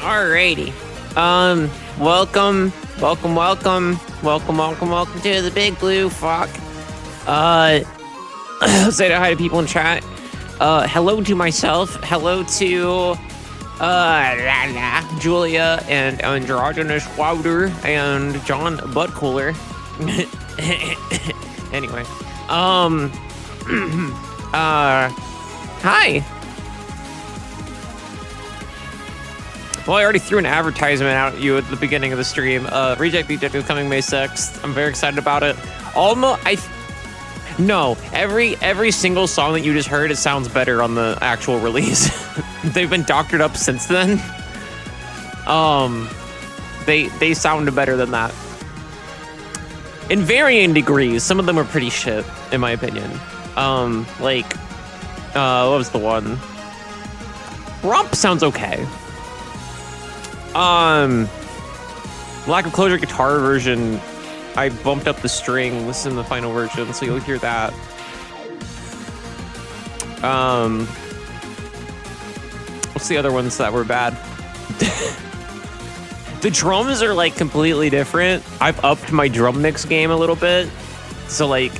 Alrighty. Welcome to the Big Blue Fuck. Say hi to people in chat. Hello to myself. Hello to Julia and Androgynous Wouter and John Buttcooler. Anyway, hi. Well, I already threw an advertisement out at you at the beginning of the stream. Reject Reject is coming May 6th. I'm very excited about it. No, every single song that you just heard, it sounds better on the actual release. They've been doctored up since then. They sounded better than that. In varying degrees. Some of them are pretty shit, in my opinion. What was the one? Romp sounds okay. Lack of Closure guitar version, I bumped up the strings in the final version, so you'll hear that. What's the other ones that were bad? The drums are like completely different. I've upped my drum mix game a little bit. So like,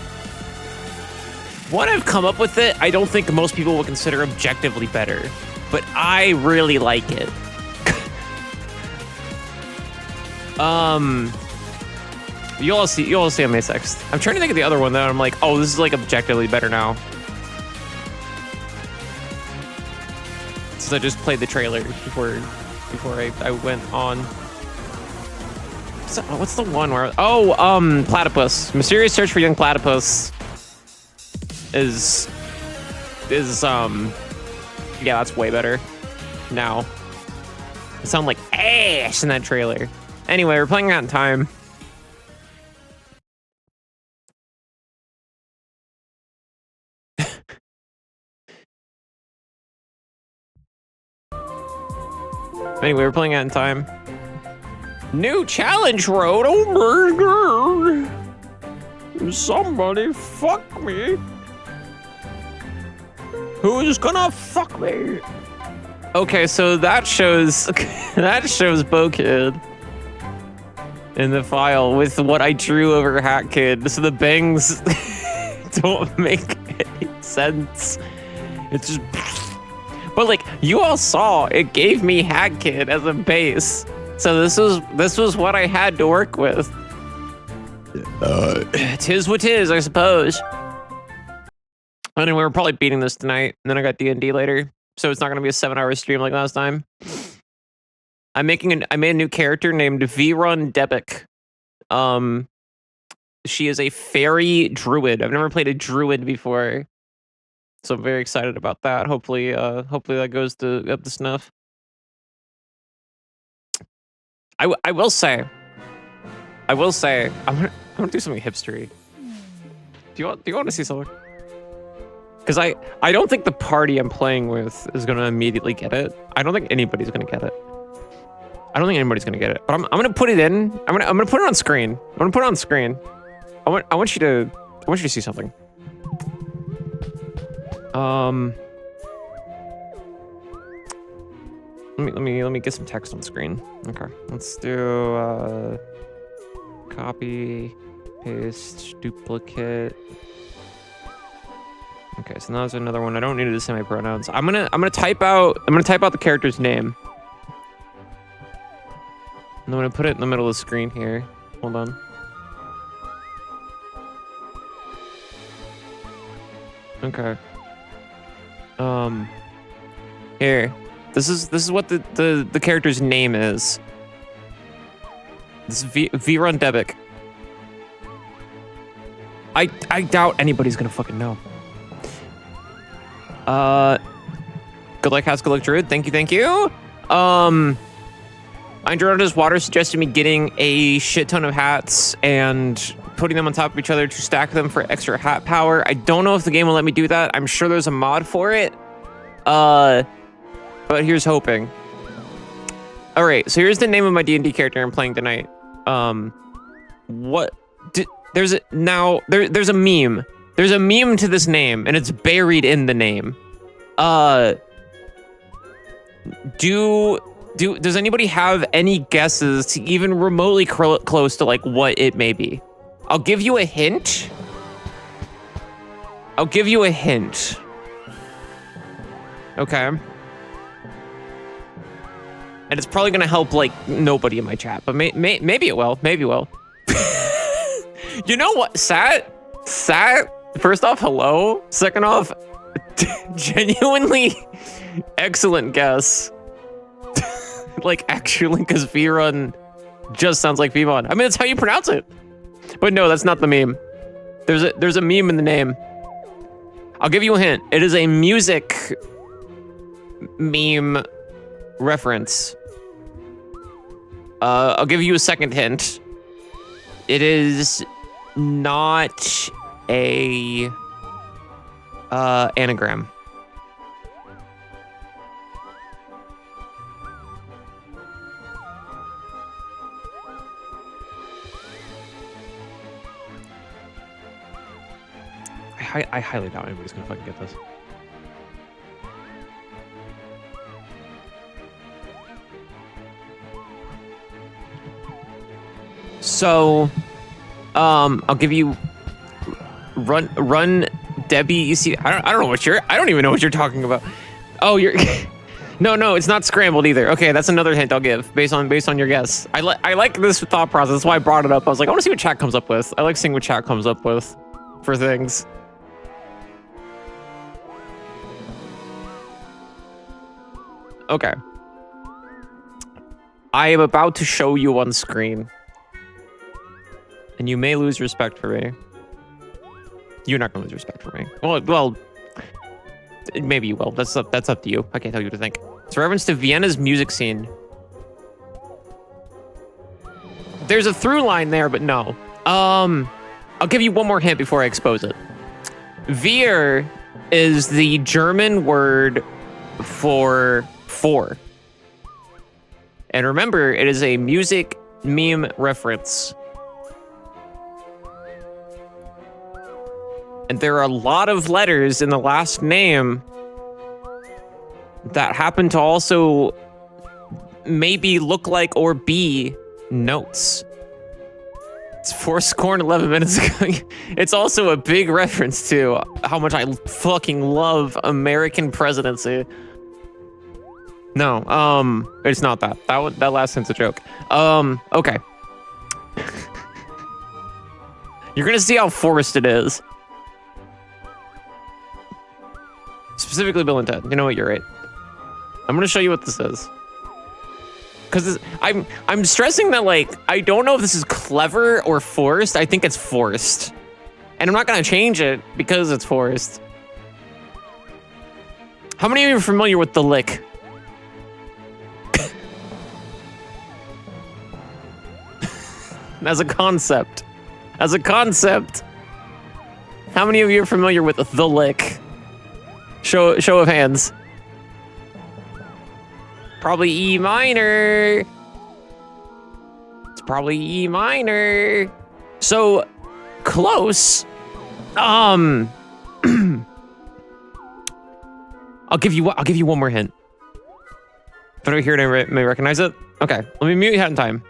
what I've come up with I don't think most people will consider objectively better, but I really like it. You'll all see on May 6th. I'm trying to think of the other one though. I'm like, oh, this is like objectively better now. Since I just played the trailer before I went on. What's the one where? Oh, Platypus. Mysterious Search for Young Platypus is yeah, that's way better now. It sounds like ass in that trailer. Anyway, we're playing that in time. Anyway, we're playing out in time. New challenge road. Oh my god. Somebody fuck me. Who's gonna fuck me? Okay, so that shows BoKid in the file with what I drew over Hat Kid. So the bangs don't make any sense. It's just, but like you all saw, it gave me Hat Kid as a base. So this was what I had to work with. Tis what tis, I suppose. Anyway, we're probably beating this tonight, and then I got D&D later, so it's not gonna be a 7-hour stream like last time. I made a new character named V-Run Debik. She is a fairy druid. I've never played a druid before, so I'm very excited about that. Hopefully that goes up to snuff. I will say, I'm gonna do something hipstery. Do you want to see something? Because I don't think the party I'm playing with is gonna immediately get it. I don't think anybody's gonna get it. But I'm gonna put it in. I'm gonna put it on screen. I want you to see something. Let me get some text on screen. Okay, let's do copy, paste, duplicate. Okay, so now there's another one. I don't need to do semi-pronouns. I'm gonna type out the character's name. And I'm gonna put it in the middle of the screen here. Hold on. Okay. Here. This is what the character's name is. This is V-Run Debik. I doubt anybody's gonna fucking know. Good luck, House. Good luck, Druid. Thank you. Androgynous Water suggested me getting a shit ton of hats and putting them on top of each other to stack them for extra hat power. I don't know if the game will let me do that. I'm sure there's a mod for it. But here's hoping. All right, so here's the name of my D&D character I'm playing tonight. There's a meme. There's a meme to this name, and it's buried in the name. Do Does anybody have any guesses to even remotely close to like what it may be? I'll give you a hint. I'll give you a hint. Okay. And it's probably gonna help like nobody in my chat, but maybe it will. Maybe it will. You know what? Sat. First off, hello. Second off, genuinely excellent guess. Like actually, because V-Run just sounds like V-Mon. I mean, that's how you pronounce it. But no, that's not the meme. There's a meme in the name. I'll give you a hint. It is a music meme reference. I'll give you a second hint. It is not a anagram. I highly doubt anybody's gonna fucking get this. So, I'll give you run Debbie. You see, I don't know what I don't even know what you're talking about. Oh, you're no, it's not scrambled either. Okay, that's another hint I'll give based on your guess. I like this thought process. That's why I brought it up. I was like, I want to see what chat comes up with. I like seeing what chat comes up with for things. Okay. I am about to show you on screen. And you may lose respect for me. You're not gonna lose respect for me. Well, maybe you will. That's up to you. I can't tell you what to think. It's a reference to Vienna's music scene. There's a through line there, but no. I'll give you one more hint before I expose it. Wir is the German word for four. And remember, it is a music meme reference. And there are a lot of letters in the last name that happen to also maybe look like or be notes. It's 11 minutes ago. It's also a big reference to how much I fucking love American presidency. No, it's not that. That last hint's a joke. Okay. You're gonna see how forced it is. Specifically Bill and Ted. You know what? You're right. I'm gonna show you what this is. Because I'm stressing that, like, I don't know if this is clever or forced. I think it's forced. And I'm not gonna change it because it's forced. How many of you are familiar with the lick? As a concept. As a concept. How many of you are familiar with the lick? Show of hands. Probably E minor. It's probably E minor. So close. I'll give you one more hint. If anybody here may recognize it. Okay, let me mute you ahead in time.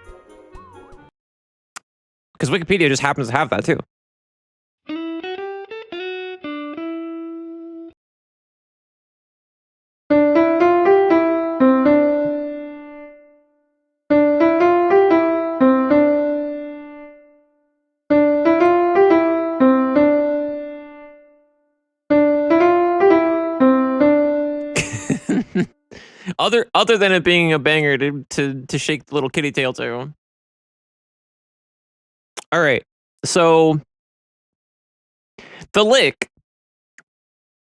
Because Wikipedia just happens to have that too. Other than it being a banger to shake the little kitty tail to. All right, so the lick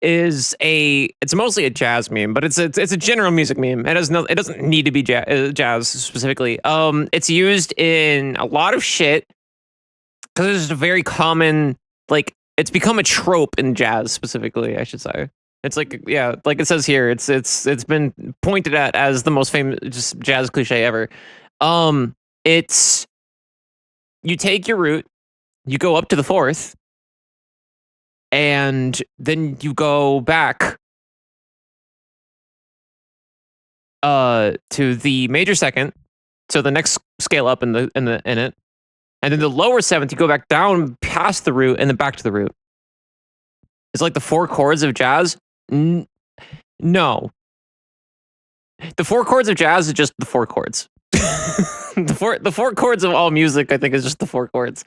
is it's mostly a jazz meme, but it's a general music meme. It doesn't need to be jazz specifically. It's used in a lot of shit because it's just a very common, like, it's become a trope in jazz specifically, I should say. It's like, yeah, like it says here, it's been pointed at as the most famous just jazz cliche ever. It's, you take your root, you go up to the fourth, and then you go back to the major second, so the next scale up in it, and then the lower seventh you go back down past the root and then back to the root. It's like the 4 chords of jazz. No, the 4 chords of jazz is just the 4 chords. the four chords of all music, I think, is just the 4 chords.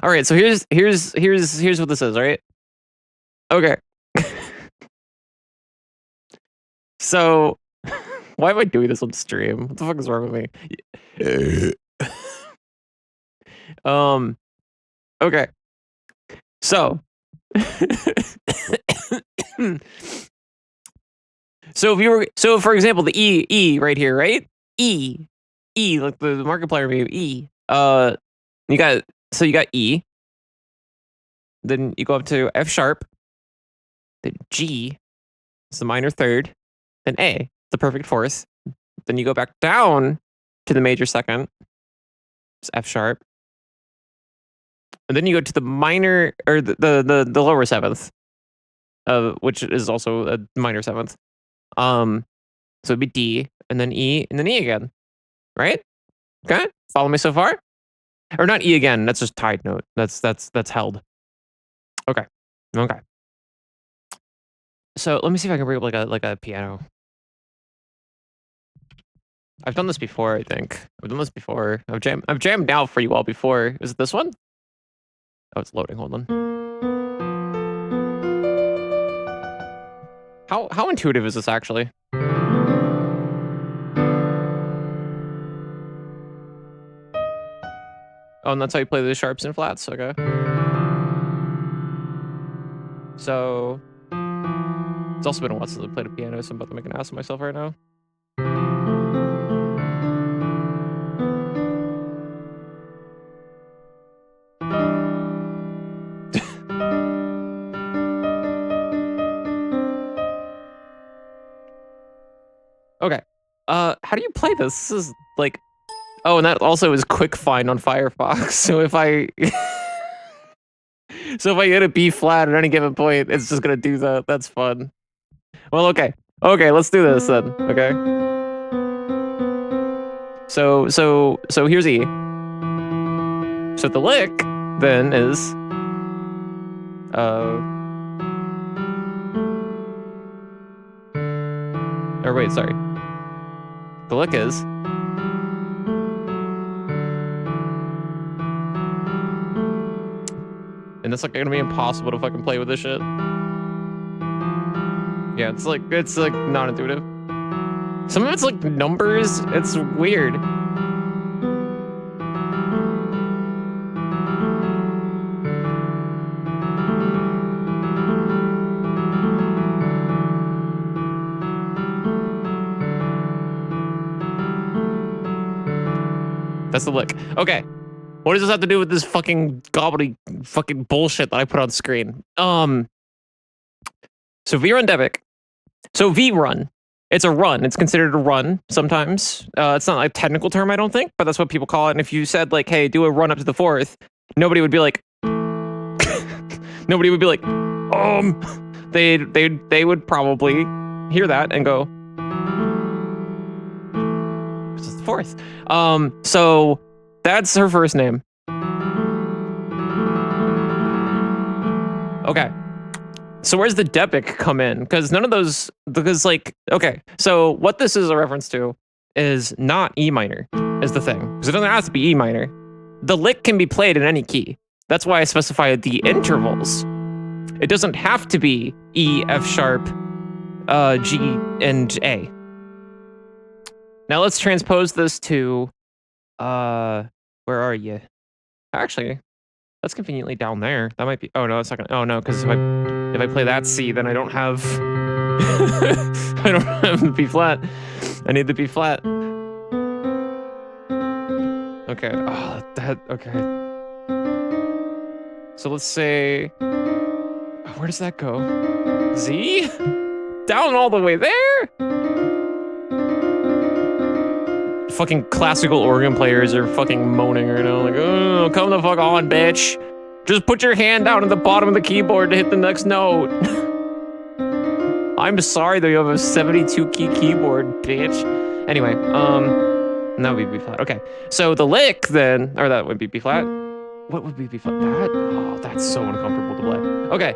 All right, so here's what this is. All right, okay. So, why am I doing this on stream? What the fuck is wrong with me? Okay. So, so for example, the E right here, right? E, like the Markiplier meme, E. You got E. Then you go up to F sharp. Then G, it's the minor third. Then A, the perfect fourth. Then you go back down to the major second. It's F sharp. And then you go to the minor, or the lower seventh, which is also a minor seventh. So it'd be D, and then E, and then E again, right? Okay, follow me so far? Or not E again. That's just tied note. That's held. Okay. So let me see if I can bring up like a piano. I've done this before, I think. I've done this before. I've jammed out for you all before. Is it this one? Oh, it's loading. Hold on. How intuitive is this actually? Oh, and that's how you play the sharps and flats? Okay. So, it's also been a while since I played a piano, so I'm about to make an ass of myself right now. Okay. How do you play this? This is like... Oh, and that also is quick find on Firefox. So if I... So if I hit a B flat at any given point, it's just gonna do that. That's fun. Well, okay. Okay, let's do this then. Okay. So here's E. So the lick then is or wait, sorry. The lick is and it's like gonna be impossible to fucking play with this shit. Yeah, it's like non-intuitive. Some of it's like numbers. It's weird. That's the lick. Okay. What does this have to do with this fucking fucking bullshit that I put on screen? So vrun debic. So vrun. It's a run. It's considered a run sometimes. It's not like a technical term, I don't think, but that's what people call it. And if you said like, hey, do a run up to the fourth, nobody would be like, nobody would be like, they would probably hear that and go, this is the fourth. So that's her first name. Okay. So where's the debic come in? Because none of those, because like, okay, so what this is a reference to is not E minor is the thing. Because it doesn't have to be E minor. The lick can be played in any key. That's why I specified the intervals. It doesn't have to be E, F sharp, G, and A. Now let's transpose this to, where are you? Actually, that's conveniently down there. That might be, oh no, it's not gonna, oh no, because if I play that C, then I don't have, I don't have the B flat. I need the B flat. Okay, oh, okay. So let's say, where does that go? Z? Down all the way there? Fucking classical organ players are fucking moaning right now, like, oh, come the fuck on, bitch. Just put your hand down at the bottom of the keyboard to hit the next note. I'm sorry that you have a 72 key keyboard, bitch. Anyway, and that would be B flat. Okay, so the lick then, or that would be B flat. What would be B flat? That? Oh, that's so uncomfortable to play. Okay,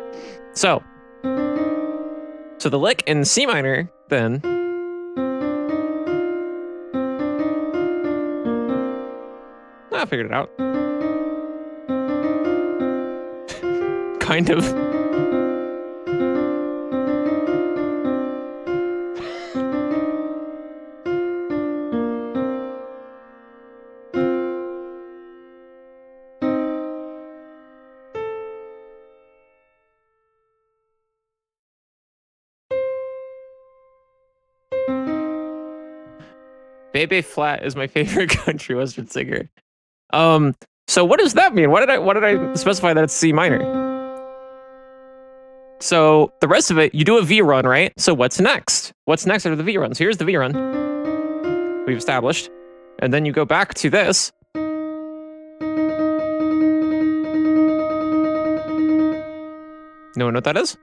so the lick in C minor then. I figured it out. Kind of. Bebe Flat is my favorite country western singer. So what does that mean? Why did I specify that it's C minor? So the rest of it, you do a V run, right? So what's next? What's next after the V run? So here's the V run we've established, and then you go back to this. No one know what that is?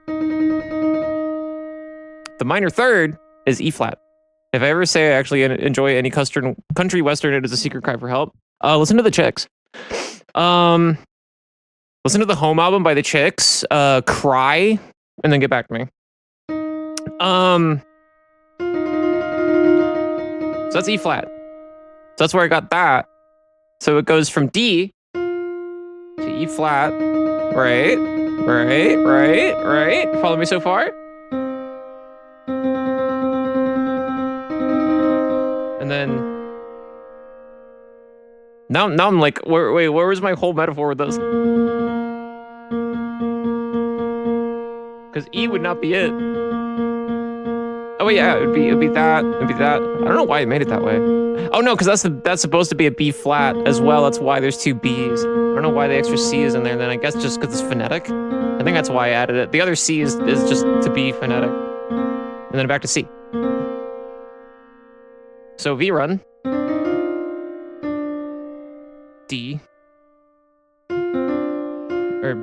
The minor third is E flat. If I ever say I actually enjoy any country western, it is a secret cry for help. Listen to the Chicks. Listen to the Home album by the Chicks. Cry, and then get back to me. So that's E flat. So that's where I got that. So it goes from D to E flat. Right. Follow me so far? And then now I'm like, wait, where was my whole metaphor with this? Because E would not be it. Oh wait, yeah, it'd be that. I don't know why I made it that way. Oh no, because that's supposed to be a B flat as well. That's why there's two B's. I don't know why the extra C is in there. Then I guess just because it's phonetic. I think that's why I added it. The other C is just to be phonetic. And then back to C. So V run. D. Or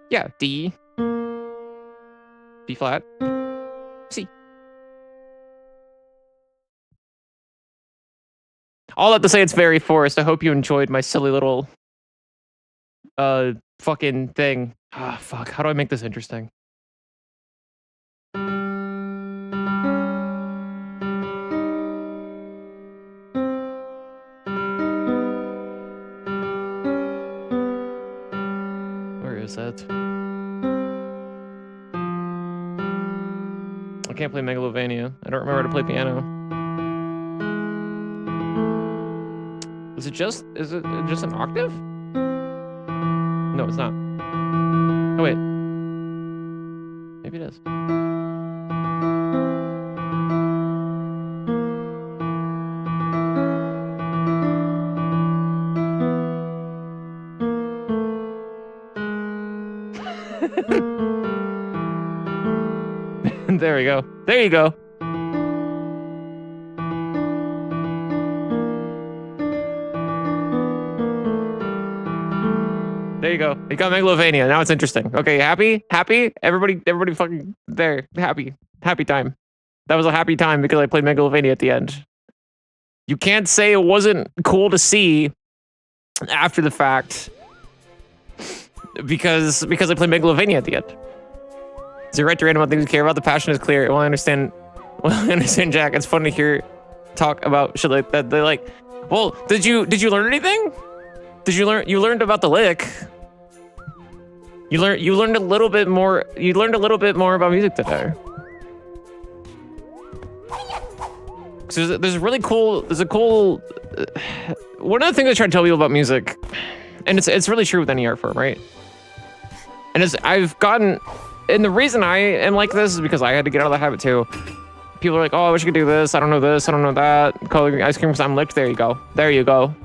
yeah, D. B flat. C. All that to say, it's very forced. I hope you enjoyed my silly little fucking thing. Ah, fuck. How do I make this interesting? Where is it? I can't play Megalovania. I don't remember how to play piano. Is it just an octave? No, it's not. Oh wait. Maybe it is. There we go. There you go. There you go. You got Megalovania. Now it's interesting. Okay, happy? Happy? Everybody fucking there. Happy. Happy time. That was a happy time because I played Megalovania at the end. You can't say it wasn't cool to see after the fact because I played Megalovania at the end. Is it right to random about things you care about? The passion is clear. Well, I understand, Jack. It's fun to hear talk about shit like that. They're like, well, did you learn anything? You learned about the lick. You learned a little bit more. You learned a little bit more about music today. So there's a cool. One of the things I try to tell people about music, and it's really true with any art form, right? And and the reason I am like this is because I had to get out of the habit too. People are like, oh, I wish I could do this. I don't know this. I don't know that. Calling ice cream because I'm licked. There you go. There you go.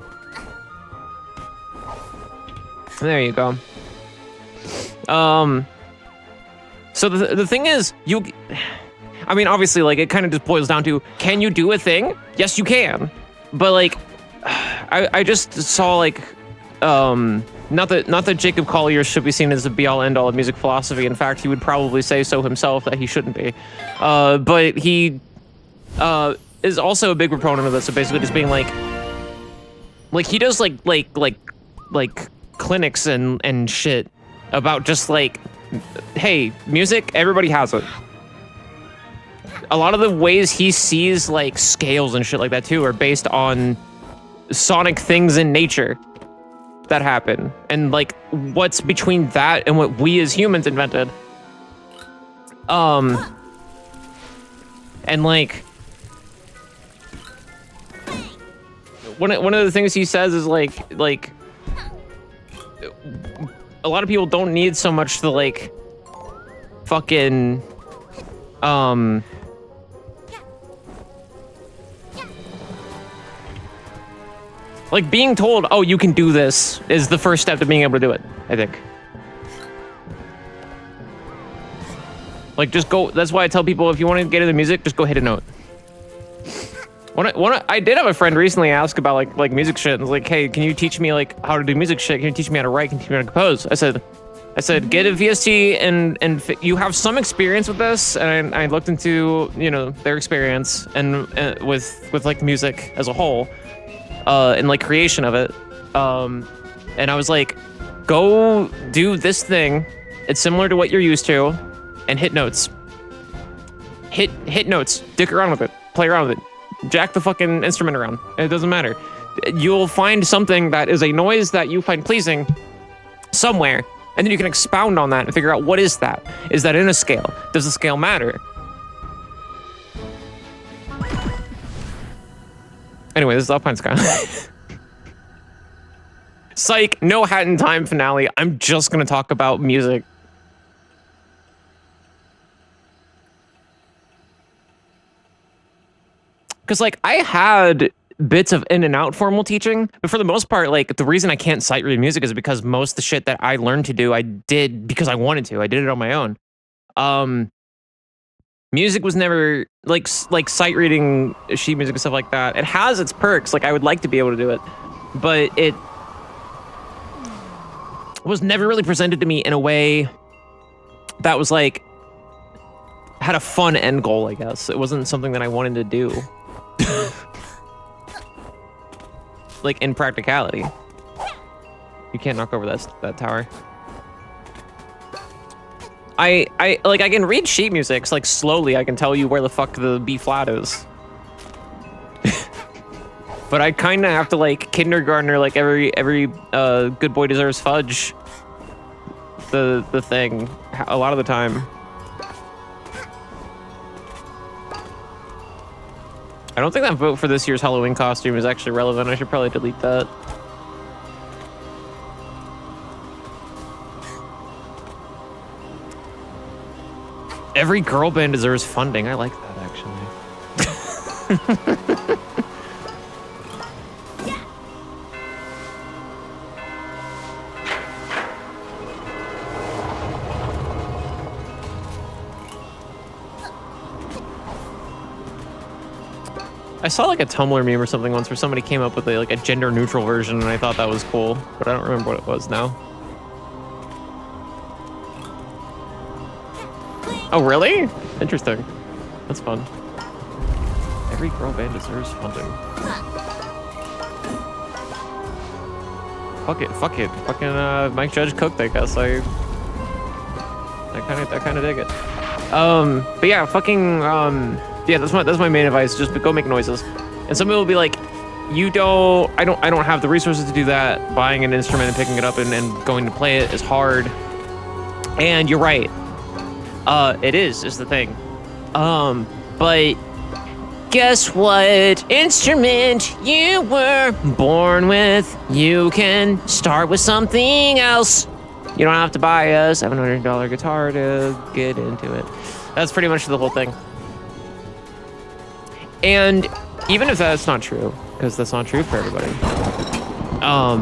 There you go. So the thing is, I mean, obviously, like, it kind of just boils down to, can you do a thing? Yes, you can. But, like, I just saw, like, Not that Jacob Collier should be seen as the be-all end-all of music philosophy. In fact, he would probably say so himself that he shouldn't be. But he is also a big proponent of this. So basically, just being like he does like clinics and shit about just like, hey, music, everybody has it. A lot of the ways he sees like scales and shit like that too are based on sonic things in nature that happen, and like what's between that and what we as humans invented. And like one of the things he says is like a lot of people don't need so much the like fucking like being told, oh, you can do this is the first step to being able to do it, I think. Like, just go, that's why I tell people, if you want to get into music, just go hit a note. I did have a friend recently ask about like music shit, and was like, hey, can you teach me like how to do music shit? Can you teach me how to write? Can you teach me how to compose? I said, get a VST and you have some experience with this. And I looked into, you know, their experience and with like music as a whole. And like creation of it, and I was like, go do this thing. It's similar to what you're used to, and hit notes. Hit notes. Dick around with it. Play around with it. Jack the fucking instrument around. It doesn't matter. You'll find something that is a noise that you find pleasing somewhere, and then you can expound on that and figure out what is that. Is that in a scale? Does the scale matter? Anyway, this is Alpine Sky. Psych, no Hat in Time finale. I'm just gonna talk about music. Because, like, I had bits of in and out formal teaching, but for the most part, like, the reason I can't sight read music is because most of the shit that I learned to do, I did because I wanted to. I did it on my own. Music was never like sight reading sheet music and stuff like that. It has its perks. Like, I would like to be able to do it, but it was never really presented to me in a way that was like had a fun end goal. I guess it wasn't something that I wanted to do. Like, in practicality, you can't knock over that tower. I can read sheet music, so like slowly I can tell you where the fuck the B flat is. But I kind of have to like kindergartner, like every good boy deserves fudge the thing a lot of the time. I don't think that vote for this year's Halloween costume is actually relevant. I should probably delete that. Every girl band deserves funding. I like that, actually. I saw like a Tumblr meme or something once where somebody came up with a gender neutral version, and I thought that was cool, but I don't remember what it was now. Oh, really? Interesting. That's fun. Every girl band deserves funding. Fuck it. Fucking Mike Judge cooked, I guess. I kind of dig it. But yeah, fucking yeah, that's my main advice. Just go make noises. And some people will be like, I don't have the resources to do that. Buying an instrument and picking it up and going to play it is hard. And you're right. It is the thing. But guess what instrument you were born with? You can start with something else. You don't have to buy a $700 guitar to get into it. That's pretty much the whole thing. And even if that's not true, because that's not true for everybody, I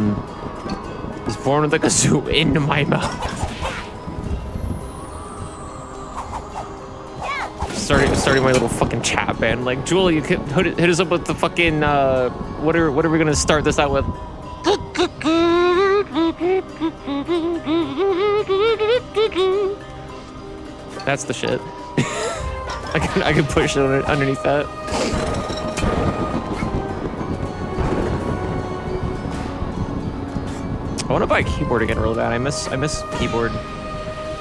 was born with a kazoo into my mouth. Starting my little fucking chat band. Like, Jewel, you can hit us up with the fucking what are we gonna start this out with? That's the shit. I can push it underneath that. I want to buy a keyboard again real bad. I miss keyboard.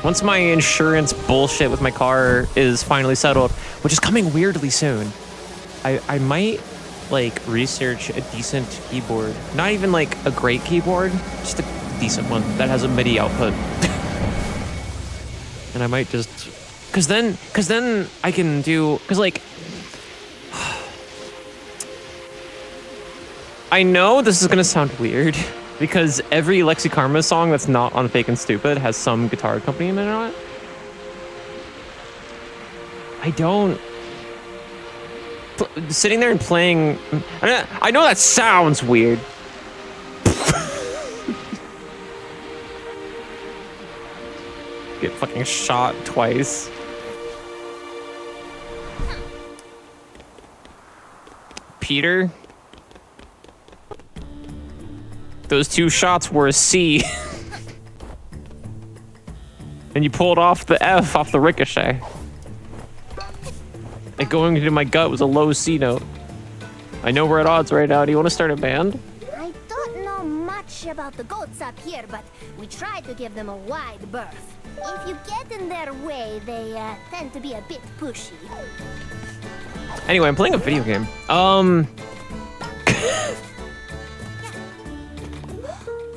Once my insurance bullshit with my car is finally settled, which is coming weirdly soon, I might like research a decent keyboard. Not even like a great keyboard, just a decent one that has a MIDI output. And I might just, cause then I can do, cause like, I know this is gonna sound weird because every Lexi Karma song that's not on Fake and Stupid has some guitar accompaniment on it. I don't, sitting there and playing, I know that sounds weird. Get fucking shot twice. Peter? Those 2 shots were a C. And you pulled off the F off the ricochet. And going into my gut was a low C note. I know we're at odds right now. Do you want to start a band? I don't know much about the goats up here, but we try to give them a wide berth. If you get in their way, they tend to be a bit pushy. Anyway, I'm playing a video game.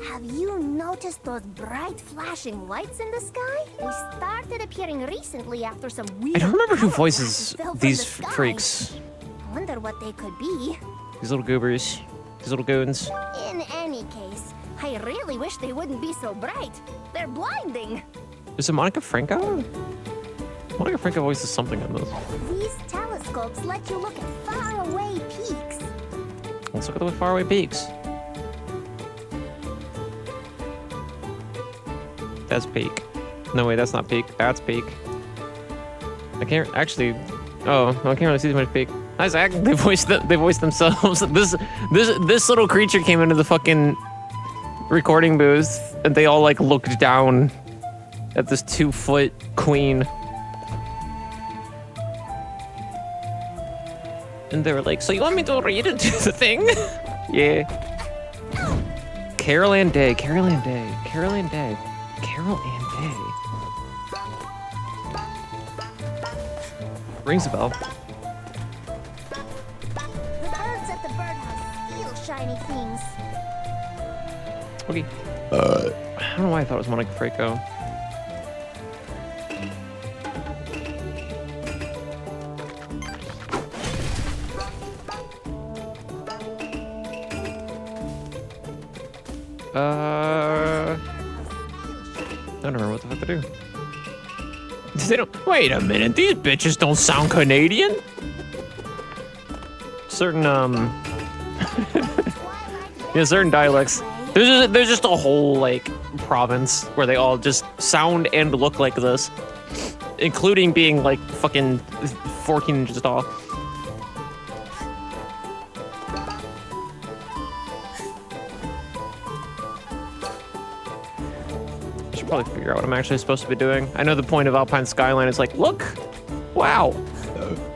Have you noticed those bright flashing lights in the sky? They started appearing recently after some weird... I don't remember who power voices fell from these the sky. freaks. I wonder what they could be. These little goobers. These little goons. In any case, I really wish they wouldn't be so bright. They're blinding. Is it Monica Franco? Monica Franco voices something in this. These telescopes let you look at faraway peaks. Let's look at the faraway peaks. That's peak. No, wait, that's not peak. That's peak. I can't actually. Oh, I can't really see too much peak. Hi, Zach. They voiced themselves. This little creature came into the fucking recording booth, and they all like looked down at this 2-foot queen. And they were like, so you want me to read it to the thing? Yeah. Carol Ann Day, Carol Ann Day, Carol Ann Day, Carol Ann Day. Rings a bell. The birds at the birdhouse steal shiny things. Okay. I don't know why I thought it was Monica Franco. I don't remember what the fuck to do. They don't. Wait a minute. These bitches don't sound Canadian. Certain yeah, certain dialects. There's just a whole like province where they all just sound and look like this, including being like fucking 14 inches tall. Probably figure out what I'm actually supposed to be doing. I know the point of Alpine Skyline is like, look, wow,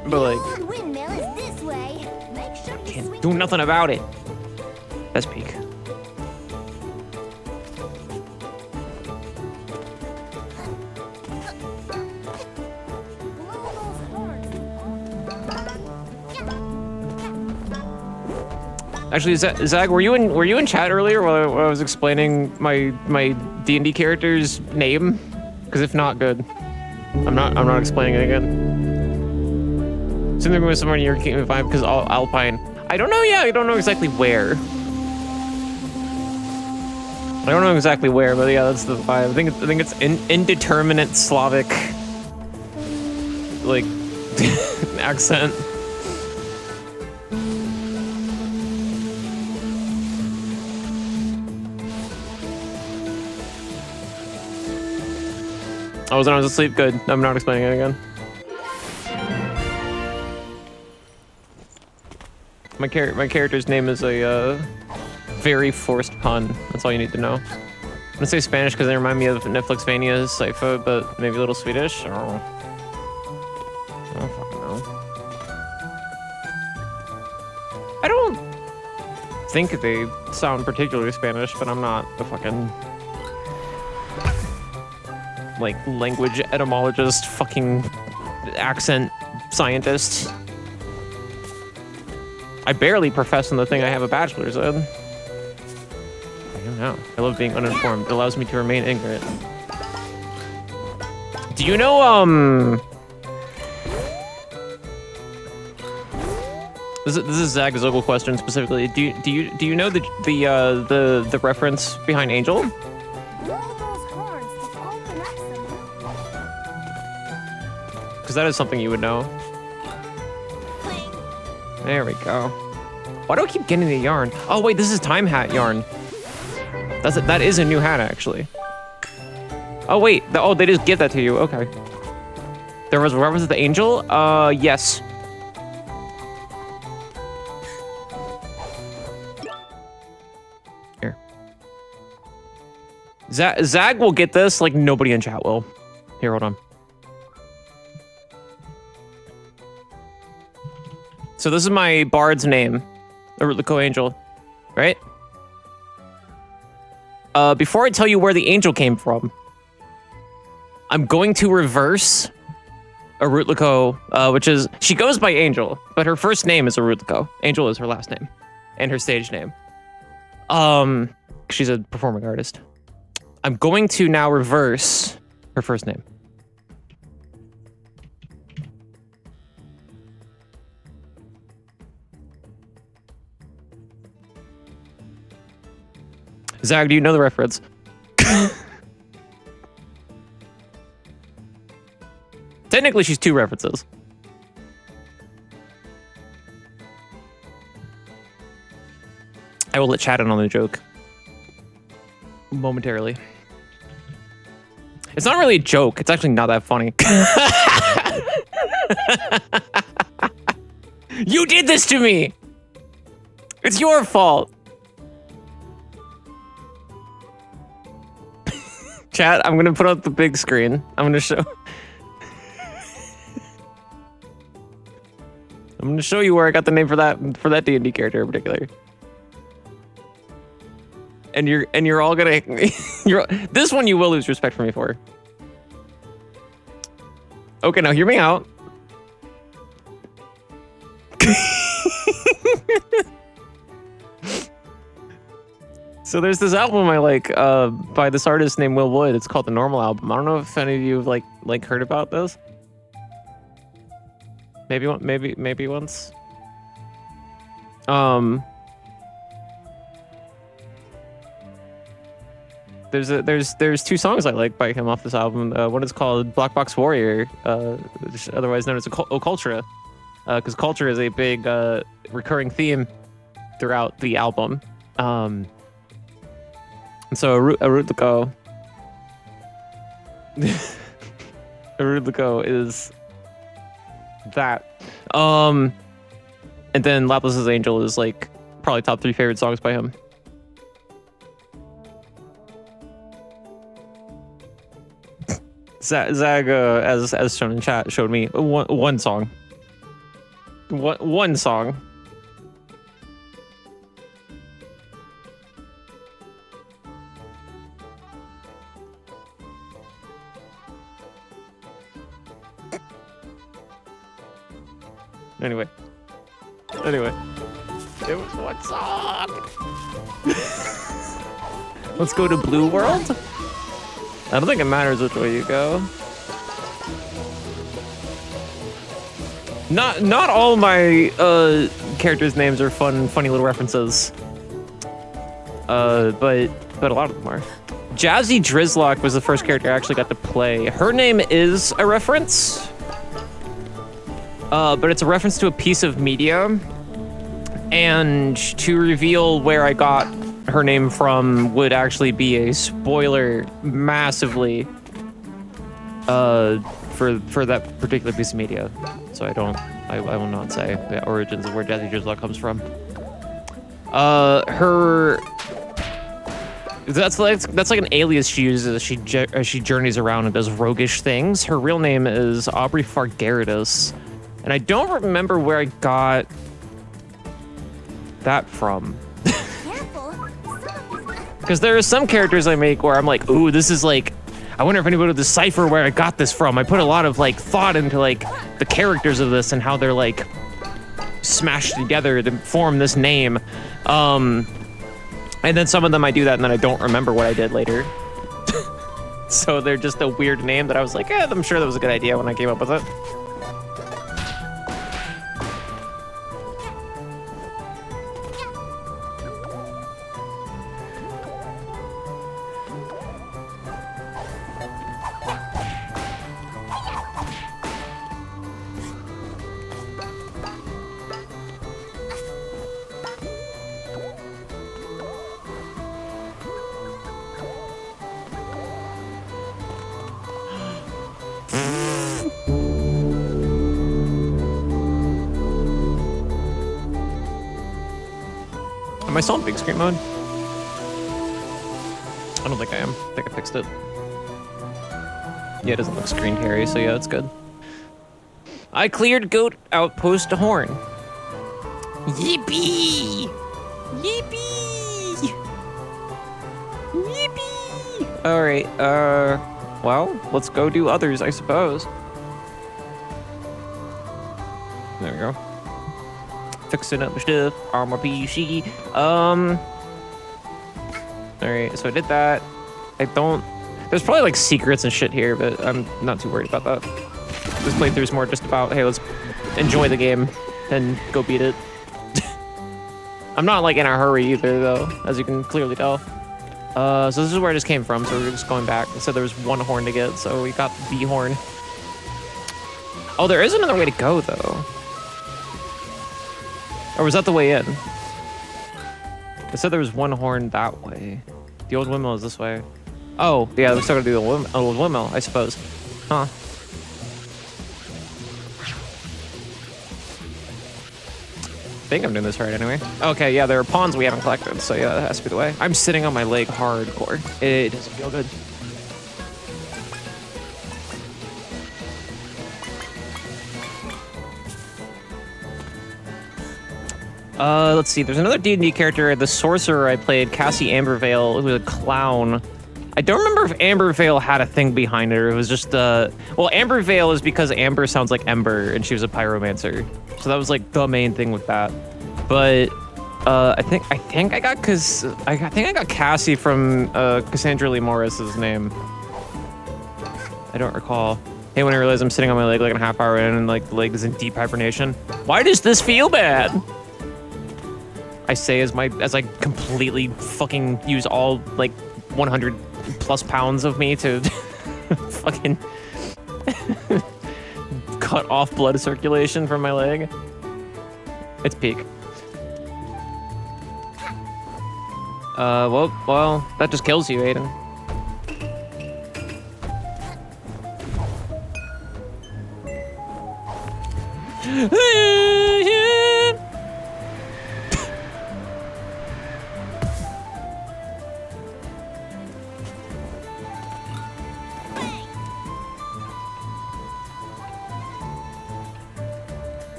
but like, Windmill is this way. Make sure you can't swing do nothing about it. That's peak. blow those horns. Actually, Zach, were you in chat earlier while I was explaining my D&D character's name? Because if not, good. I'm not explaining it again. Something with somewhere near King 5 because Alpine. I don't know. Yeah, I don't know exactly where. I don't know exactly where, but yeah, that's the vibe. I think it's indeterminate Slavic like accent. Oh, was when I was asleep? Good. I'm not explaining it again. My character's name is a very forced pun. That's all you need to know. gonna say Spanish because they remind me of Netflixvania's Sypha, but maybe a little Swedish. I don't fucking know. I don't think they sound particularly Spanish, but I'm not a fucking like language etymologist, fucking accent scientist. I barely profess in the thing I have a bachelor's in. I don't know. I love being uninformed. It allows me to remain ignorant. Do you know, This is Zag's local question specifically. Do you know the reference behind Angel? Blow those horns to open up some. Because that is something you would know. There we go. Why do I keep getting the yarn? Oh wait, this is time hat yarn. That is a new hat actually. Oh wait, they just give that to you. Okay. There was a reference to the Angel. Yes. Here. Zag will get this like nobody in chat will. Here, hold on. So this is my bard's name, Arutliko Angel, right? Before I tell you where the angel came from, I'm going to reverse Arutliko, which is, she goes by Angel, but her first name is Arutliko. Angel is her last name and her stage name. She's a performing artist. I'm going to now reverse her first name. Zag, do you know the reference? Technically, she's two references. I will let chat in on the joke momentarily. It's not really a joke. It's actually not that funny. You did this to me! It's your fault! Chat, I'm gonna put up the big screen. I'm gonna show you where I got the name for that D&D character in particular. And you're all gonna this one you will lose respect for me for. Okay, now hear me out. So there's this album I like by this artist named Will Wood. It's called The Normal Album. I don't know if any of you have like heard about this. Maybe once. There's two songs I like by him off this album. One is called Black Box Warrior, which otherwise known as Occultura, because culture is a big recurring theme throughout the album. And so Arutliko is that. And then Lapis's Angel is like probably top 3 favorite songs by him. Zag, as shown in chat, showed me one song. One song. Anyway, it was one song. Let's go to Blue World. I don't think it matters which way you go. Not all my characters' names are funny little references. But a lot of them are. Jazzy Drizzlock was the first character I actually got to play. Her name is a reference. But it's a reference to a piece of media, and to reveal where I got her name from would actually be a spoiler massively for that particular piece of media. So I will not say the origins of where Jazzy Drizzlock comes from. That's like an alias she uses as she journeys around and does roguish things. Her real name is Aubrey Fargeritis, and I don't remember where I got that from. Because there are some characters I make where I'm like, ooh, this is like, I wonder if anybody will decipher where I got this from. I put a lot of like thought into like the characters of this and how they're like smashed together to form this name. And then some of them I do that and then I don't remember what I did later. So they're just a weird name that I was like, I'm sure that was a good idea when I came up with it. Am I still in big screen mode? I don't think I am. I think I fixed it. Yeah, it doesn't look screen carry, so yeah, that's good. I cleared Goat Outpost to Horn. Yippee! Yippee! Yippee! Alright, well, let's go do others, I suppose. There we go. Fixing up my stuff on my PC. Alright, so I did that. There's probably like secrets and shit here, but I'm not too worried about that. This playthrough's more just about, hey, let's enjoy the game and go beat it. I'm not like in a hurry either, though, as you can clearly tell. So this is where I just came from, so we're just going back. It said there was one horn to get, so we got the horn. Oh, there is another way to go, though. Or was that the way in? It said there was one horn that way. The old windmill is this way. Oh, yeah, we still gotta do the old windmill, I suppose. Huh. I think I'm doing this right anyway. Okay, yeah, there are pawns we haven't collected, so yeah, that has to be the way. I'm sitting on my leg hardcore. It doesn't feel good. Let's see. There's another D&D character, the sorcerer I played, Cassie Ambervale, who was a clown. I don't remember if Ambervale had a thing behind her. It was just, well, Ambervale is because Amber sounds like Ember, and she was a pyromancer. So that was like the main thing with that. But I think I got Cassie from Cassandra Lee Morris's name. I don't recall. Hey, when I realize I'm sitting on my leg like a half hour in, and like the leg is in deep hibernation. Why does this feel bad? I say as I completely fucking use all like 100 plus pounds of me to fucking cut off blood circulation from my leg. It's peak. Well, that just kills you, Aiden.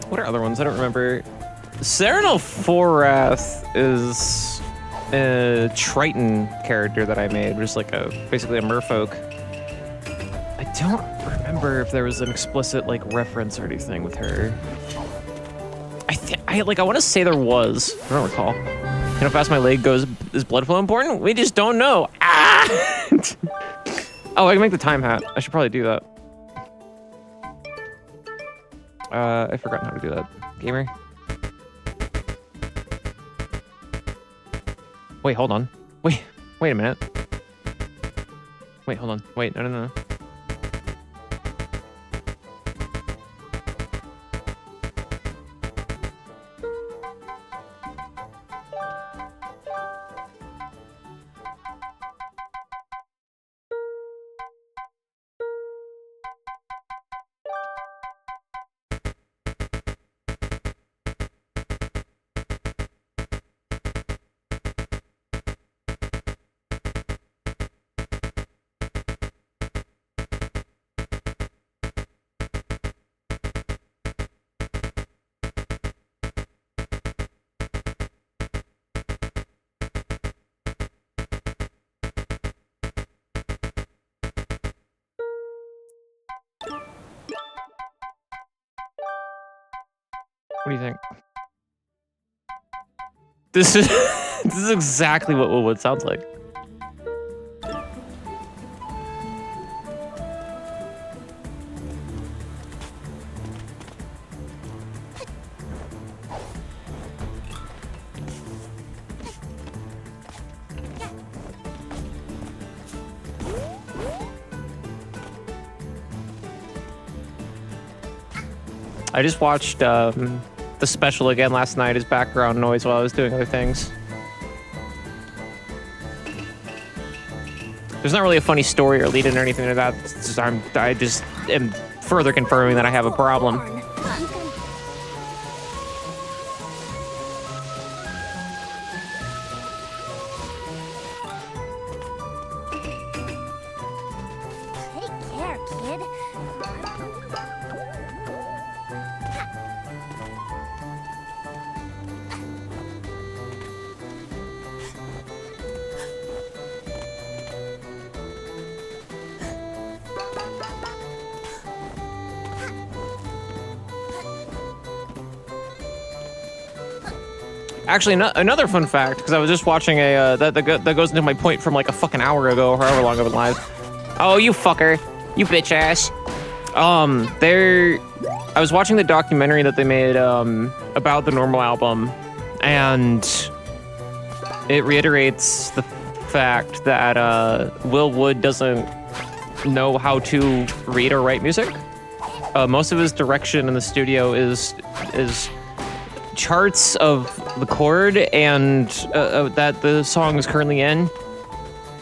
What are other ones? I don't remember. Serenal Forath is a Triton character that I made, just like basically a merfolk. I don't remember if there was an explicit like reference or anything with her. I want to say there was. I don't recall. You know how fast my leg goes? Is blood flow important? We just don't know. Ah! Oh, I can make the time hat. I should probably do that. I've forgotten how to do that. Gamer. Wait, hold on. Wait a minute. Wait, hold on. Wait, no. What do you think? This is this is exactly what Wood sounds like. I just watched the special again last night as background noise while I was doing other things. There's not really a funny story or lead-in or anything like that. I just am further confirming that I have a problem. Take care, kid. Actually, another fun fact, because I was just watching a that goes into my point from like a fucking hour ago, or however long I've been live. Oh, you fucker, you bitch ass. I was watching the documentary that they made about the Normal album, and it reiterates the fact that Will Wood doesn't know how to read or write music. Most of his direction in the studio is charts of the chord and that the song is currently in,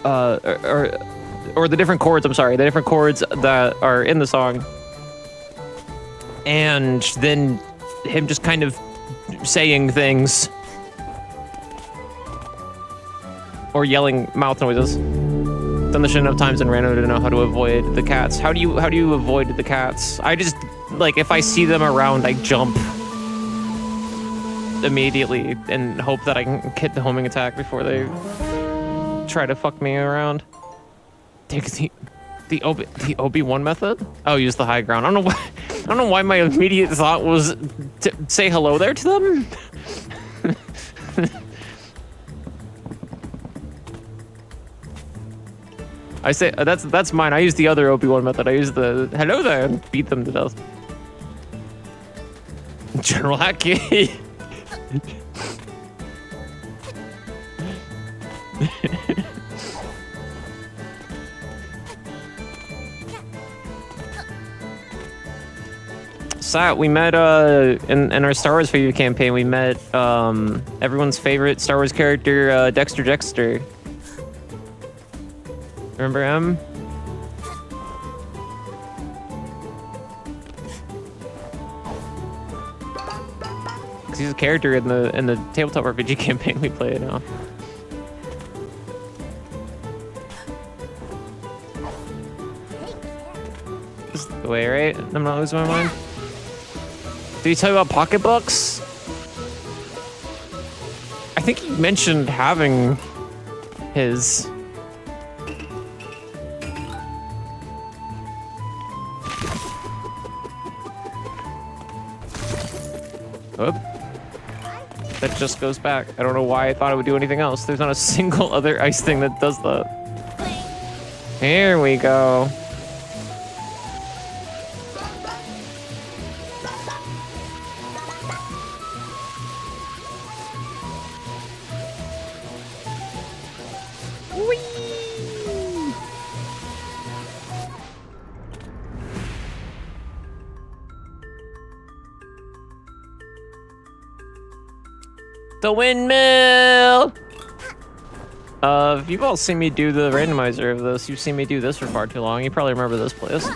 or the different chords. I'm sorry, the different chords that are in the song, and then him just kind of saying things or yelling mouth noises. Done this shit enough times in random to know how to avoid the cats. How do you avoid the cats? I just, like, if I see them around, I jump immediately and hope that I can hit the homing attack before they try to fuck me around. Take the Obi-Wan method? Oh, use the high ground. I don't know why my immediate thought was to say hello there to them. I say that's mine. I use the other Obi-Wan method. I use the hello there and beat them to death. General Hacky. Sat, we met in our Star Wars Figure campaign. We met everyone's favorite Star Wars character, Dexter. Remember him? He's a character in the tabletop RPG campaign we play now. This is the way, right? I'm not losing my mind. Did he tell you about pocketbooks? I think he mentioned having his. Oop. That just goes back. I don't know why I thought it would do anything else. There's not a single other ice thing that does that. Here we go. The windmill! If you've all seen me do the randomizer of this, you've seen me do this for far too long. You probably remember this place.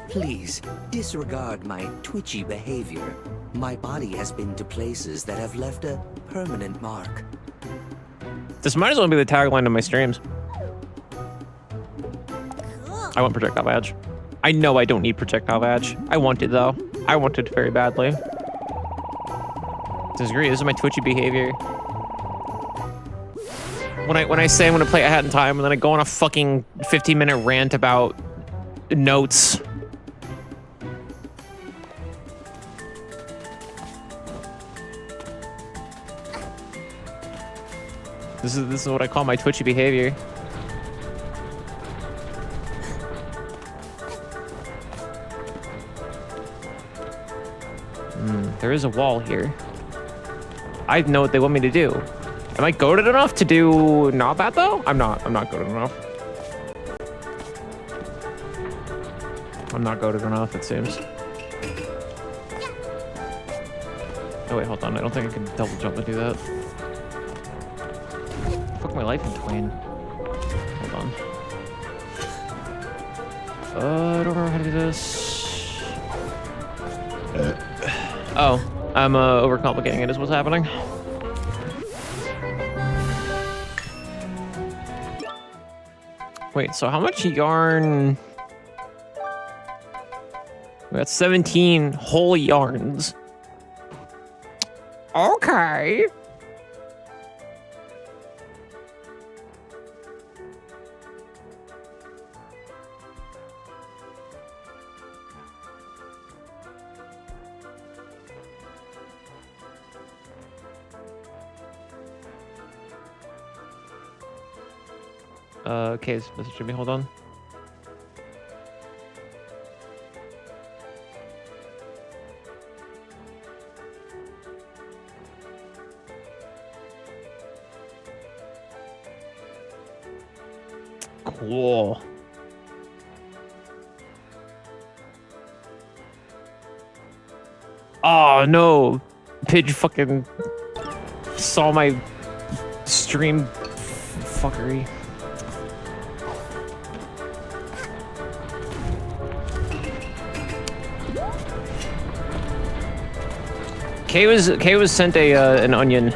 Please, disregard my twitchy behavior. My body has been to places that have left a permanent mark. This might as well be the tagline of my streams. I want projectile badge. I know I don't need projectile badge. I want it though. I want it very badly. Disagree. This is my twitchy behavior. when I say I'm gonna play A Hat in Time, and then I go on a fucking 15-minute rant about notes. This is what I call my twitchy behavior. There is a wall here. I know what they want me to do. Am I goated enough to do not that though? I'm not goated enough. I'm not goated enough, it seems. Oh wait, hold on. I don't think I can double jump and do that. Fuck my life in twain. Hold on. I don't know how to do this. Oh, I'm overcomplicating it is what's happening. Wait, so how much yarn? We got 17 whole yarns. Okay. Okay, so should we hold on? Cool. Oh no, Pidge fucking saw my stream fuckery. Kay was sent an onion.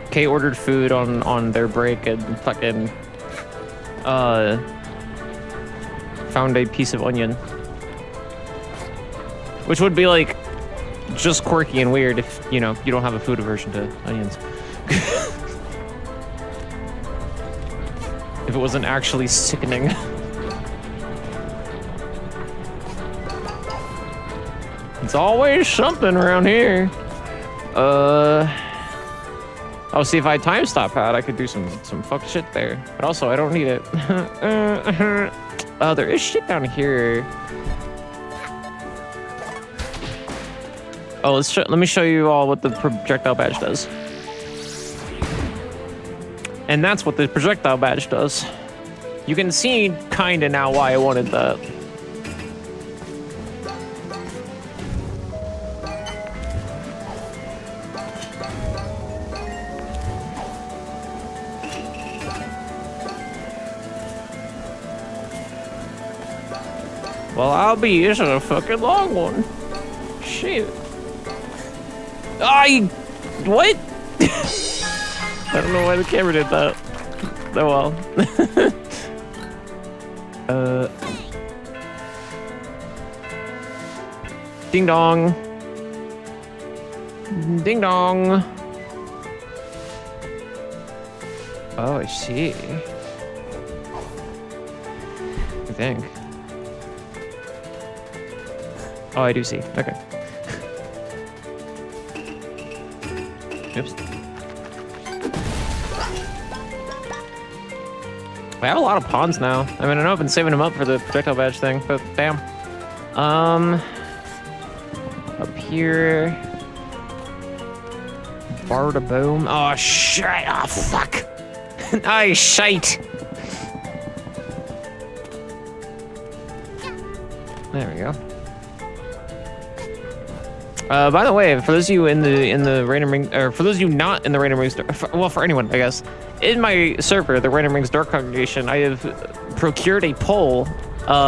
Kay ordered food on their break and fucking found a piece of onion, which would be like just quirky and weird if you know you don't have a food aversion to onions. If it wasn't actually sickening. It's always something around here. I'll see if I had time stop pad, I could do some fucked shit there. But also, I don't need it. Oh, there is shit down here. Oh, let me show you all what the projectile badge does. And that's what the projectile badge does. You can see kinda now why I wanted that. Well, I'll be using a fucking long one. Shit. What? I don't know why the camera did that. Oh well. Ding dong. Ding dong. Oh, I see. I think. Oh, I do see. Okay. Oops. I have a lot of pawns now. I mean, I know I've been saving them up for the projectile badge thing, but damn. Up here. Bar to boom. Oh, shit. Oh, fuck. Oh, shite. There we go. By the way, for those of you in the Random Ring, or for those of you not in the Random Rings, well, for anyone, I guess, in my server, the Random Rings Dork congregation, I have procured a poll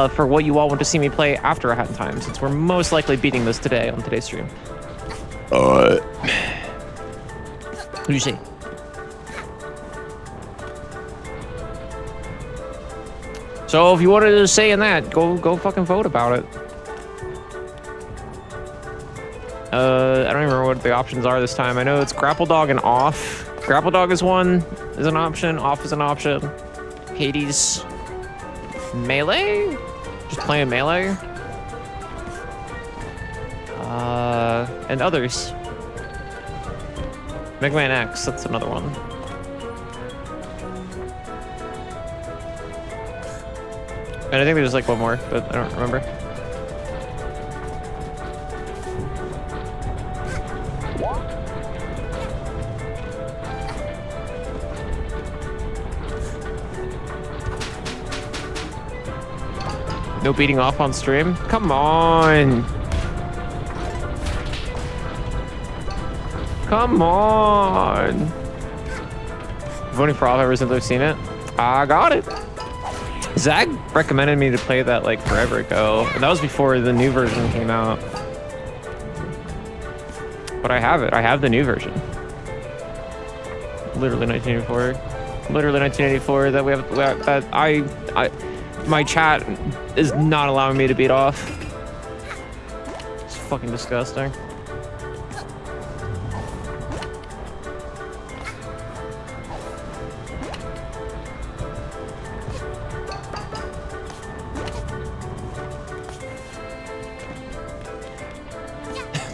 for what you all want to see me play after A Hat in Time, since we're most likely beating this today on today's stream. Who'd you see? So if you wanted to say in that, go fucking vote about it. I don't even remember what the options are this time. I know it's Grapple Dog and off. Grapple Dog is one. is an option. Off is an option. Hades. Melee? Just playing Melee. And others. Mega Man X, that's another one. And I think there's like one more, but I don't remember. No beating off on stream? Come on! Come on! Voting for off ever since I've seen it. I got it! Zach recommended me to play that like forever ago. And that was before the new version came out. But I have it. I have the new version. Literally 1984. Literally 1984 that we have that my chat is not allowing me to beat off. It's fucking disgusting.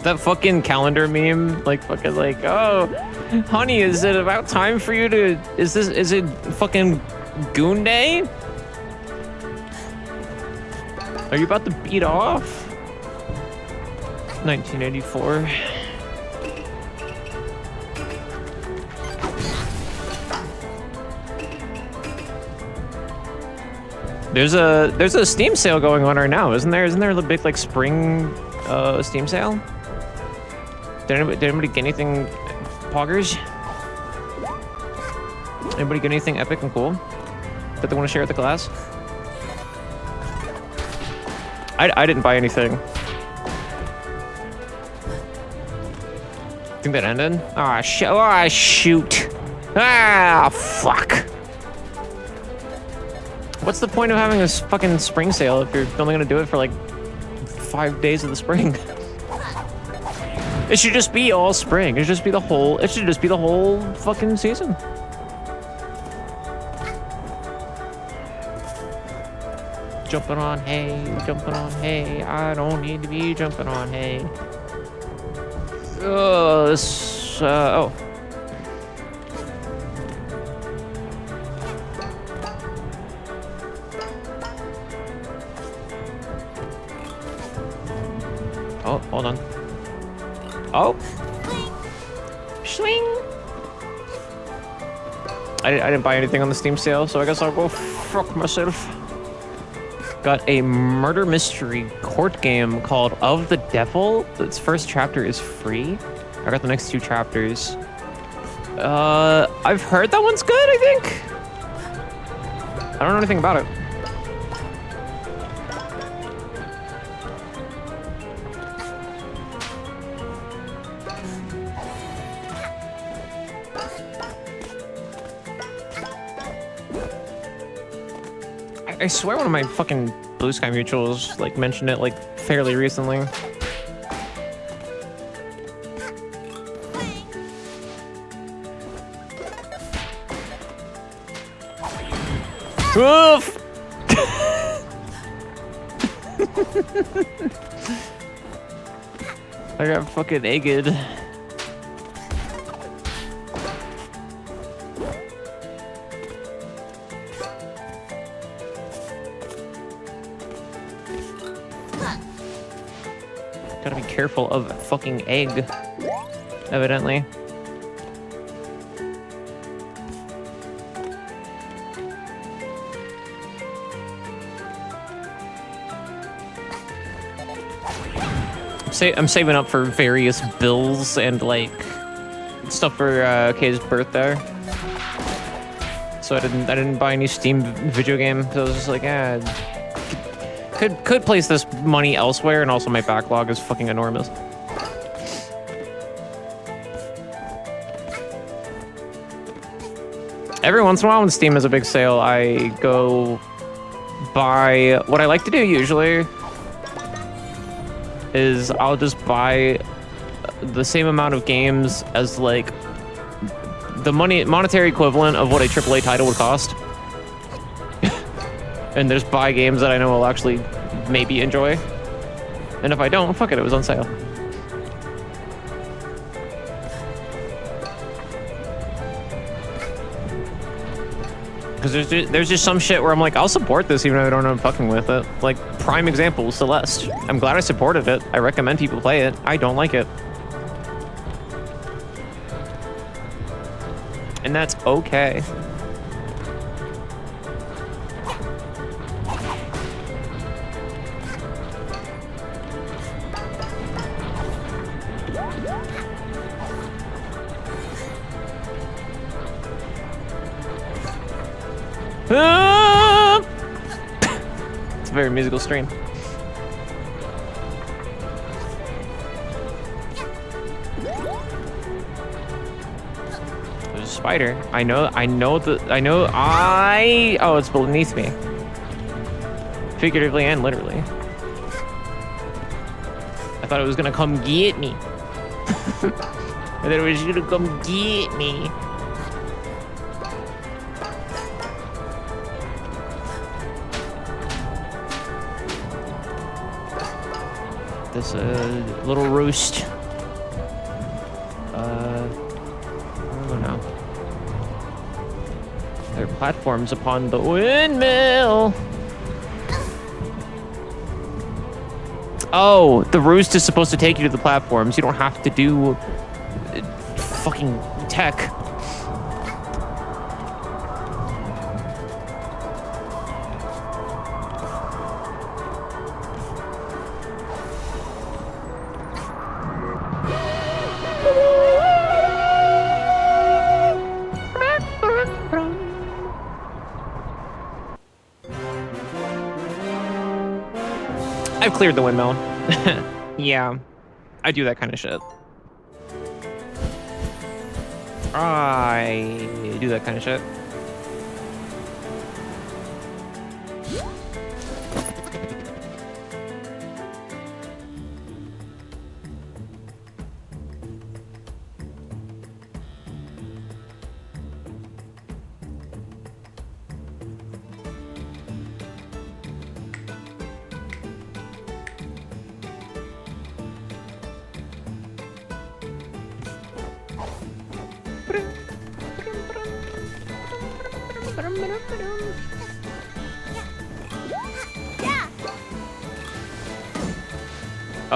That fucking calendar meme, like fucking like, oh, honey, is it about time for you to, is it fucking Goon Day? Are you about to beat off? 1984. There's a Steam sale going on right now, isn't there? Isn't there the big like spring Steam sale? Did anybody get anything poggers? Anybody get anything epic and cool that they want to share with the class? I didn't buy anything. Think that ended? Ah, shoot. Ah, fuck. What's the point of having this fucking spring sale if you're only gonna do it for like 5 days of the spring? It should just be all spring. It should just be the whole fucking season. Jumping on hay, I don't need to be jumping on hay. Oh, this, oh. Oh, hold on. Oh. Swing. I didn't buy anything on the Steam sale, so I guess I'll go fuck myself. Got a murder mystery court game called Of the Devil. Its first chapter is free. I got the next 2 chapters. I've heard that one's good, I think. I don't know anything about it. I swear one of my fucking Blue Sky mutuals like mentioned it like fairly recently. Oof! I got fucking egged. Gotta be careful of fucking egg, evidently. I'm saving up for various bills and like stuff for Kay's birthday. So I didn't buy any Steam video game. So I was just like, could place this money elsewhere, and also my backlog is fucking enormous. Every once in a while when Steam has a big sale, I go buy what I like to do usually is I'll just buy the same amount of games as like the monetary equivalent of what a AAA title would cost. And just buy games that I know I'll actually maybe enjoy. And if I don't, fuck it, it was on sale. Because there's just some shit where I'm like, I'll support this even though I don't know I'm fucking with it. Like, prime example, Celeste. I'm glad I supported it. I recommend people play it. I don't like it. And that's okay. It's a very musical stream. There's a spider. Oh, it's beneath me. Figuratively and literally. I thought it was gonna come get me. I thought it was gonna come get me. This little roost. I don't know. There are platforms upon the windmill. Oh, the roost is supposed to take you to the platforms. You don't have to do fucking tech. I've cleared the windmill. Yeah, I do that kind of shit. I do that kind of shit.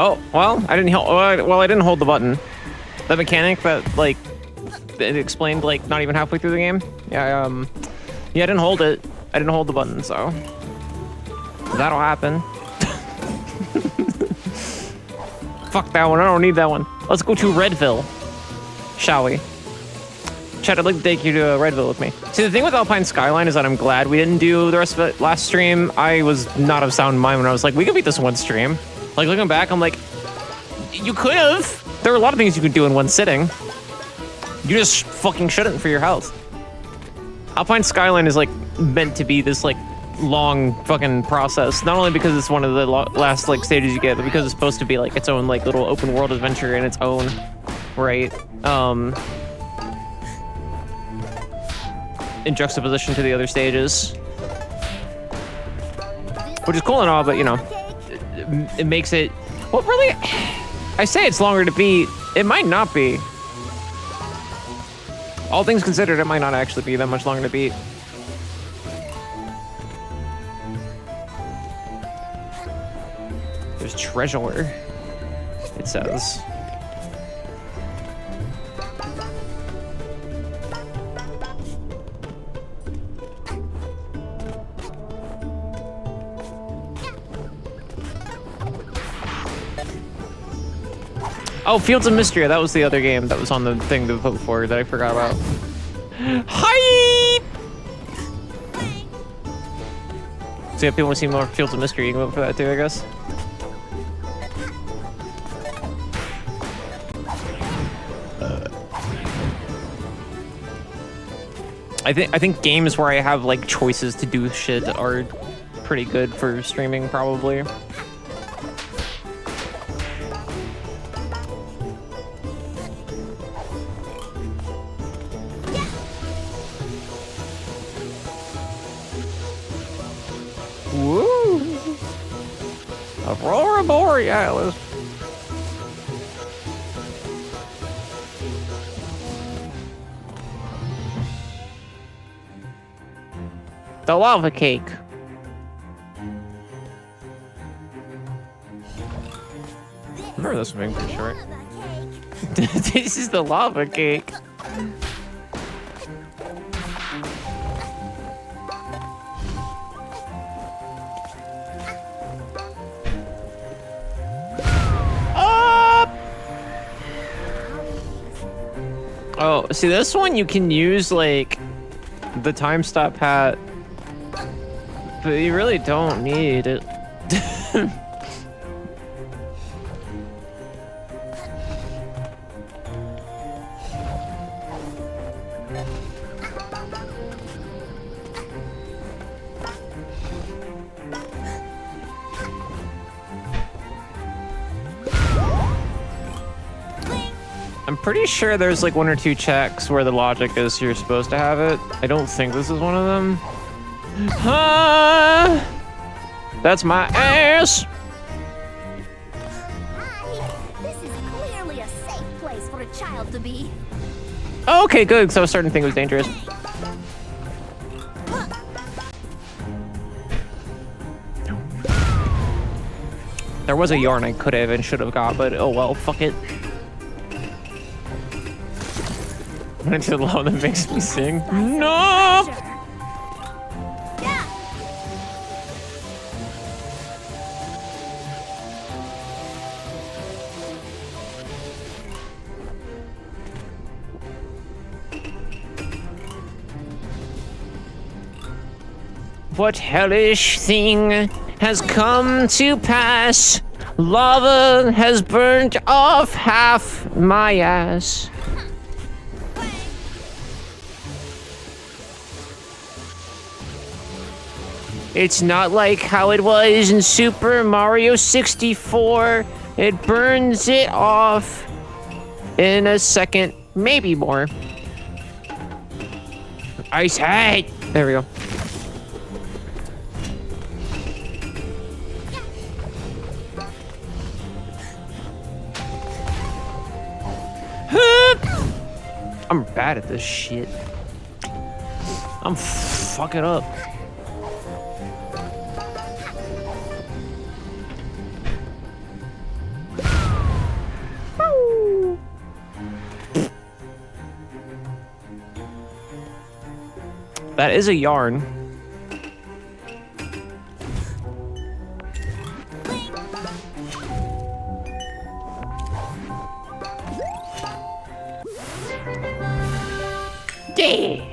Oh, well, I didn't hold the button. The mechanic that, like, it explained, like, not even halfway through the game. Yeah, yeah, I didn't hold it. I didn't hold the button, so that'll happen. Fuck that one. I don't need that one. Let's go to Redville, shall we? Chad, I'd like to take you to Redville with me. See, the thing with Alpine Skyline is that I'm glad we didn't do the rest of it last stream. I was not of sound mind when I was like, we could beat this in one stream. Like, looking back, I'm like, you could have. There are a lot of things you could do in one sitting. You just fucking shouldn't for your health. Alpine Skyline is, like, meant to be this, like, long fucking process. Not only because it's one of the last, like, stages you get, but because it's supposed to be, like, its own, like, little open world adventure in its own right. In juxtaposition to the other stages. Which is cool and all, but, you know, it makes it... Well, really, I say it's longer to beat. It might not be. All things considered, it might not actually be that much longer to beat. There's treasure, it says. Oh, Fields of Mystery. That was the other game that was on the thing to vote for that I forgot about. Hi! So if people want to see more Fields of Mystery, you can vote for that too, I guess. I think games where I have like choices to do shit are pretty good for streaming, probably. Aurora Borealis. The lava cake. Remember this one being pretty short. This is the lava cake. Oh, see this one you can use like the time stop hat, but you really don't need it. I'm pretty sure there's like 1 or 2 checks where the logic is you're supposed to have it. I don't think this is one of them. That's my ass. Hi. This is clearly a safe place for a child to be. Okay, good, because I was starting to think it was dangerous. There was a yarn I could have and should have got, but oh well, fuck it. Went into the low that makes me sing. No! Yeah. What hellish thing has come to pass? Lava has burnt off half my ass. It's not like how it was in Super Mario 64. It burns it off in a second, maybe more. Ice hat. There we go. I'm bad at this shit. I'm fucking up. That is a yarn. Yeah.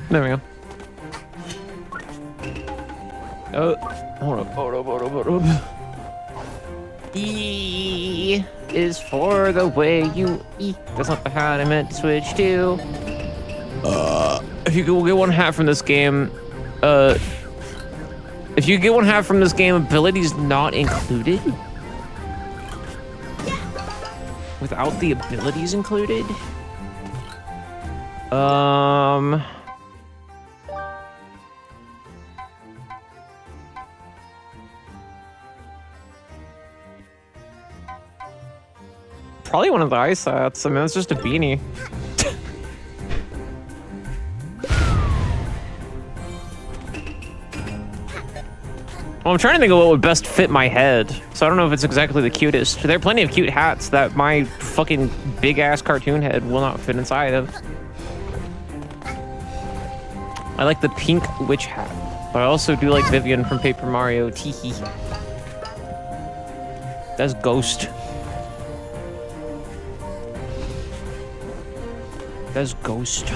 There we go. Oh, hold up. E is for the way you eat. That's not the hat I meant to switch to. If you could get 1 hat from this game, if you get 1 hat from this game, abilities not included? Without the abilities included? Probably one of the ice hats. I mean, it's just a beanie. Well, I'm trying to think of what would best fit my head. So I don't know if it's exactly the cutest. There are plenty of cute hats that my fucking big-ass cartoon head will not fit inside of. I like the pink witch hat. But I also do like Vivian from Paper Mario. Teehee. That's Ghost. That's Ghost.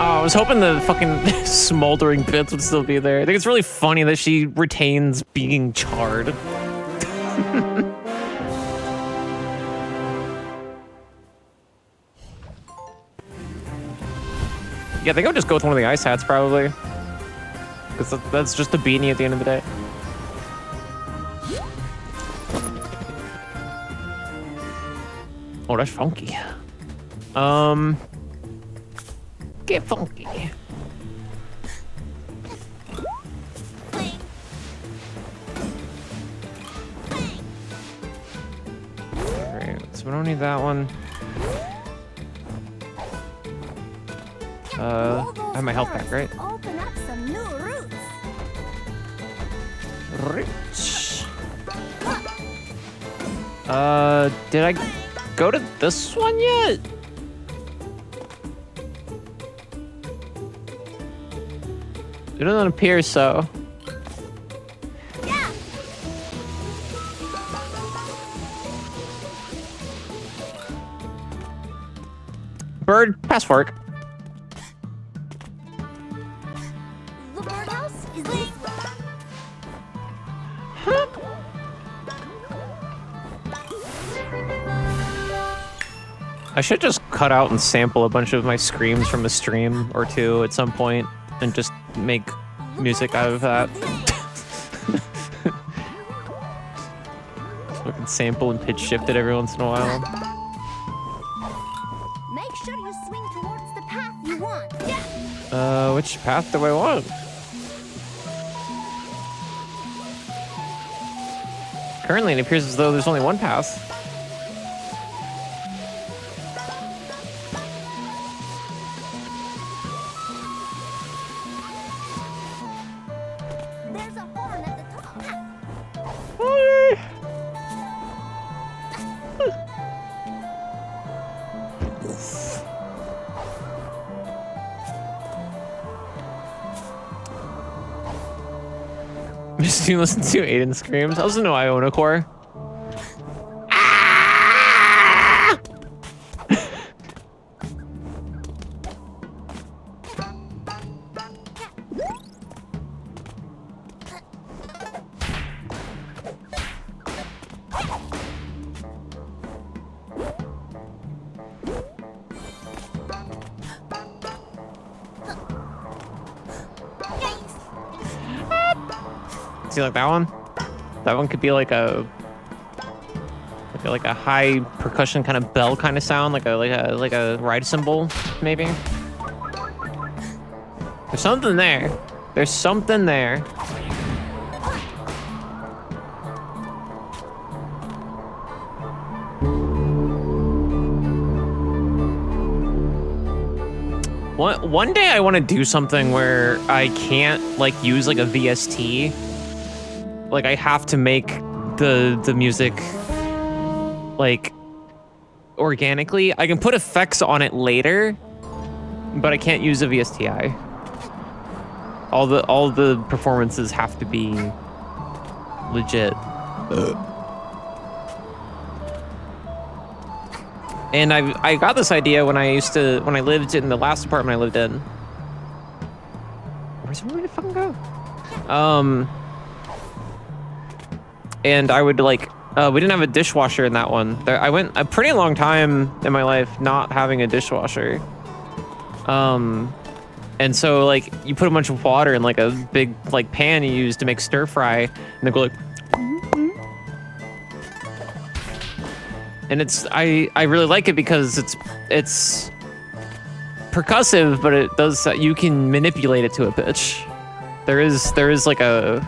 Oh, I was hoping the fucking smoldering bits would still be there. I think it's really funny that she retains being charred. Yeah, I think I'll just go with one of the ice hats, probably. Because that's just a beanie at the end of the day. that's funky. Get funky. Alright, so we don't need that one. I have my health back, right? Open up some new routes. Rich. Did I go to this one yet? It doesn't appear so. Yeah. Bird, pass work. The birdhouse is this way. I should just cut out and sample a bunch of my screams from a stream or two at some point and just make music out of that. So I can sample and pitch shift it every once in a while. Make sure you swing towards the path you want. Yeah. Which path do I want? Currently, it appears as though there's only one path. There's a horn at the top. Just to listen to Aiden screams. I also know Iona Core. See, like that one? That one could be like a high percussion kind of bell kind of sound, like a ride cymbal, maybe. There's something there. There's something there. One day I want to do something where I can't like use like a VST. Like I have to make the music like organically. I can put effects on it later, but I can't use a VSTI. All the performances have to be legit. And I got this idea when I lived in the last apartment I lived in. Where's everybody fucking go? And I would like, we didn't have a dishwasher in that one. I went a pretty long time in my life not having a dishwasher. And so like you put a bunch of water in like a big like pan you use to make stir fry, and they go like. And I really like it because it's percussive, but it does, you can manipulate it to a pitch. There is like a,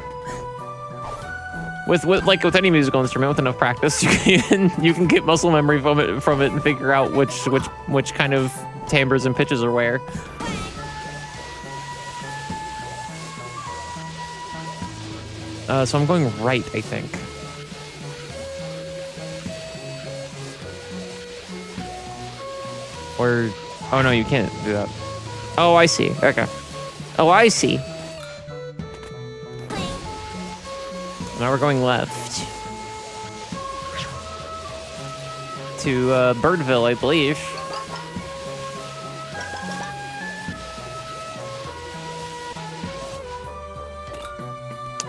with any musical instrument with enough practice, you can get muscle memory from it and figure out which kind of timbres and pitches are where. So I'm going right, I think. Or, oh no, you can't do that. Oh, I see. Okay. Oh, I see. Now we're going left. To Birdville, I believe.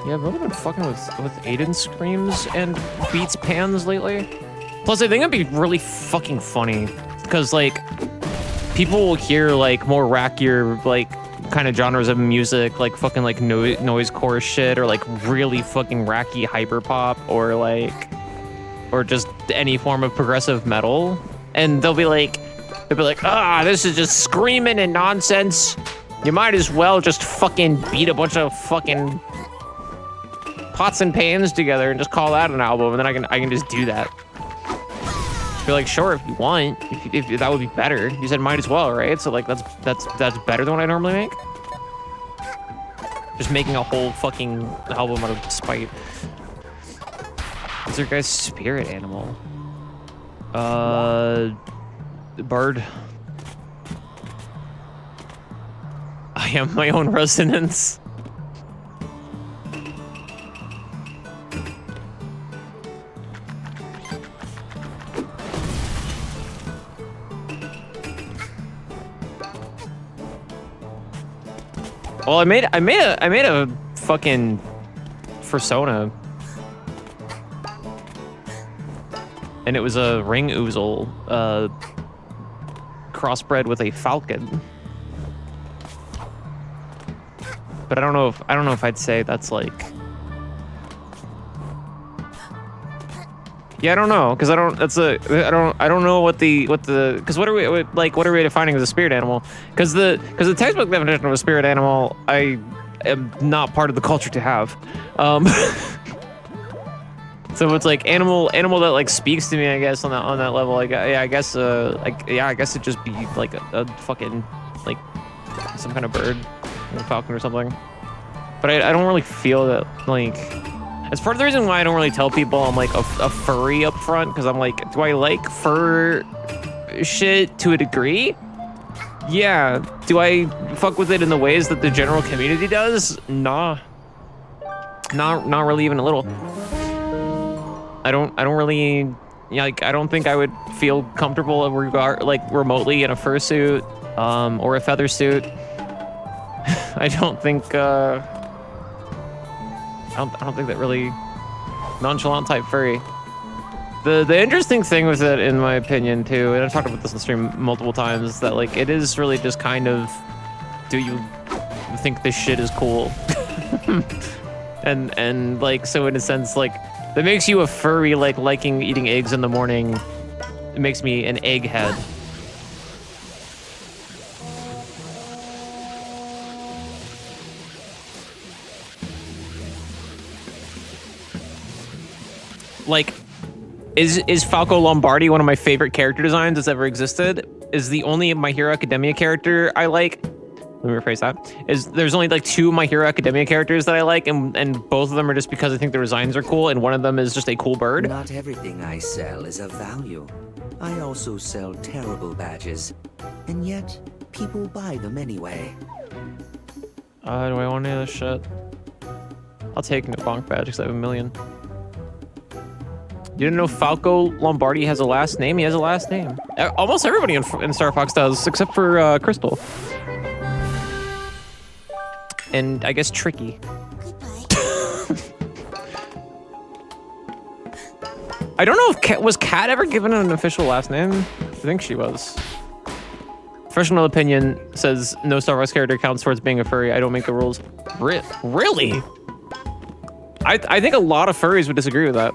Yeah, I've really been fucking with Aiden screams and beats pans lately. Plus, I think it'd be really fucking funny. Because, like, people will hear, like, more rackier, like, kind of genres of music, like, fucking, like, noisecore shit, or, like, really fucking racky hyperpop, or, like, or just any form of progressive metal. and they'll be like, ah, this is just screaming and nonsense. You might as well just fucking beat a bunch of fucking pots and pans together and just call that an album, and then I can just do that. Be like, sure, if you want, if that would be better. You said might as well, right? So like that's better than what I normally make. Just making a whole fucking album out of spite. Is there guy's spirit animal? Bird. I am my own resonance. Well, I made a fucking persona, and it was a ring oozle, crossbred with a falcon. But I don't know if I'd say that's like. Yeah, I don't know, because I don't know what because what are we defining as a spirit animal? Because the textbook definition of a spirit animal, I am not part of the culture to have. So it's like animal that like speaks to me, I guess, on that level. Like I guess it'd just be like a fucking like some kind of bird, like a falcon or something. But I don't really feel that like. It's part of the reason why I don't really tell people I'm like a furry up front, because I'm like, do I like fur shit to a degree? Yeah. Do I fuck with it in the ways that the general community does? Nah. Not really even a little. I don't really, like, I don't think I would feel comfortable remotely in a fursuit or a feather suit. I don't think I don't think that really nonchalant type furry. The interesting thing with it, in my opinion, too, and I've talked about this on the stream multiple times, is that like it is really just kind of, do you think this shit is cool? and like, so in a sense, like, that makes you a furry, like liking eating eggs in the morning. It makes me an egghead. Like, is Falco Lombardi one of my favorite character designs that's ever existed? Is the only My Hero Academia character I like. Let me rephrase that. There's only like 2 My Hero Academia characters that I like, and both of them are just because I think the designs are cool, and one of them is just a cool bird. Not everything I sell is of value. I also sell terrible badges, and yet people buy them anyway. Do I want any of this shit? I'll take a bonk badge because I have 1 million. You didn't know Falco Lombardi has a last name? He has a last name. Almost everybody in Star Fox does, except for Crystal. And I guess Tricky. I don't know if was Kat ever given an official last name? I think she was. Professional opinion says no Star Fox character counts towards being a furry. I don't make the rules. Really? I think a lot of furries would disagree with that.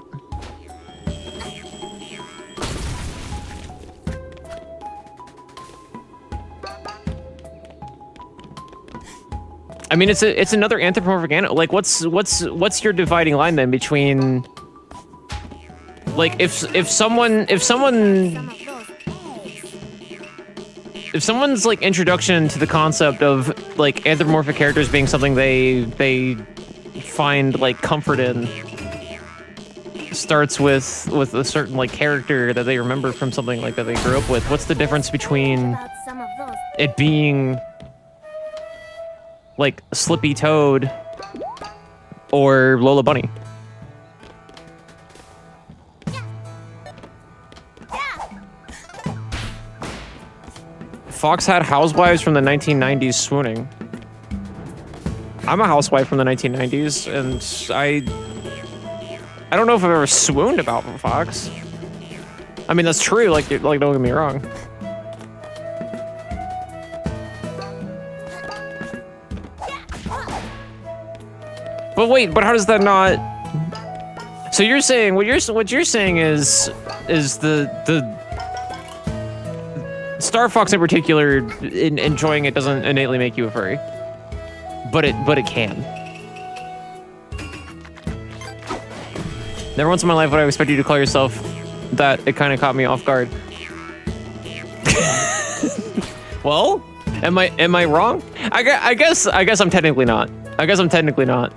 I mean, it's another anthropomorphic animal. Like, what's your dividing line then between, like, if someone's like introduction to the concept of like anthropomorphic characters being something they find like comfort in starts with a certain like character that they remember from something like that they grew up with, what's the difference between it being like Slippy Toad or Lola Bunny? Fox had housewives from the 1990s swooning. I'm a housewife from the 1990s, and I don't know if I've ever swooned about Fox. I mean, that's true. Like don't get me wrong. But wait, but how does that not? So you're saying what you're saying is the Star Fox in particular, enjoying it doesn't innately make you a furry, but it can. Never once in my life would I expect you to call yourself that. It kind of caught me off guard. Well, am I wrong? I guess I'm technically not. I guess I'm technically not.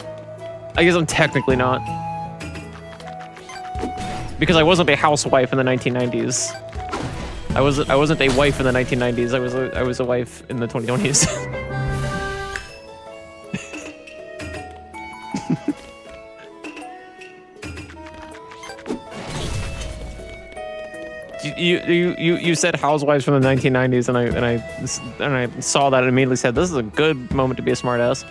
Because I wasn't a housewife in the 1990s. I wasn't a wife in the 1990s. I was a wife in the 2020s. You said housewives from the 1990s, and I saw that and immediately said, this is a good moment to be a smartass.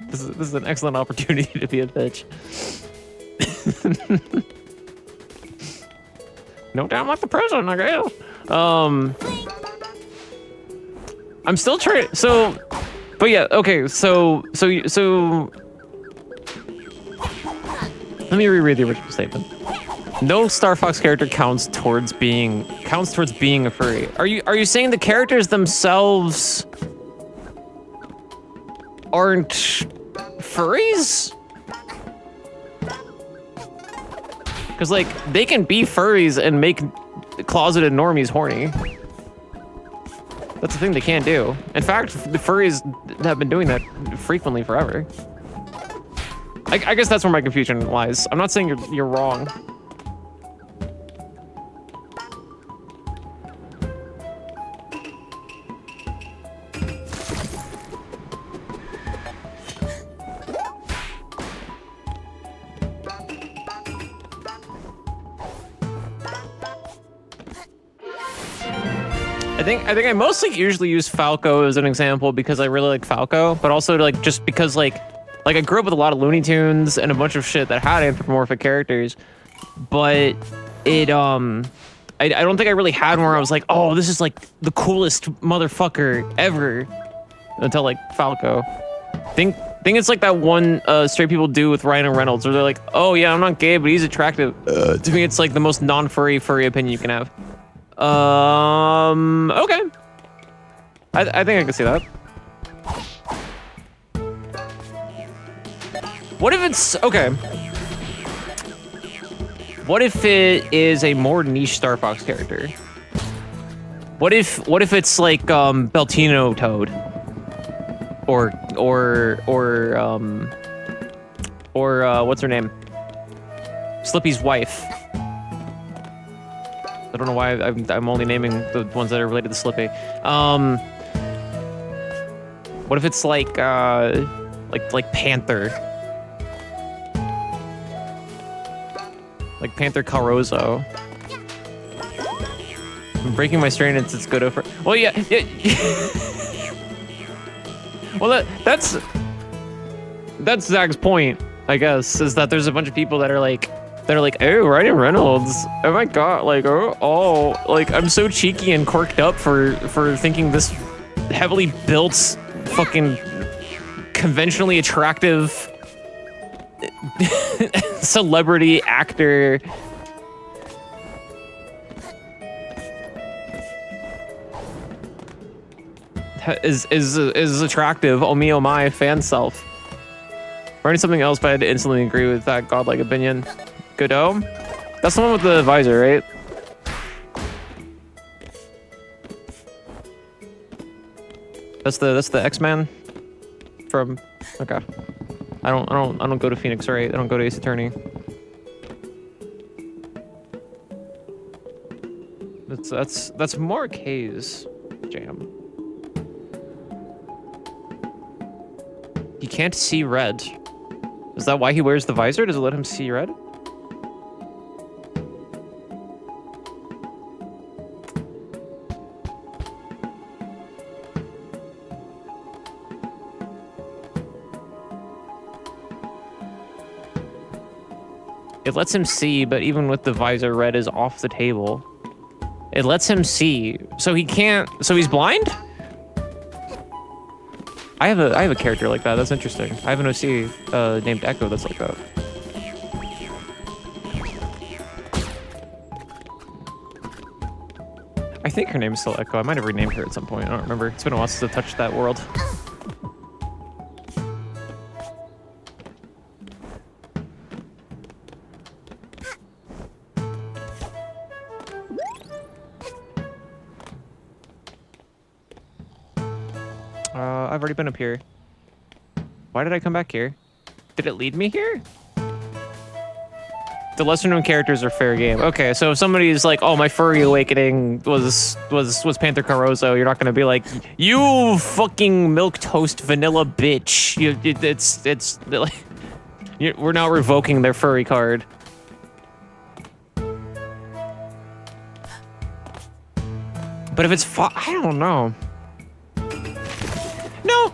This is an excellent opportunity to be a bitch. No doubt like the prison, I guess. I'm still trying. So, but yeah, okay. So. Let me reread the original statement. No Star Fox character counts towards being a furry. Are you saying the characters themselves aren't furries? Because like they can be furries and make closeted normies horny. That's the thing they can't do. In fact, the furries have been doing that frequently forever. I guess that's where my confusion lies. I'm not saying you're wrong. I think I mostly usually use Falco as an example because I really like Falco, but also like just because like I grew up with a lot of Looney Tunes and a bunch of shit that had anthropomorphic characters, but it I don't think I really had one where I was like, oh, this is like the coolest motherfucker ever until like Falco. Think it's like that one straight people do with Ryan Reynolds where they're like, oh yeah, I'm not gay, but he's attractive. To me, it's like the most non-furry opinion you can have. Okay. I think I can see that. What if it's okay? What if it is a more niche Star Fox character? What if it's like Beltino Toad? Or what's her name? Slippy's wife. I don't know why I'm only naming the ones that are related to Slippy. What if it's like Panther? Like Panther Carozo. I'm breaking my strain and it's good over. Well, yeah. Well, that's Zach's point, I guess, is that there's a bunch of people that are like, oh, Ryan Reynolds, oh my god, like, oh, like, I'm so cheeky and quirked up for thinking this heavily built, fucking conventionally attractive celebrity actor is attractive. Oh me, oh my fan self. Writing something else, but I had to instantly agree with that godlike opinion. Godot? That's the one with the visor, right? That's the X-Man from. Okay. I don't go to Phoenix, right? I don't go to Ace Attorney. That's more K's jam. He can't see red. Is that why he wears the visor? Does it let him see red? It lets him see, but even with the visor, red is off the table. It lets him see, so he can't. So he's blind? I have a character like that. That's interesting. I have an OC named Echo that's like that. I think her name is still Echo. I might have renamed her at some point. I don't remember. It's been a while since I touched that world. I've already been up here. Why did I come back here? Did it lead me here? The lesser known characters are fair game. Okay, so if somebody's like, "Oh, my furry awakening was Panther Carozo," you're not gonna be like, "You fucking milk toast vanilla bitch." It's like, we're now revoking their furry card. But if it's I don't know.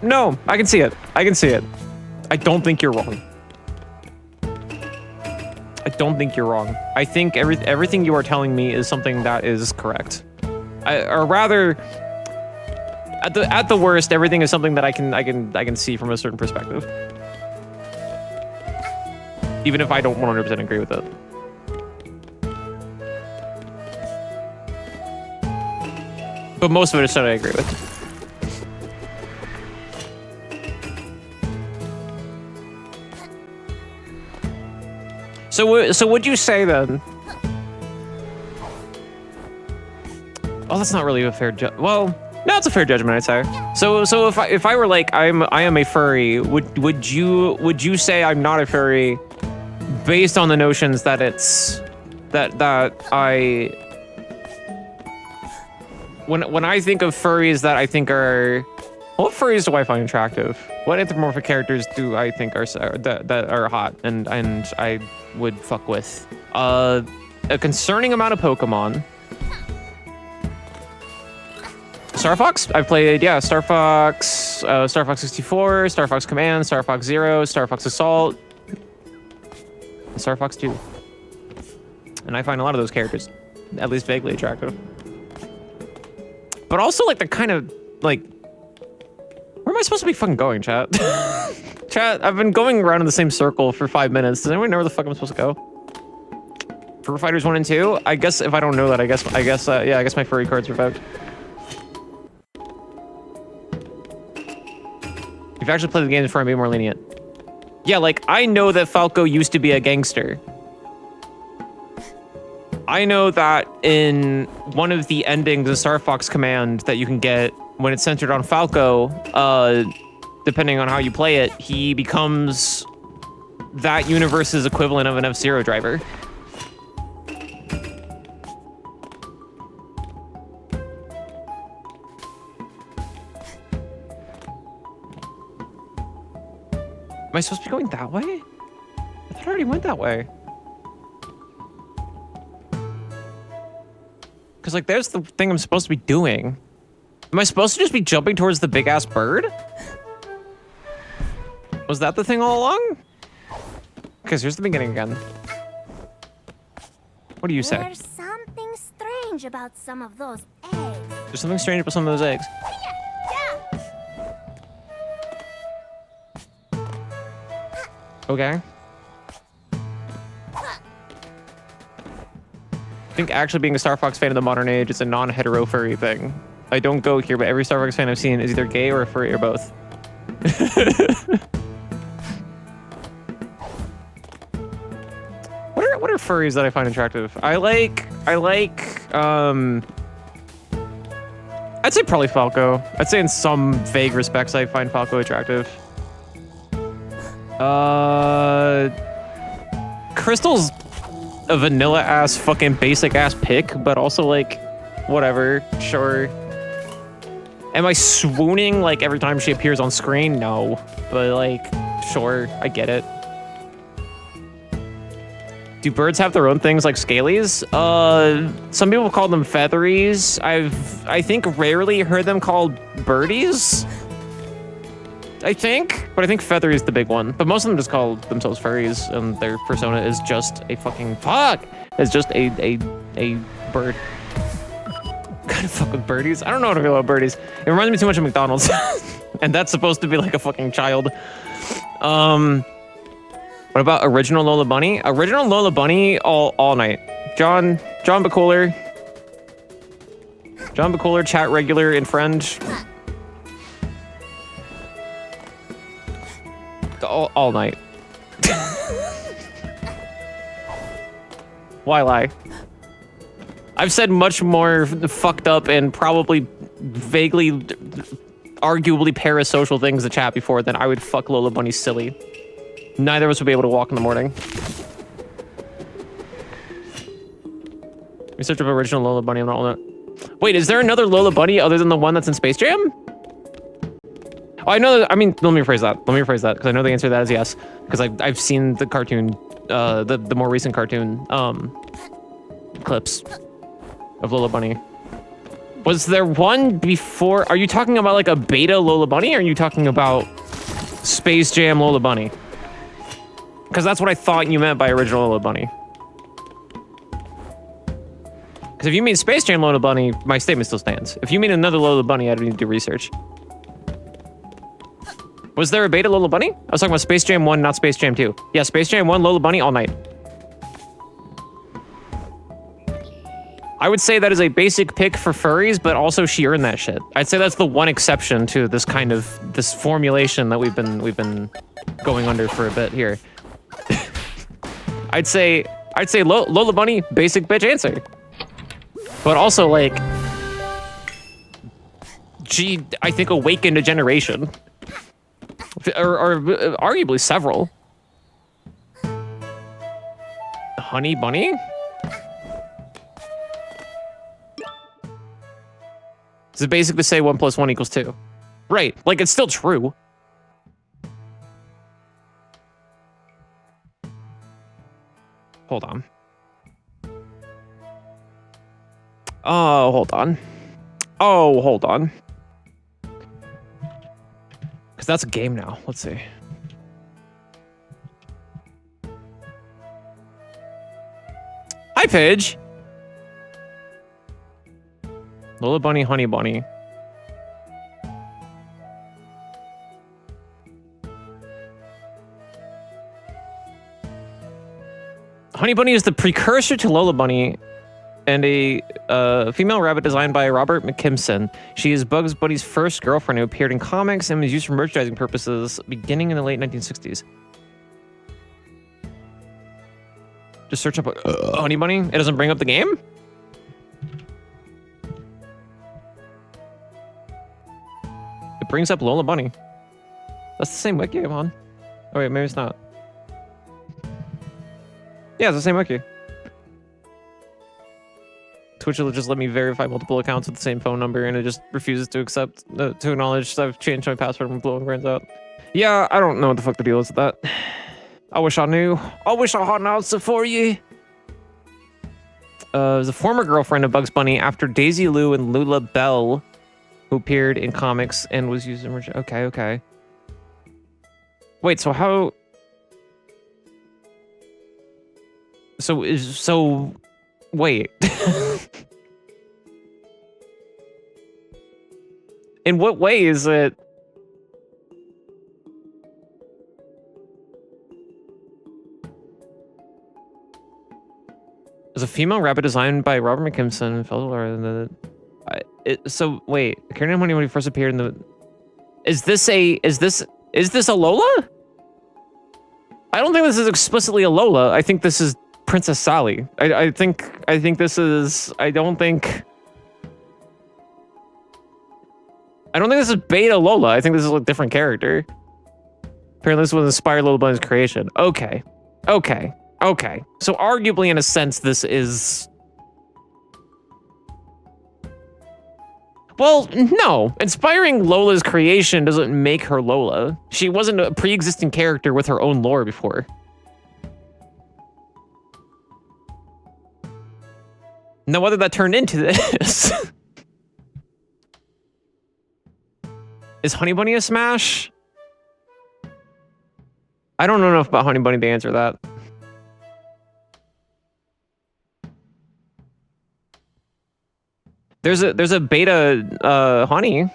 No, I can see it. I can see it. I don't think you're wrong. I don't think you're wrong. I think everything you are telling me is something that is correct. Or rather, at the worst, everything is something that I can see from a certain perspective. Even if I don't 100% agree with it. But most of it is something I agree with. So would you say then? Oh, that's not really a fair judge. Well, no, it's a fair judgment, I'd say. So if I were like I am a furry, would you say I'm not a furry, based on the notions that it's that I when I think of furries that I think are, what furries do I find attractive? What anthropomorphic characters do I think are that are hot and I would fuck with? A concerning amount of Pokemon. Star Fox? I've played, yeah, Star Fox, Star Fox 64, Star Fox Command, Star Fox Zero, Star Fox Assault, and Star Fox 2. And I find a lot of those characters at least vaguely attractive. But also like the kind of like, where am I supposed to be fucking going, chat? Chat, I've been going around in the same circle for 5 minutes. Does anyone know where the fuck I'm supposed to go? For Fighters 1 and 2? I guess if I don't know that, I guess my furry card's revoked. If you actually play the game before, I'm being more lenient. Yeah, like, I know that Falco used to be a gangster. I know that in one of the endings of Star Fox Command that you can get when it's centered on Falco, depending on how you play it, he becomes that universe's equivalent of an F-Zero driver. Am I supposed to be going that way? I thought I already went that way. Because, like, there's the thing I'm supposed to be doing. Am I supposed to just be jumping towards the big-ass bird? Was that the thing all along? Because here's the beginning again. What do you say? There's something strange about some of those eggs. There's something strange about some of those eggs. Okay. I think actually being a Star Fox fan of the modern age is a non-hetero furry thing. I don't go here, but every Star Fox fan I've seen is either gay or a furry or both. What are furries that I find attractive? I'd say probably Falco. I'd say in some vague respects I find Falco attractive. Crystal's a vanilla-ass fucking basic-ass pick, but also, like, whatever, sure. Am I swooning, like, every time she appears on screen? No. But, like, sure, I get it. Do birds have their own things like scalies? Some people call them featheries. I think rarely heard them called birdies. I think, but I think feathery is the big one. But most of them just call themselves furries, and their persona is just a fucking It's just a bird. Kind of fuck with birdies. I don't know what to feel about birdies. It reminds me too much of McDonald's. And that's supposed to be like a fucking child. What about original Lola Bunny? Original Lola Bunny all night. John Bacoler. John Bacoler, chat regular and friend. All night. Why lie? I've said much more fucked up and probably vaguely, arguably parasocial things to chat before than I would fuck Lola Bunny silly. Neither of us would be able to walk in the morning. Research of original Lola Bunny. I'm not all that. Wait, is there another Lola Bunny other than the one that's in Space Jam? Oh, I know that, I mean, let me rephrase that. Because I know the answer to that is yes. Because I've seen the cartoon, the more recent cartoon, clips of Lola Bunny. Was there one before? Are you talking about like a beta Lola Bunny? Or are you talking about Space Jam Lola Bunny? Because that's what I thought you meant by original Lola Bunny. Because if you mean Space Jam Lola Bunny, my statement still stands. If you mean another Lola Bunny, I'd need to do research. Was there a beta Lola Bunny? I was talking about Space Jam 1, not Space Jam 2. Yeah, Space Jam 1, Lola Bunny, all night. I would say that is a basic pick for furries, but also she earned that shit. I'd say that's the one exception to this kind of, this formulation that we've been going under for a bit here. I'd say Lola Bunny, basic bitch answer. But also, like, she, I think, awakened a generation. Or arguably several. Honey Bunny? Is it basic to say 1 + 1 = 2? Right, like, it's still true. Hold on. Oh, hold on. Oh, hold on. Because that's a game now. Let's see. Hi, Paige. Lola Bunny, Honey Bunny. Honey Bunny is the precursor to Lola Bunny and a female rabbit designed by Robert McKimson. She is Bugs Bunny's first girlfriend who appeared in comics and was used for merchandising purposes beginning in the late 1960s. Just search up Honey Bunny. It doesn't bring up the game? It brings up Lola Bunny. That's the same wiki I'm on. Oh wait, maybe it's not. Yeah, it's the same wiki. Twitch will just let me verify multiple accounts with the same phone number, and it just refuses to accept, to acknowledge that I've changed my password when blowing brains out. Yeah, I don't know what the fuck the deal is with that. I wish I knew. I wish I had an answer for you. Was a former girlfriend of Bugs Bunny after Daisy Lou and Lula Bell, who appeared in comics and was used in... Okay. Wait, so how... So... Wait. In what way is it... As a female rabbit designed by Robert McKimson, so wait, Karen and Honey when he first appeared in the... Is this a Lola? I don't think this is explicitly a Lola. I think this is Princess Sally. I think this is... I don't think this is Beta Lola. I think this is a different character. Apparently this was inspired Lola Bunny's creation. Okay. So arguably, in a sense, this is... Well, no. Inspiring Lola's creation doesn't make her Lola. She wasn't a pre-existing character with her own lore before. Now, whether that turned into this... Is Honey Bunny a smash? I don't know enough about Honey Bunny to answer that. There's a beta Honey.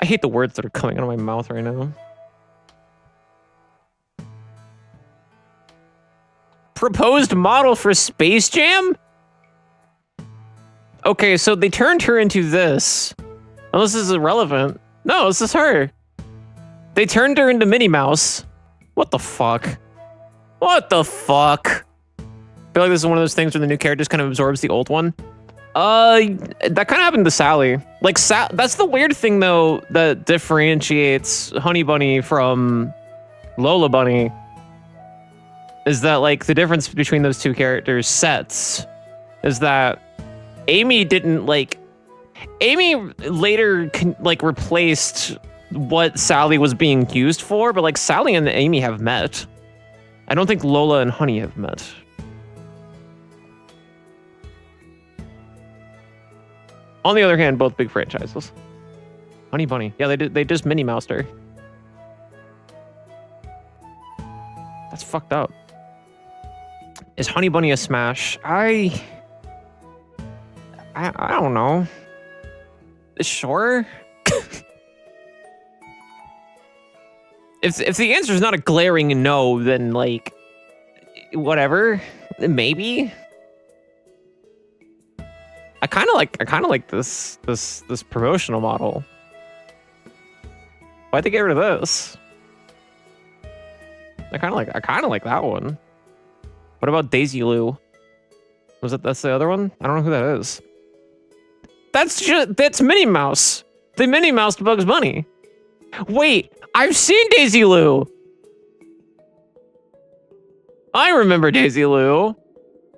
I hate the words that are coming out of my mouth right now. Proposed model for Space Jam? Okay, so they turned her into this. Unless this is irrelevant. No, this is her. They turned her into Minnie Mouse. What the fuck? What the fuck? I feel like this is one of those things where the new character just kind of absorbs the old one. That kind of happened to Sally. Like, that's the weird thing, though, that differentiates Honey Bunny from Lola Bunny. Is that, like, the difference between those two characters' sets is that Amy didn't, like... Amy later, like, replaced what Sally was being used for, but, like, Sally and Amy have met. I don't think Lola and Honey have met. On the other hand, both big franchises. Honey Bunny. Yeah, they just Minnie Moused her. That's fucked up. Is Honey Bunny a smash? I don't know. Sure. If the answer is not a glaring no, then like whatever, maybe. I kind of like this promotional model. Why'd they get rid of this? I kind of like that one. What about Daisy Lou? That's the other one? I don't know who that is. That's Minnie Mouse. They Minnie Moused Bugs Bunny. Wait, I've seen Daisy Lou. I remember Daisy Lou.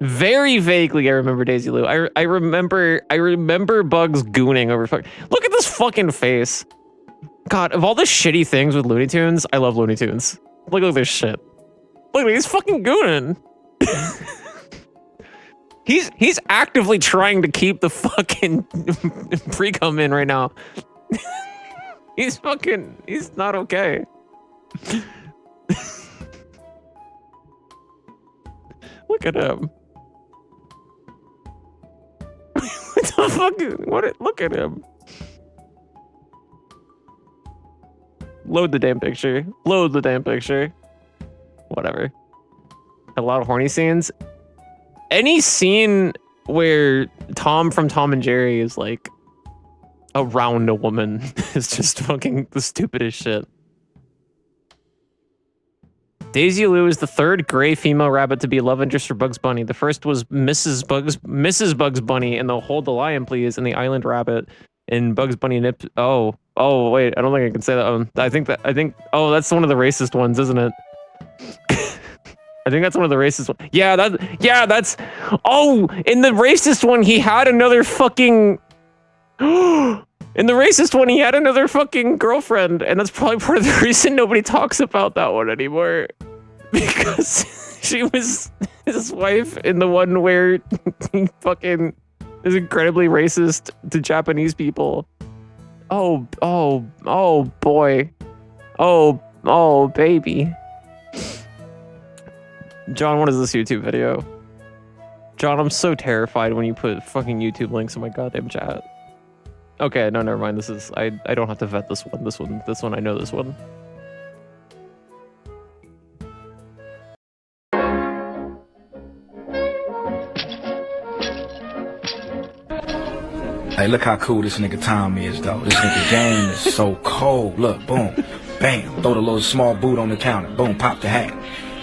Very vaguely, I remember Daisy Lou. I remember Bugs gooning over fuck. Look at this fucking face. God, of all the shitty things with Looney Tunes, I love Looney Tunes. Look at this shit. Look, he's fucking gooning. He's actively trying to keep the fucking pre-cum in right now. He's not okay. Look at him. What the fuck? Look at him. Load the damn picture. Load the damn picture. Whatever. A lot of horny scenes. Any scene where Tom from Tom and Jerry is like around a woman is just fucking the stupidest shit. Daisy Lou is the third gray female rabbit to be a love interest for Bugs Bunny. The first was Mrs. Bugs Bunny in the Hold the Lion Please and the Island Rabbit in Bugs Bunny Nip. Oh wait, I don't think I can say that one. I think oh, that's one of the racist ones, isn't it? I think that's one of the racist ones. Yeah, that's oh, in the racist one he had another fucking in the racist one he had another fucking girlfriend, and that's probably part of the reason nobody talks about that one anymore. Because she was his wife in the one where he fucking is incredibly racist to Japanese people. Oh boy. Oh baby. John, what is this YouTube video? John, I'm so terrified when you put fucking YouTube links in my goddamn chat. Okay, no, never mind. This is I don't have to vet this one. This one I know this one. Hey, look how cool this nigga Tom is, though. This nigga game is so cold. Look, boom, bam, throw the little small boot on the counter. Boom, pop the hat.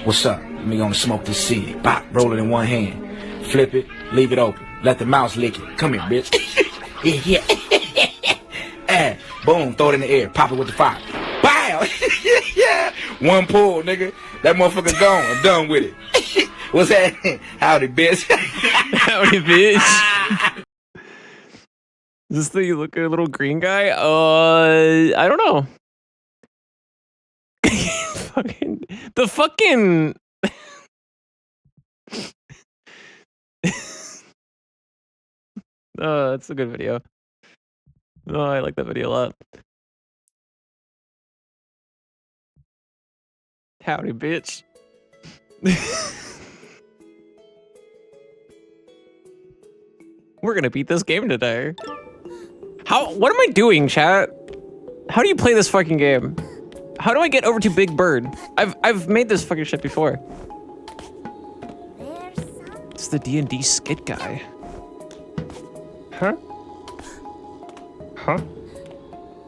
What's up? Let me gonna smoke this seed. Bop, roll it in one hand. Flip it, leave it open. Let the mouse lick it. Come here, bitch. Yeah. Boom, throw it in the air. Pop it with the fire. Bow! Yeah. One pull, nigga. That motherfucker gone. I'm done with it. What's that? Howdy, bitch. Howdy, bitch. Is this the look at a little green guy? I don't know. The fucking oh, that's a good video. Oh, I like that video a lot. Howdy, bitch. We're gonna beat this game today. What am I doing, chat? How do you play this fucking game? How do I get over to Big Bird? I've made this fucking shit before. It's the D&D skit guy. Huh? Huh?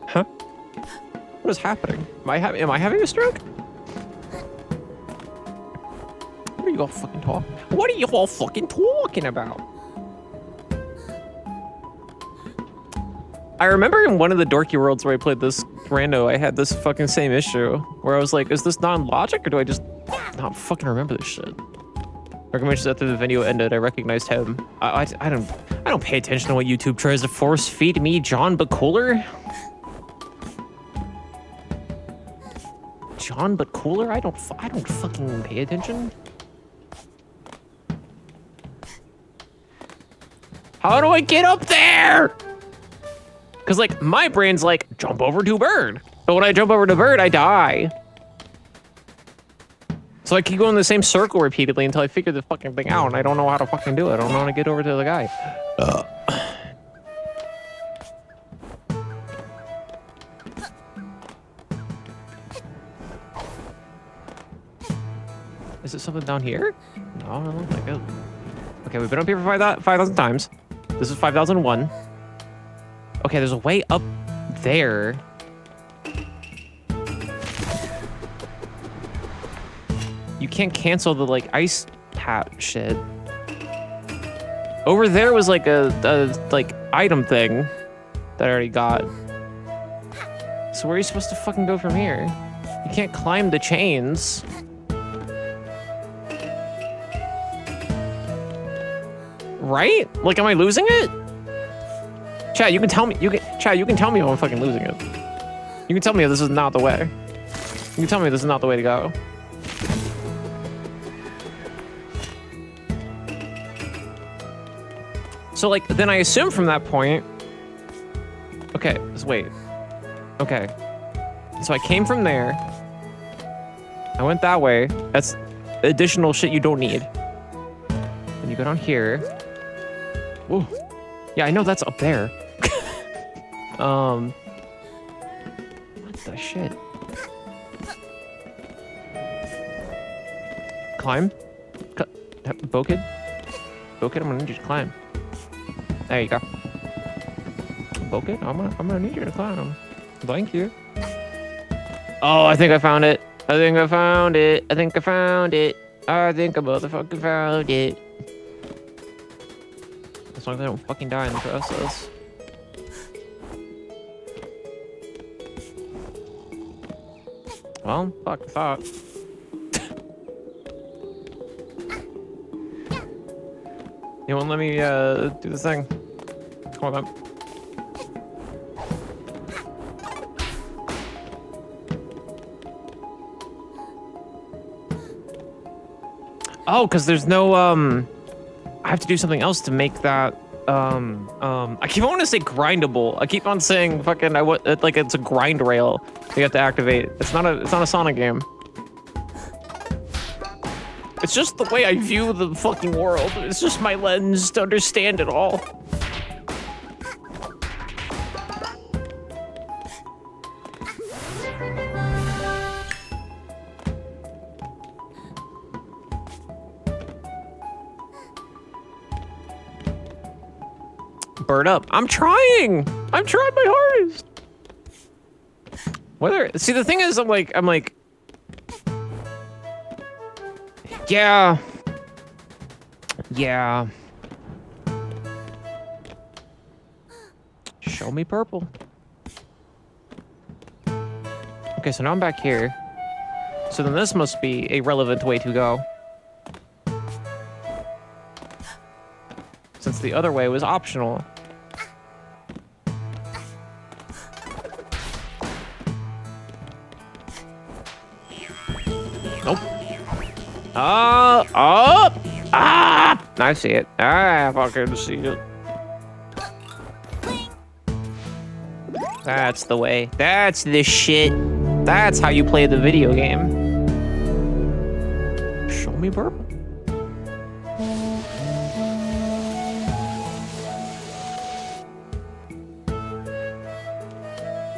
Huh? What is happening? Am I having a stroke? What are you all fucking talking? What are you all fucking talking about? I remember in one of the dorky worlds where I played this rando, I had this fucking same issue where I was like, is this non-logic or do I just not fucking remember this shit? Recommendations after the video ended, I recognized him. I don't pay attention to what YouTube tries to force feed me, John but cooler. John but cooler? I don't fucking pay attention. How do I get up there? Cause like my brain's like jump over to bird, but when I jump over to bird, I die. So I keep going in the same circle repeatedly until I figure the fucking thing out, and I don't know how to fucking do it. I don't know how to get over to the guy. Is it something down here? No, I don't think it. Okay, we've been up here for 5,000 times. This is 5,001. Okay, there's a way up there. You can't cancel the like ice hat shit. Over there was like a like item thing that I already got. So where are you supposed to fucking go from here? You can't climb the chains. Right? Like, am I losing it? Chat, you can tell me. Chat, you can tell me if I'm fucking losing it. You can tell me if this is not the way. You can tell me this is not the way to go. So, like, then I assume from that point. Okay, let's wait. Okay. So I came from there. I went that way. That's additional shit you don't need. Then you go down here. Whoa. Yeah, I know that's up there. What the shit? Climb? Bokid? Bokid, I'm gonna need you to climb. There you go. Bokid, I'm gonna need you to climb. Thank you. Oh, I think I found it. I think I found it. I think I found it. I think I motherfucking found it. As long as I don't fucking die in the process. Well, fuck, I thought. You won't let me do this thing. Come on, man. Oh, because there's no I have to do something else to make that I keep wanting to say grindable. I keep on saying fucking like it's a grind rail you have to activate. It's not a Sonic game. It's just the way I view the fucking world. It's just my lens to understand it all. Bird up. I'm trying my hardest. See, the thing is, I'm like, yeah. Show me purple. Okay, so now I'm back here. So then this must be a relevant way to go. Since the other way was optional. Nope. I see it. I fucking see it. That's the way. That's the shit. That's how you play the video game. Show me purple.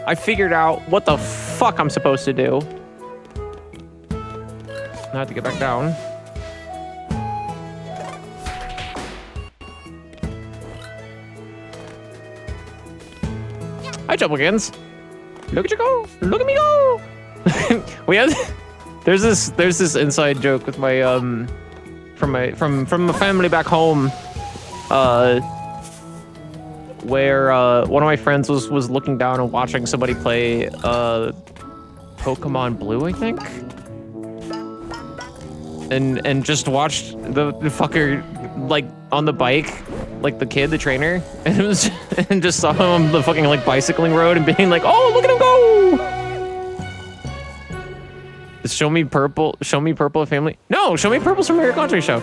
I figured out what the fuck I'm supposed to do. I have to get back down. Hi, Chubblegans. Look at you go. Look at me go. We had there's this inside joke with my from a family back home, where one of my friends was looking down and watching somebody play Pokemon Blue, I think, and just watched the fucker like on the bike, like the kid, the trainer, and it was and just saw him on the fucking like bicycling road and being like, oh, look at him go. Show me purple family. No, show me purple's from Harry Country Show.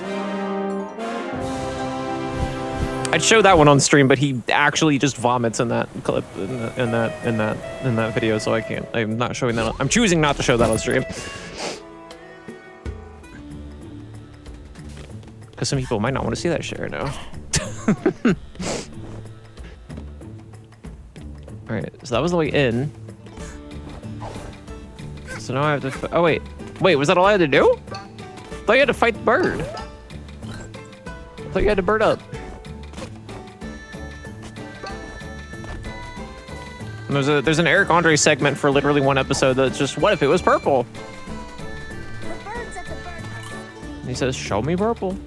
I'd show that one on stream, but he actually just vomits in that clip in that video, so I can't. I'm not showing that. I'm choosing not to show that on stream. Because some people might not want to see that shit right now. All right, so that was the way in. So now I have to. Oh wait, was that all I had to do? I thought you had to fight the bird. I thought you had to bird up. And there's an Eric Andre segment for literally one episode that's just, what if it was purple? The birds at the birdhouse. And he says, show me purple.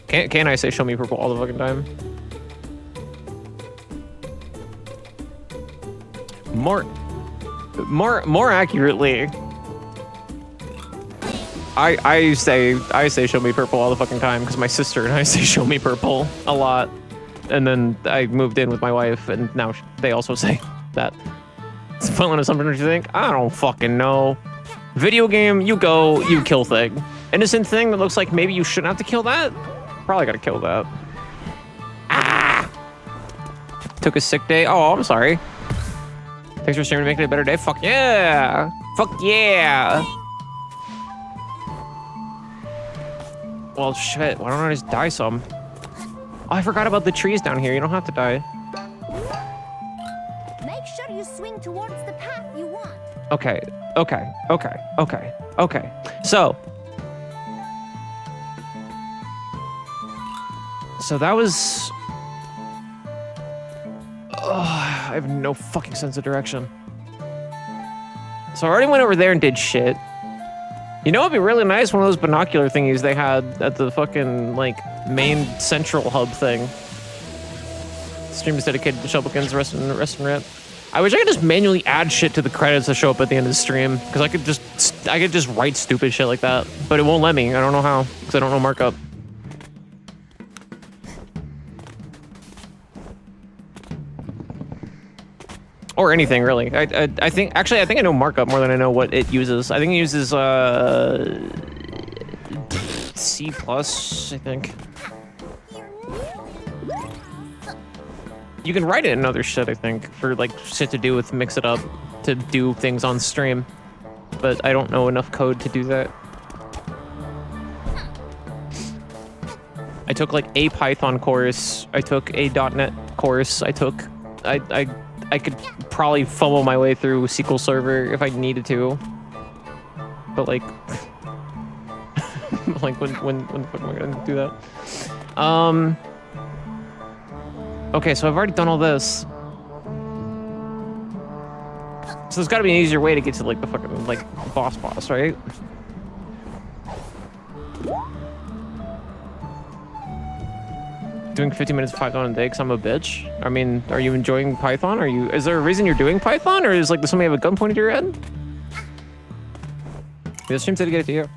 Can't I say show me purple all the fucking time? More accurately, I say show me purple all the fucking time because my sister and I say show me purple a lot, and then I moved in with my wife and now they also say that. It's fun of something, don't you think? I don't fucking know. Video game, you go, you kill thing. Innocent thing that looks like maybe you shouldn't have to kill that. Probably gotta kill that. Ah! Took a sick day. Oh, I'm sorry. Thanks for streaming to make it a better day. Fuck yeah! Fuck yeah! Well, shit. Why don't I just die some? Oh, I forgot about the trees down here. You don't have to die. Make sure you swing towards the path you want. Okay. So that was... I have no fucking sense of direction. So I already went over there and did shit. You know, it'd be really nice, one of those binocular thingies they had at the fucking, like, main central hub thing. Stream is dedicated to Shubblecans, rest and rant. I wish I could just manually add shit to the credits that show up at the end of the stream, because I could just write stupid shit like that, but it won't let me. I don't know how, because I don't know markup. Or anything, really. I think I know markup more than I know what it uses. I think it uses C+, I think. You can write it in other shit, I think, for like shit to do with mix it up to do things on stream. But I don't know enough code to do that. I took like a Python course. I took a .NET course. I could probably fumble my way through SQL Server if I needed to. But like, like when the fuck am I gonna do that? Okay, so I've already done all this. So there's gotta be an easier way to get to like the fucking like boss, right? Doing 50 minutes of Python a day because I'm a bitch? I mean, are you enjoying Python? Is there a reason you're doing Python, or is like does somebody have a gun pointed to your head? The stream's dedicated to you.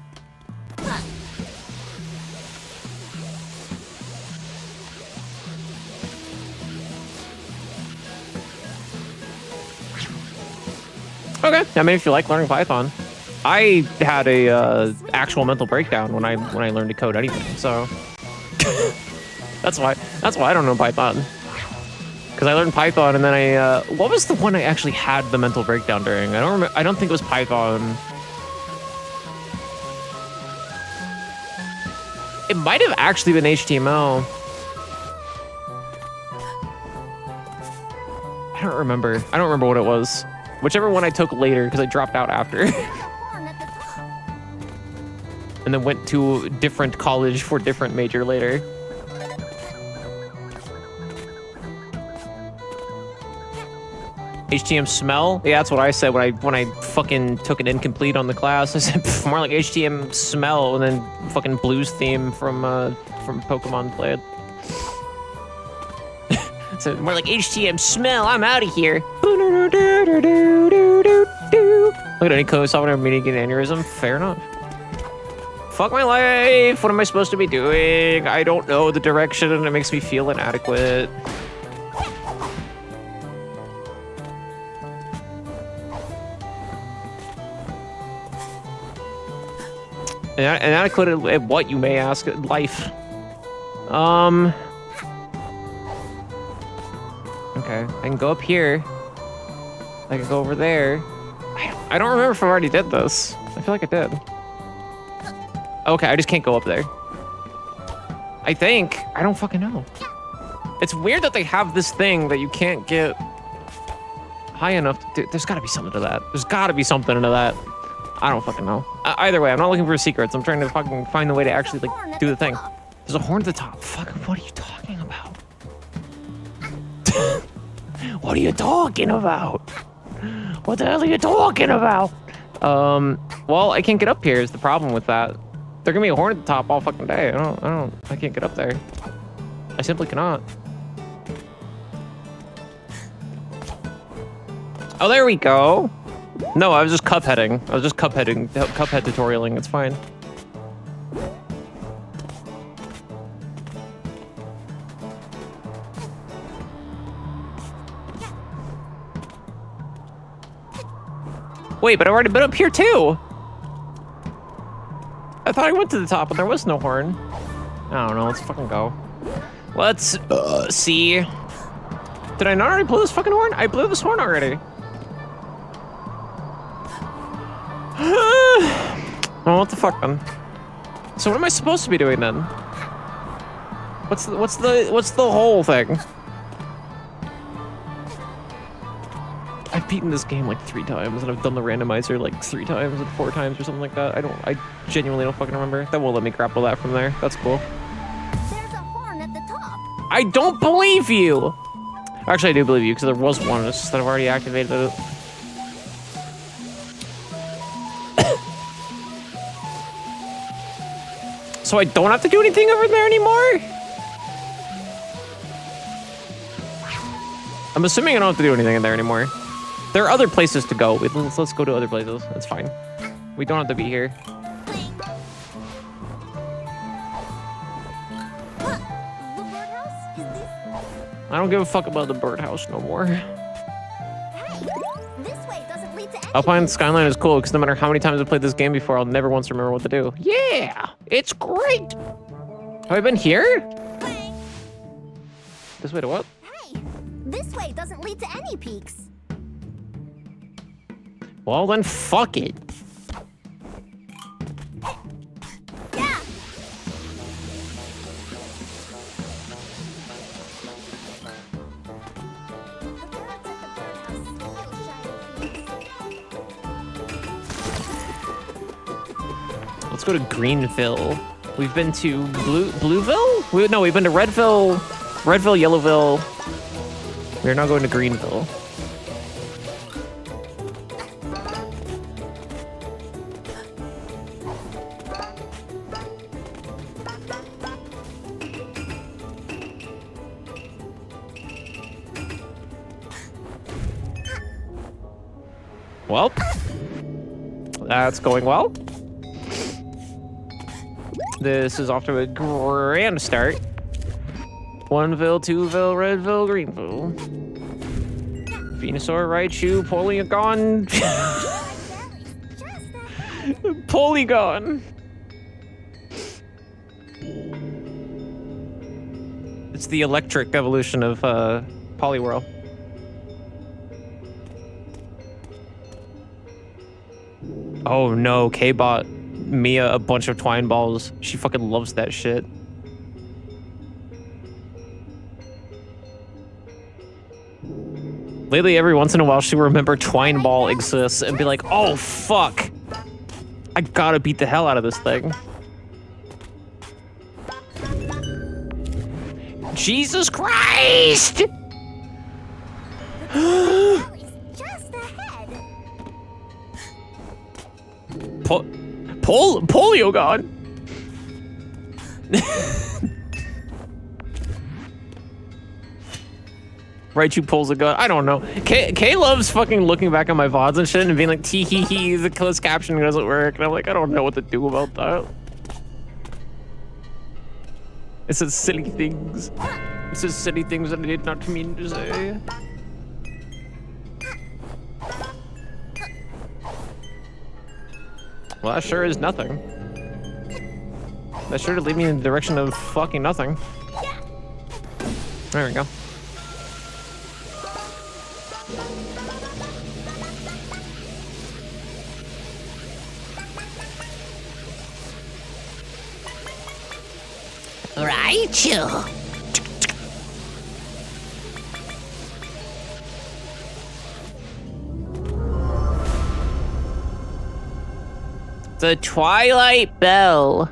Okay, I mean, if you like learning Python, I had a actual mental breakdown when I learned to code anything. So. That's why I don't know Python. Because I learned Python and then I what was the one I actually had the mental breakdown during? I don't remember. I don't think it was Python. It might have actually been HTML. I don't remember. I don't remember what it was. Whichever one I took later, because I dropped out after. Horn at the top. And then went to a different college for different major later. HTM smell? Yeah, that's what I said when I fucking took an incomplete on the class. I said more like HTM smell, and then fucking blues theme from Pokemon played. So more like HTM smell. I'm out of here. Look at any code software meaning an aneurysm. Fair enough. Fuck my life. What am I supposed to be doing? I don't know the direction, and it makes me feel inadequate. Inadequate at what, you may ask? Life. Okay, I can go up here. I can go over there. I don't remember if I already did this. I feel like I did. Okay, I just can't go up there. I think. I don't fucking know. It's weird that they have this thing that you can't get high enough to do. There's gotta be something to that. There's gotta be something to that. I don't fucking know. Either way, I'm not looking for secrets. I'm trying to fucking find the way to actually, like, do the thing. There's a horn at the top. Fuck, what are you talking about? What are you talking about? What the hell are you talking about? Well, I can't get up here is the problem with that. There can be a horn at the top all fucking day. I can't get up there. I simply cannot. Oh, there we go. No, I was just Cupheading. Cuphead tutorialing. It's fine. Wait, but I've already been up here too. I thought I went to the top, but there was no horn. I don't know. Let's fucking go. Let's see. Did I not already blow this fucking horn? I blew this horn already. Oh, what the fuck then? So what am I supposed to be doing then? What's the whole thing? I've beaten this game like 3 times, and I've done the randomizer like 3 times and 4 times or something like that. I genuinely don't fucking remember. That won't let me grapple that from there. That's cool. There's a horn at the top. I don't believe you! Actually, I do believe you, because there was one. It's just that I've already activated it. So I don't have to do anything over there anymore? I'm assuming I don't have to do anything in there anymore. There are other places to go. Let's go to other places. It's fine. We don't have to be here. The birdhouse? Is this? I don't give a fuck about the birdhouse no more. Hey, this way doesn't lead to any. Alpine Skyline is cool because no matter how many times I've played this game before, I'll never once remember what to do. Yeah, it's great. Have I been here? This way to what? Hey, this way doesn't lead to any peaks. Well, then fuck it. Yeah. Let's go to Greenville. We've been to Blueville? No, we've been to Redville, Yellowville. We're now going to Greenville. Well, that's going well. This is off to a grand start. Oneville, Twoville, Redville, Greenville. Venusaur, Raichu, Polygon. Polygon. It's the electric evolution of Poliwhirl. Oh no, K bought Mia a bunch of twine balls. She fucking loves that shit. Lately, every once in a while, she'll remember Twine Ball exists and be like, oh, fuck. I gotta beat the hell out of this thing. Jesus Christ! Just ahead. Polio God. Raichu pulls a gun. I don't know. Kay loves fucking looking back at my VODs and shit and being like, tee hee hee, the closed captioning doesn't work. And I'm like, I don't know what to do about that. It says silly things. It says silly things that I did not mean to say. Well, that sure is nothing. That sure to lead me in the direction of fucking nothing. There we go. Raichu. The Twilight Bell.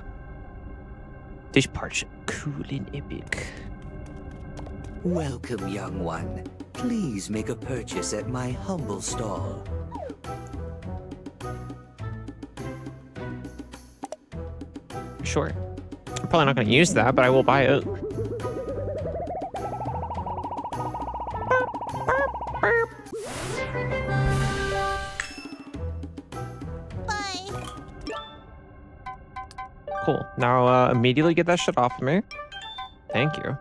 This part's cool and epic. Welcome, young one. Please make a purchase at my humble stall. Sure. I'm probably not going to use that, but I will buy it. Bye. Cool. Now, immediately get that shit off of me. Thank you.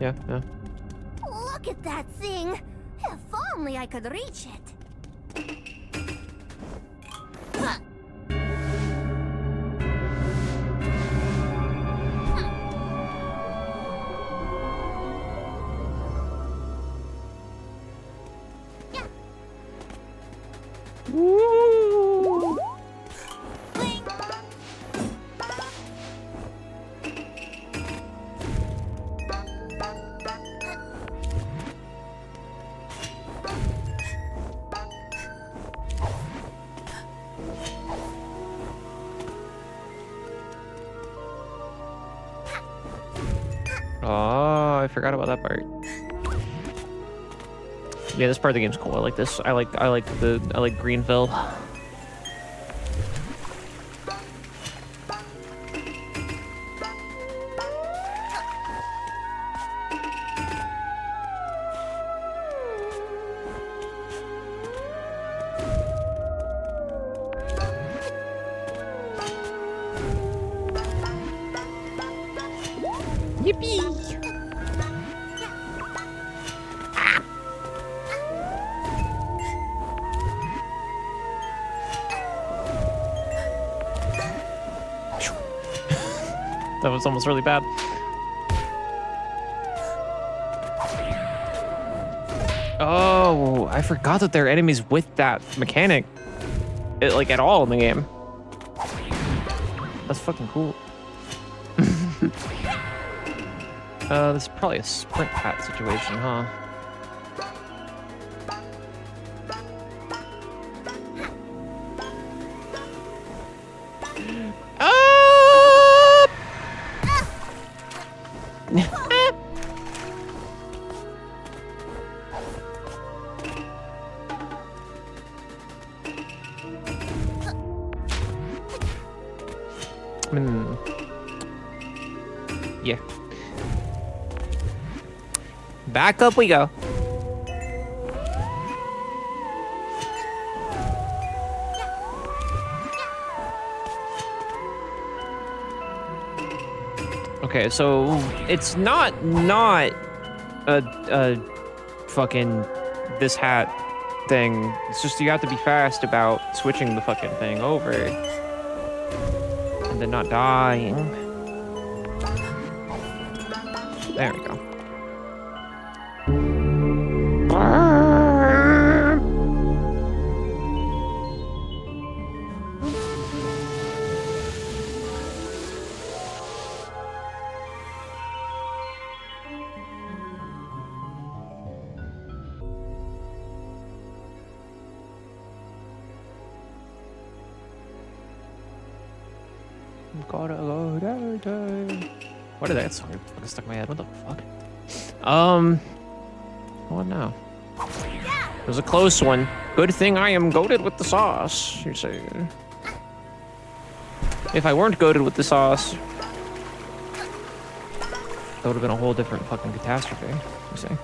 Yeah. Look at that thing. If only I could reach it. Woo! Oh, I forgot about that part. Yeah, this part of the game's cool. I like this. I like Greenville. Yippee! That was almost really bad. Oh, I forgot that there are enemies with that mechanic, like at all in the game. That's fucking cool. This is probably a sprint hat situation, huh? Yeah. Back up we go. Okay, so it's not a fucking this hat thing. It's just you have to be fast about switching the fucking thing over and then not dying. There we go. Gotta go dirty. What did that song fucking stuck in my head? What the fuck? What now? It was a close one. Good thing I am goated with the sauce, you say. If I weren't goated with the sauce, that would have been a whole different fucking catastrophe, you say.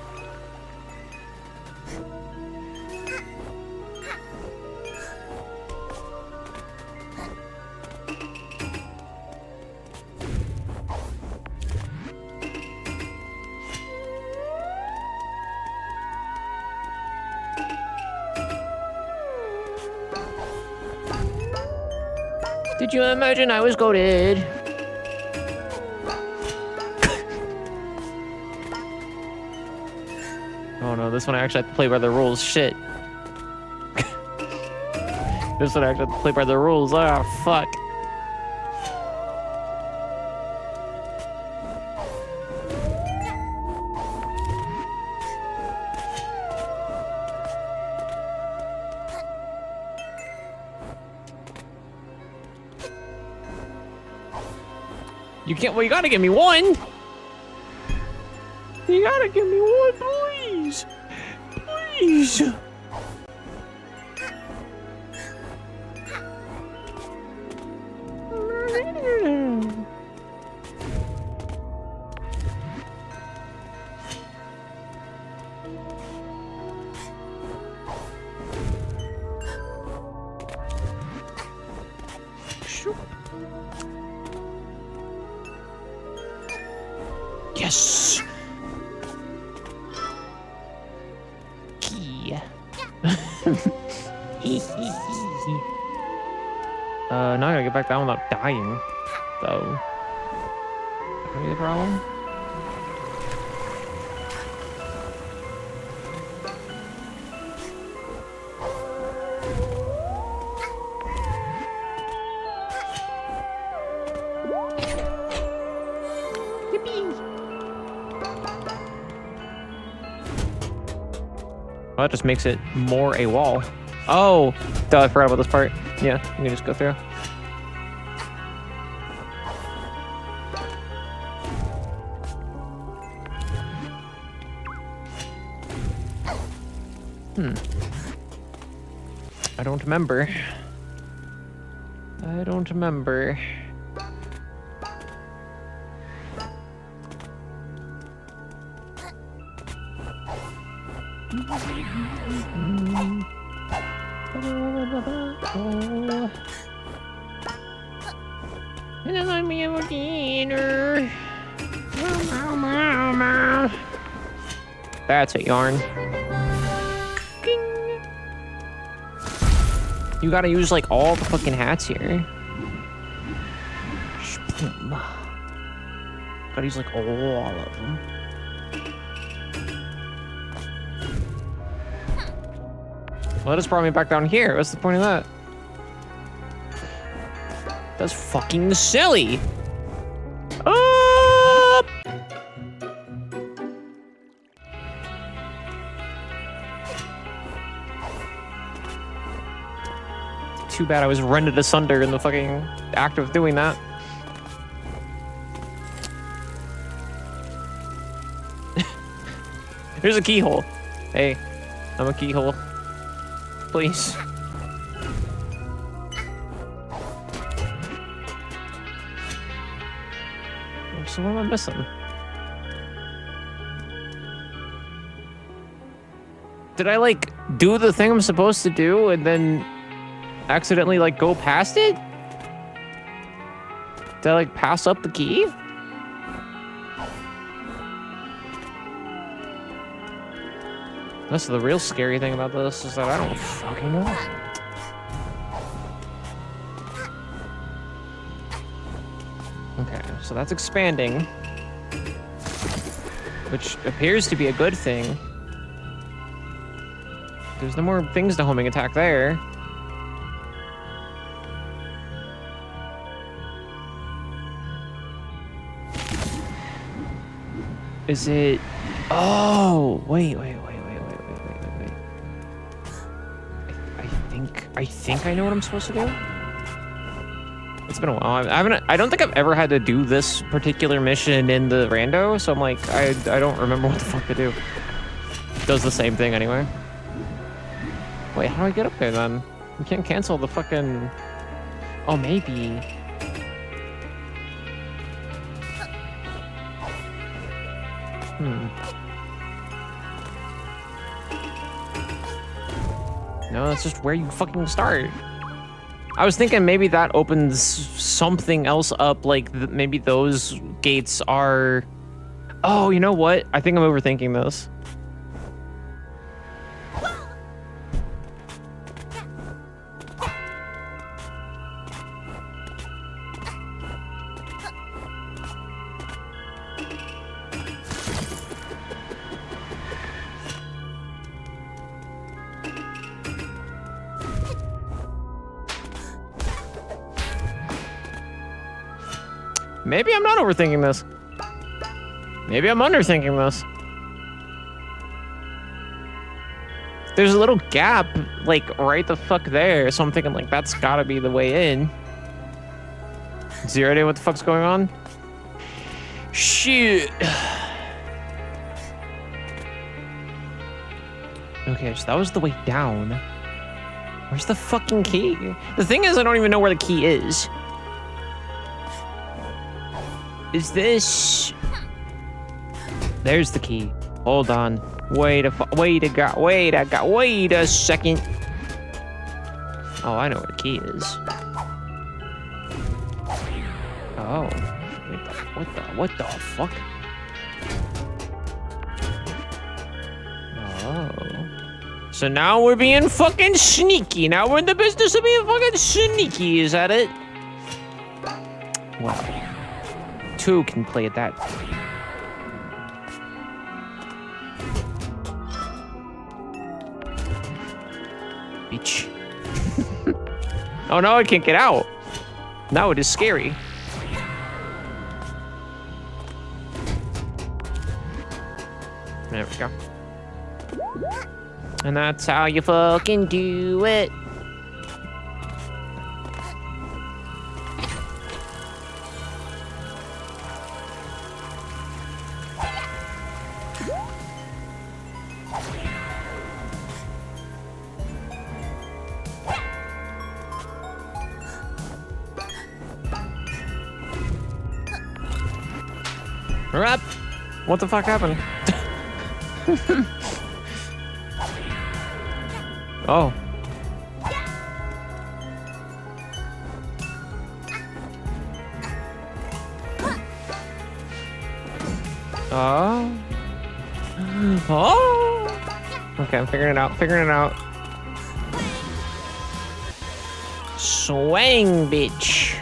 Did you imagine I was goated? Oh no, this one I actually have to play by the rules. Shit. This one I actually have to play by the rules. Ah, fuck. You can't, well, you gotta give me one. You gotta give me one, please. Please. Yes. Key. Now I gotta get back down without dying, though. That could be the problem. Well, that just makes it more a wall. Oh, duh, I forgot about this part. Yeah, you can just go through. I don't remember. I don't remember. And then let me have a dinner. That's a yarn. Ding. You gotta use like all the fucking hats here. Gotta use like all of them. Well, that just brought me back down here. What's the point of that? That's fucking silly. Up! Too bad I was rended asunder in the fucking act of doing that. Here's a keyhole. Hey, I'm a keyhole. Please. So what am I missing? Did I like do the thing I'm supposed to do and then accidentally like go past it? Did I like pass up the key? That's the real scary thing about this, is that I don't fucking know. Okay, so that's expanding, which appears to be a good thing. There's no more things to homing attack there. Is it? Oh, wait. I think I know what I'm supposed to do. It's been a while. I don't think I've ever had to do this particular mission in the rando, so I'm like, I don't remember what the fuck to do. Does the same thing anyway. Wait, how do I get up there then? You can't cancel the fucking... Oh, maybe. No, that's just where you fucking start. I was thinking maybe that opens something else up, like maybe those gates are... Oh, you know what? I think I'm overthinking this. Maybe I'm not overthinking this. Maybe I'm underthinking this. There's a little gap, like, right the fuck there, so I'm thinking, like, that's gotta be the way in. Zero idea what the fuck's going on? Shit. Okay, so that was the way down. Where's the fucking key? The thing is, I don't even know where the key is. Is this... There's the key. Hold on. Wait a second. Oh, I know where the key is. Oh. What the fuck? Oh. So now we're being fucking sneaky. Now we're in the business of being fucking sneaky. Is that it? Well. Two can play at that. Bitch. Oh no, I can't get out. Now it is scary. There we go. And that's how you fucking do it. We're up. What the fuck happened? Oh. Oh. Oh. Okay, I'm figuring it out. Swang, bitch.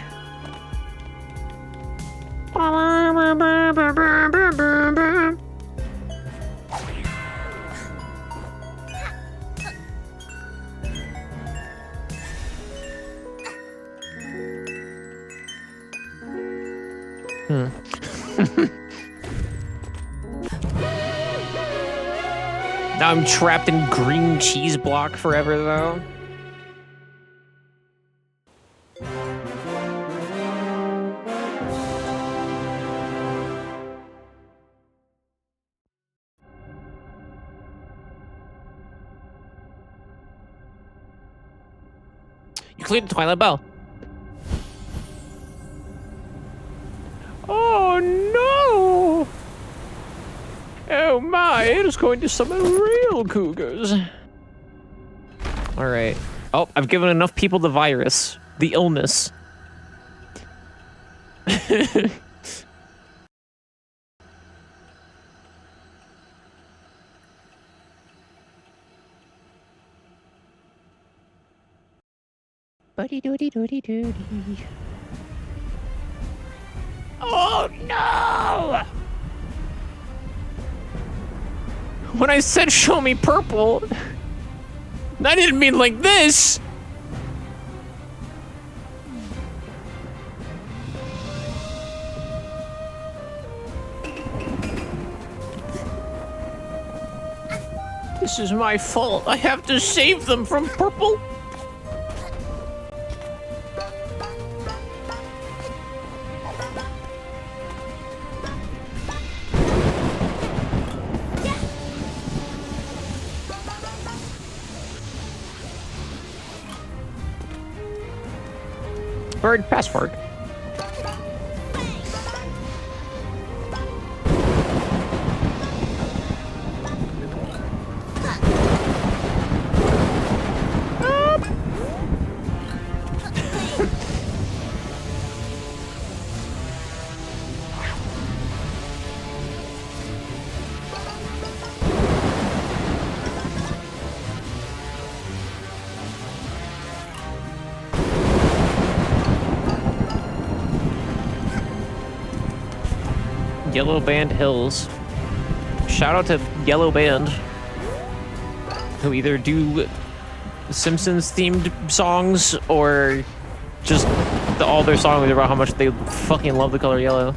Now I'm trapped in green cheese block forever, though. You cleared the Twilight Bell. Oh no! Oh my, it is going to summon real cougars. Alright. Oh, I've given enough people the virus. The illness. Buddy doody doody doody. Oh no! When I said show me purple, I didn't mean like this. This is my fault. I have to save them from purple. Bird password. Yellow Band Hills. Shout out to Yellow Band, who either do Simpsons themed songs or just all their songs are about how much they fucking love the color yellow.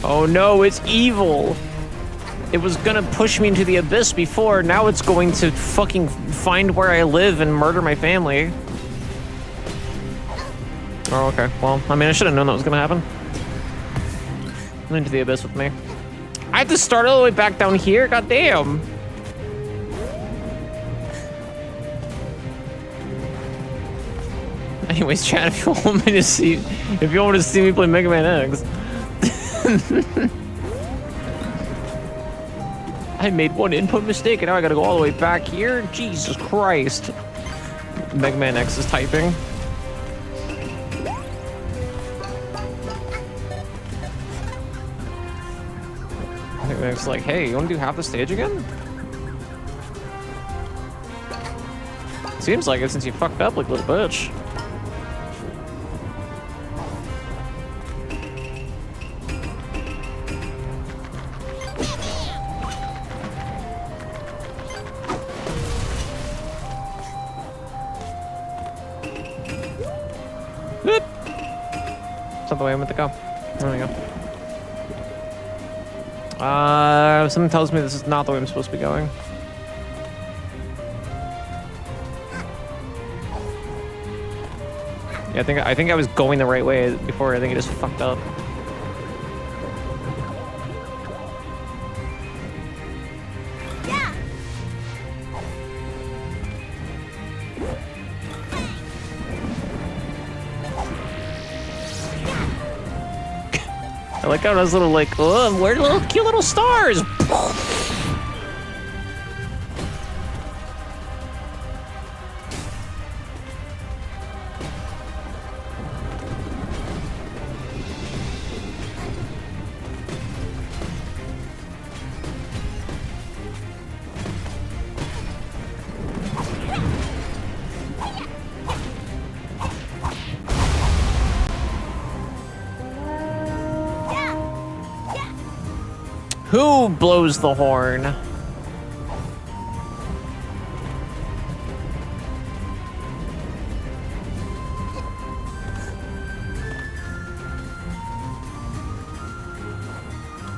Oh no, it's evil! It was gonna push me into the abyss before, now it's going to fucking find where I live and murder my family. Oh, okay. Well, I mean, I should have known that was gonna happen. Into the abyss with me. I have to start all the way back down here? God damn! Anyways, chat, if you want me to see, if you want to see me play Mega Man X. I made one input mistake and now I gotta go all the way back here? Jesus Christ. Mega Man X is typing. Mega Man X is like, hey, you wanna do half the stage again? Seems like it since you fucked up like a little bitch. That's not the way I meant to go. There we go. Something tells me this is not the way I'm supposed to be going. Yeah, I think I was going the right way before. I think it just fucked up. I like how those little, like, oh, where are little cute little stars? Who blows the horn?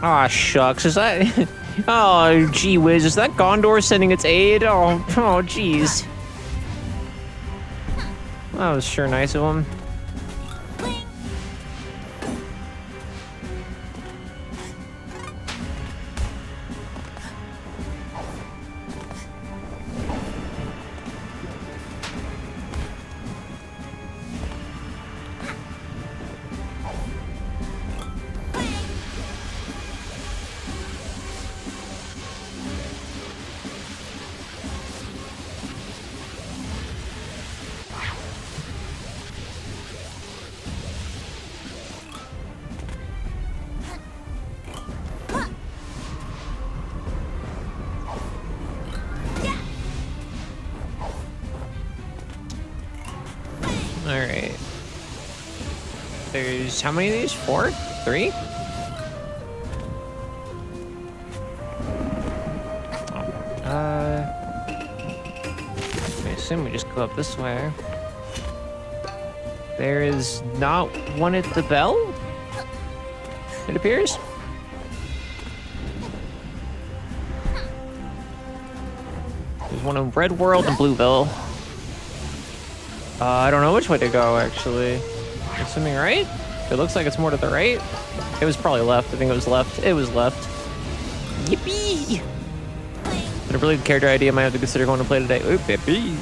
Aw, shucks. Is that... Oh, gee whiz. Is that Gondor sending its aid? Oh, jeez. That was sure nice of him. Alright. There's how many of these? 4? 3? I assume we just go up this way. There is not one at the bell, it appears. There's one in Red World and Blueville. I don't know which way to go, actually. Assuming right? It looks like it's more to the right. It was probably left. I think it was left. It was left. Yippee! But a really good character idea might have to consider going to play today. Oop, yippee.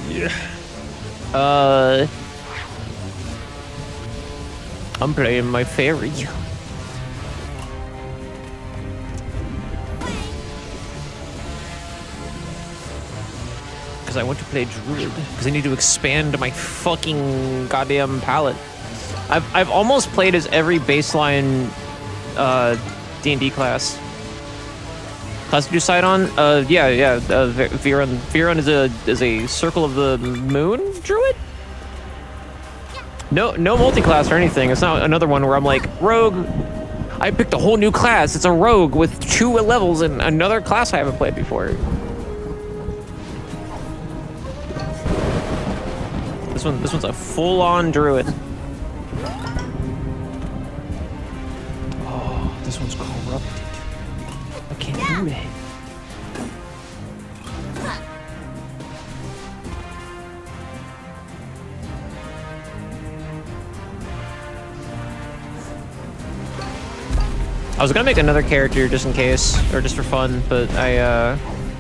I'm playing my fairy. Because I want to play druid. Because I need to expand my fucking goddamn palette. I've almost played as every baseline D&D class. Class did you decide on? Yeah. Viren. Viren is a Circle of the Moon druid. No multi-class or anything. It's not another one where I'm like rogue. I picked a whole new class. It's a rogue with 2 levels in another class I haven't played before. This one's a full-on druid. Oh, this one's corrupted. I can't do that. I was gonna make another character just in case, or just for fun, but I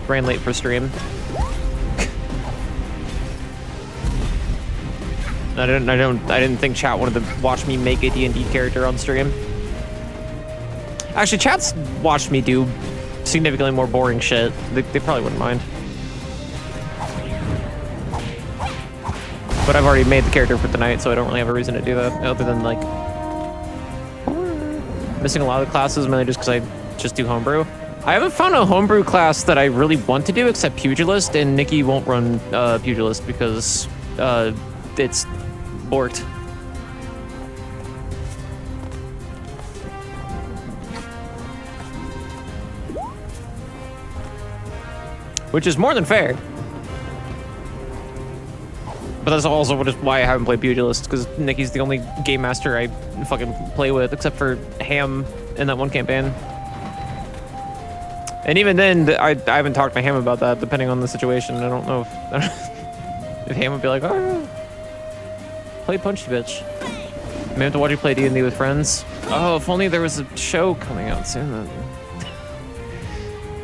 ran late for stream. I didn't think chat wanted to watch me make a D&D character on stream. Actually, chat's watched me do significantly more boring shit. They probably wouldn't mind. But I've already made the character for tonight, so I don't really have a reason to do that, other than like missing a lot of the classes, mainly just because I just do homebrew. I haven't found a homebrew class that I really want to do except Pugilist, and Nikki won't run Pugilist because it's borked. Which is more than fair. But that's also why I haven't played Pugilist, because Nikki's the only game master I fucking play with, except for Ham in that one campaign. And even then, I haven't talked to Ham about that, depending on the situation. I don't know if Ham would be like, oh, play Punchy Bitch. Maybe have to watch you play D&D with friends. Oh, if only there was a show coming out soon.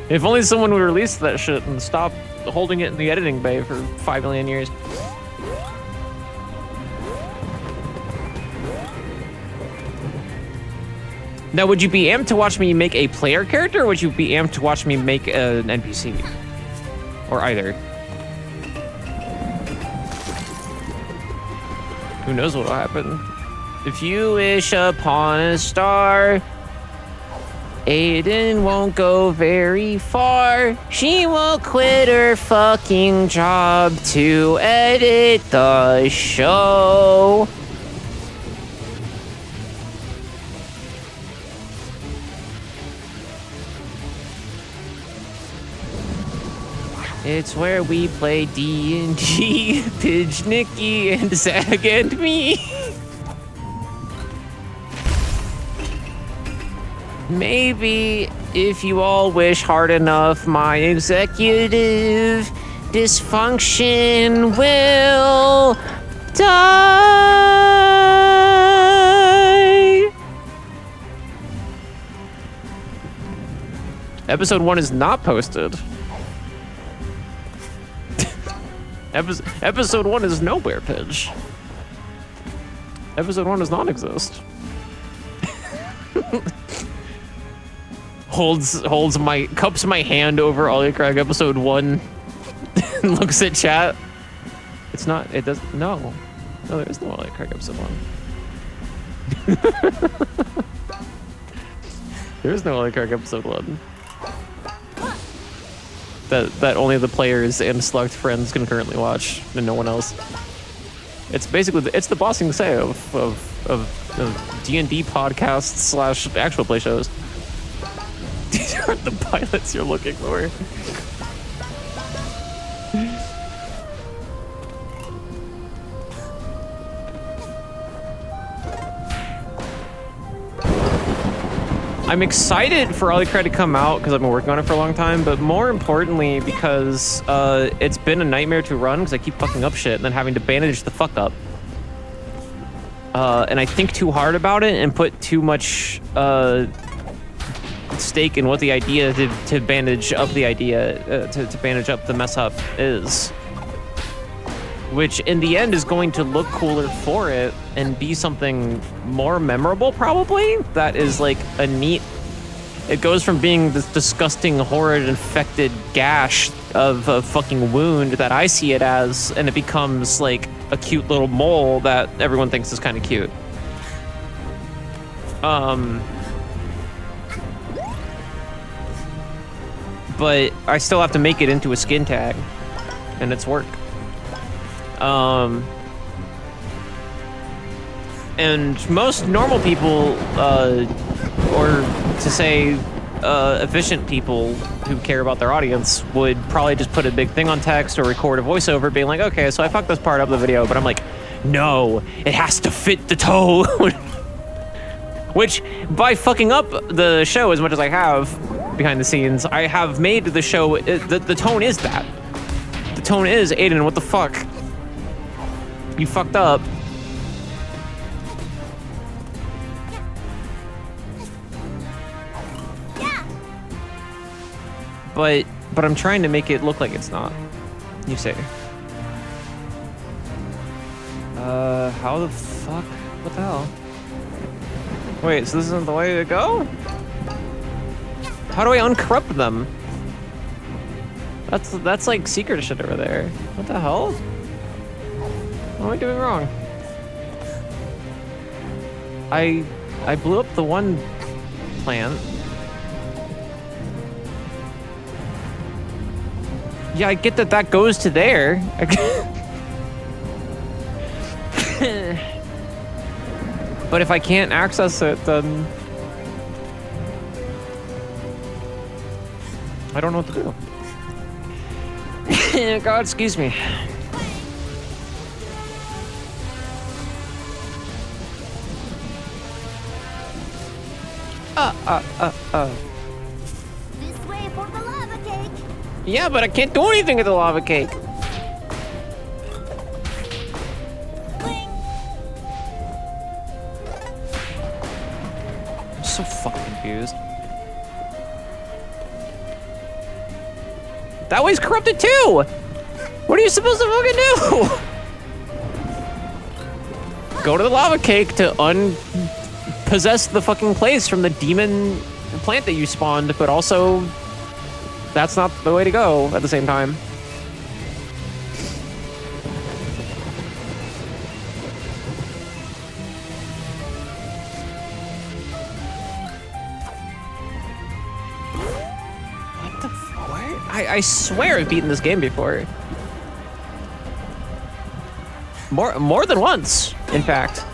If only someone would release that shit and stop holding it in the editing bay for 5 million years. Now, would you be amped to watch me make a player character, or would you be amped to watch me make an NPC? Or either? Who knows what'll happen? If you wish upon a star, Aiden won't go very far. She will quit her fucking job to edit the show. It's where we play D&D, Pidge, Nikki, and Zag and me. Maybe, if you all wish hard enough, my executive dysfunction will die. Episode 1 is not posted. Episode 1 is nowhere, Pidge. Episode 1 does not exist. cups my hand over Ollie Craig episode 1 and looks at chat. It's not, it does, no, there is no Ollie Craig episode 1. There is no Ollie Craig episode 1. That only the players and select friends can currently watch, and no one else. It's basically it's the bossing say of D&D podcasts / actual play shows. These aren't the pilots you're looking for. I'm excited for All Credit to come out because I've been working on it for a long time, but more importantly because it's been a nightmare to run because I keep fucking up shit and then having to bandage the fuck up. And I think too hard about it and put too much stake in what the idea to bandage up the idea, to bandage up the mess up is. Which in the end is going to look cooler for it and be something more memorable probably. That is like a neat, it goes from being this disgusting, horrid, infected gash of a fucking wound that I see it as, and it becomes like a cute little mole that everyone thinks is kind of cute. But I still have to make it into a skin tag, and it's work. And most normal people, or to say efficient people who care about their audience would probably just put a big thing on text or record a voiceover being like, okay, so I fucked this part up of the video, but I'm like, no, it has to fit the tone. Which, by fucking up the show as much as I have behind the scenes, I have made the show, the tone is that. The tone is, Aiden, what the fuck? You fucked up. But I'm trying to make it look like it's not. You say. How the fuck? What the hell? Wait, so this isn't the way to go? How do I uncorrupt them? That's like secret shit over there. What the hell? What am I doing wrong? I blew up the one plant. Yeah, I get that that goes to there. But if I can't access it, then I don't know what to do. God, excuse me. This way for the lava cake. Yeah, but I can't do anything with the lava cake. I'm so fucking confused. That way's corrupted too! What are you supposed to fucking do? Go to the lava cake to unpossess the fucking place from the demon plant that you spawned, but also that's not the way to go at the same time. What the fuck? I swear I've beaten this game before. More than once, in fact.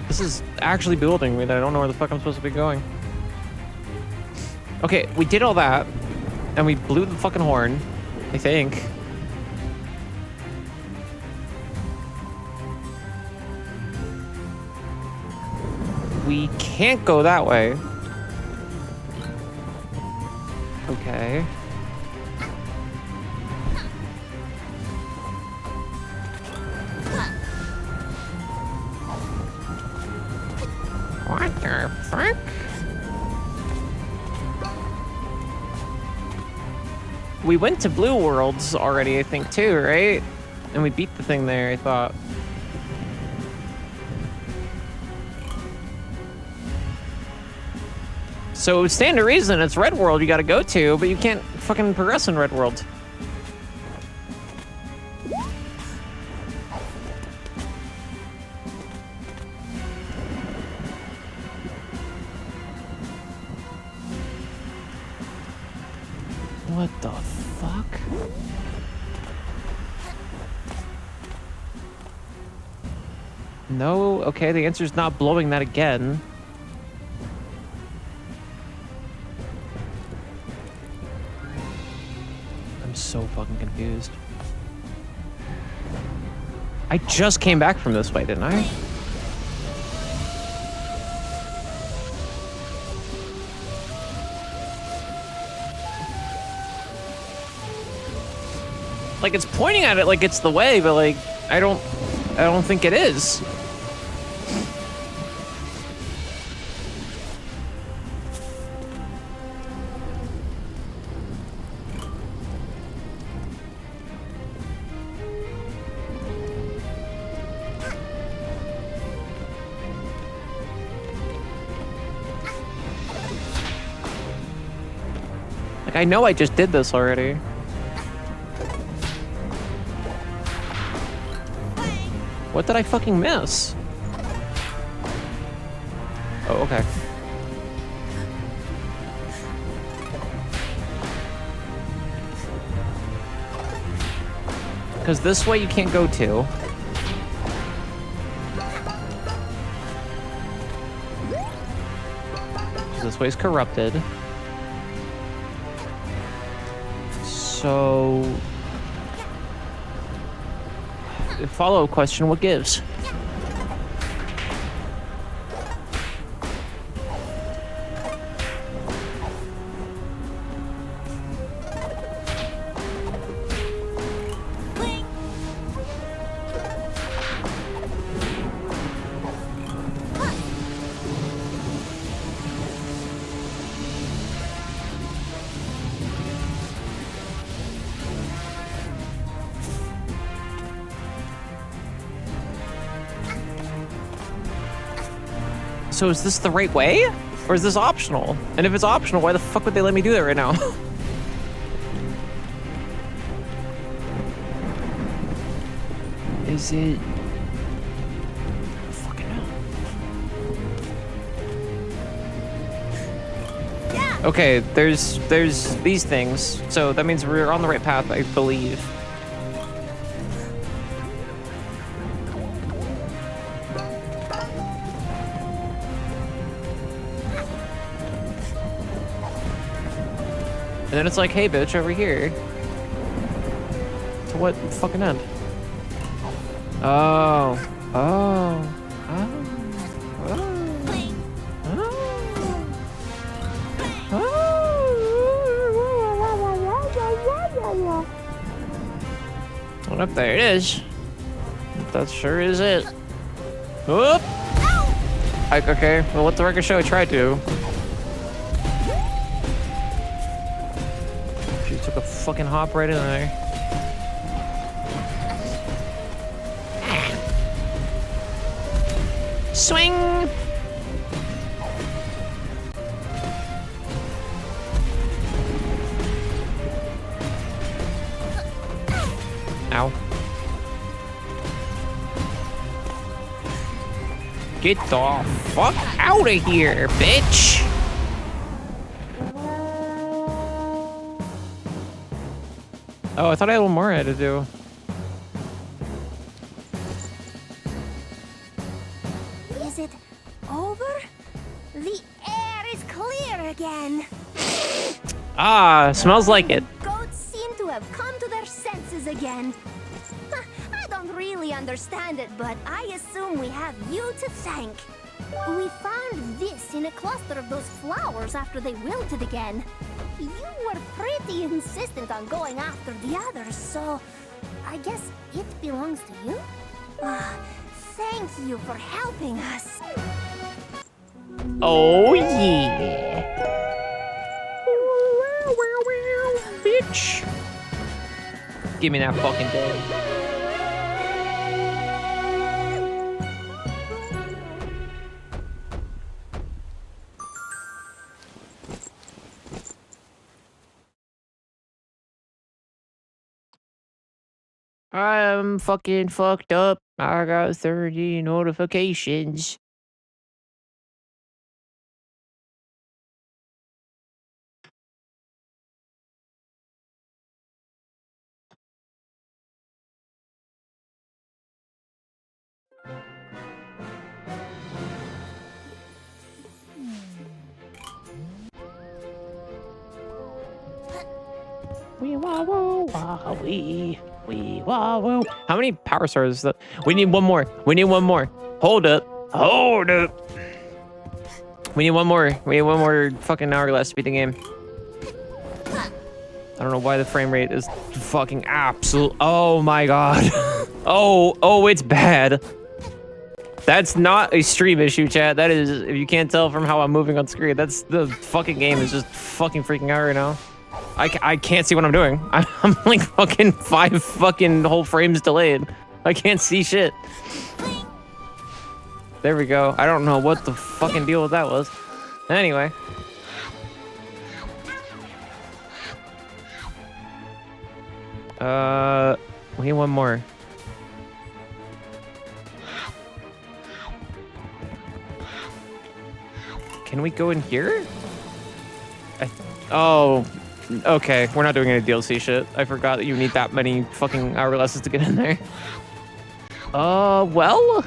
This is actually bewildering me that I don't know where the fuck I'm supposed to be going. Okay, we did all that, and we blew the fucking horn, I think. We can't go that way. Okay. What the fuck? We went to Blue Worlds already, I think, too, right? And we beat the thing there, I thought. So it would stand to reason it's Red World you gotta go to, but you can't fucking progress in Red World. What the fuck? No, okay, the answer's not blowing that again. I'm so fucking confused. I just came back from this way, didn't I? Like, it's pointing at it like it's the way, but like, I don't think it is. Like, I know I just did this already. What did I fucking miss? Oh, okay. Because this way you can't go to. This way's corrupted. So... follow-up question, what gives? So is this the right way? Or is this optional? And if it's optional, why the fuck would they let me do that right now? Is it... fucking hell. Yeah. Okay, there's these things. So that means we're on the right path, I believe. And then it's like, hey, bitch, over here. To what fucking end? Oh. Oh. Oh. Oh. Well, up there it is. That sure is it. Whoop! Okay, well, let the record show I tried to. Took a fucking hop right in there. Swing! Ow. Get the fuck out of here, bitch! Oh, I thought I had one more I had to do. Is it over? The air is clear again. Ah, smells like it. Goats seem to have come to their senses again. I don't really understand it, but I assume we have you to thank. We found this in a cluster of those flowers after they wilted again. You were pretty insistent on going after the others, so I guess it belongs to you? Thank you for helping us. Oh, yeah. Bitch. Give me that fucking thing. I'm fucking fucked up. I got 30 notifications. Wee wah woo wah wee. Wee wah woo. How many power stars is that? We need one more. We need one more. Hold up. Hold up. We need one more. We need one more fucking hourglass to beat the game. I don't know why the frame rate is fucking absolute. Oh my god. Oh, it's bad. That's not a stream issue, chat. That is, if you can't tell from how I'm moving on screen, that's the fucking game is just fucking freaking out right now. I can't see what I'm doing. I'm like fucking 5 fucking whole frames delayed. I can't see shit. There we go. I don't know what the fucking deal with that was. Anyway. We need one more. Can we go in here? Oh, okay. We're not doing any DLC shit. I forgot that you need that many fucking hourglasses to get in there. Well.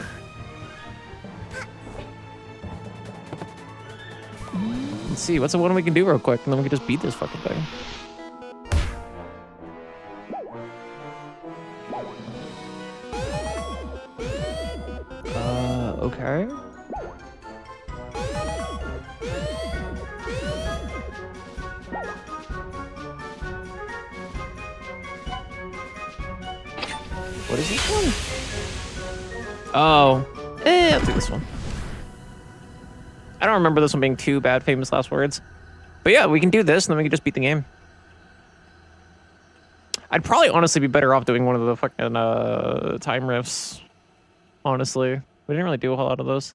Let's see. What's the one we can do real quick, and then we can just beat this fucking thing. Okay. What is this one? Oh. I'll do this one. I don't remember this one being too bad, famous last words. But yeah, we can do this, and then we can just beat the game. I'd probably honestly be better off doing one of the fucking time riffs. Honestly. We didn't really do a whole lot of those.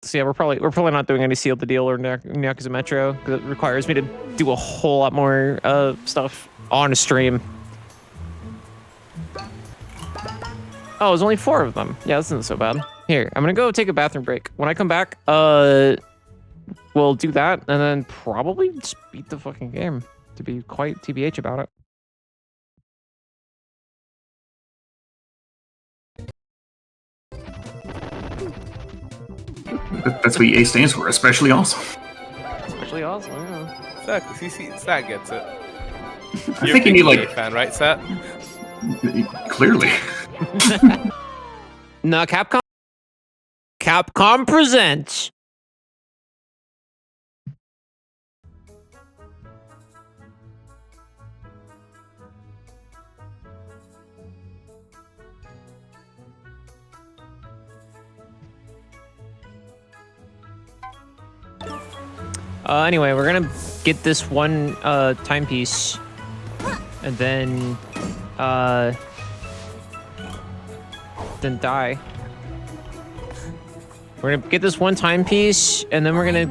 So yeah, we're probably not doing any Seal the Deal or Yakuza Metro because it requires me to do a whole lot more stuff on stream. Oh, there's only 4 of them. Yeah, this isn't so bad. Here, I'm gonna go take a bathroom break. When I come back, we'll do that and then probably just beat the fucking game, to be quite TBH about it. That's what EA stands for, especially awesome. Especially awesome, yeah. Exactly. See, Sat gets it. I think you need like fan, right, Sat? Clearly. No, Capcom presents. Anyway, we're gonna get this one timepiece, and then die. We're gonna get this one timepiece, and then we're gonna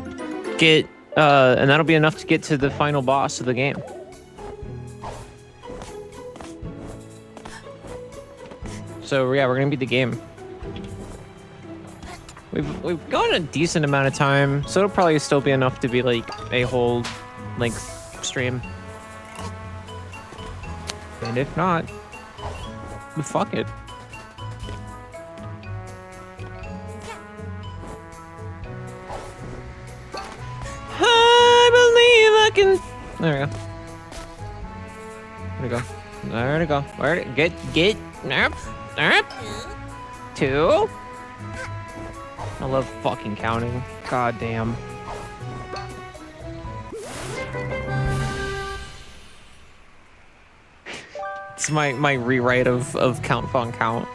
get and that'll be enough to get to the final boss of the game. So yeah, we're gonna beat the game. We've gone a decent amount of time, so it'll probably still be enough to be like a whole length stream. And if not, fuck it. I believe I can. There we go. Where'd it go? Where'd it go? Where'd it get? Up. 2. I love fucking counting. God damn. It's my rewrite of count fun count.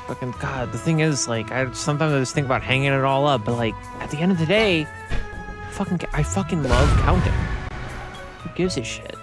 Fucking God, the thing is, like, sometimes I just think about hanging it all up, but like at the end of the day, I fucking love counting. Who gives a shit?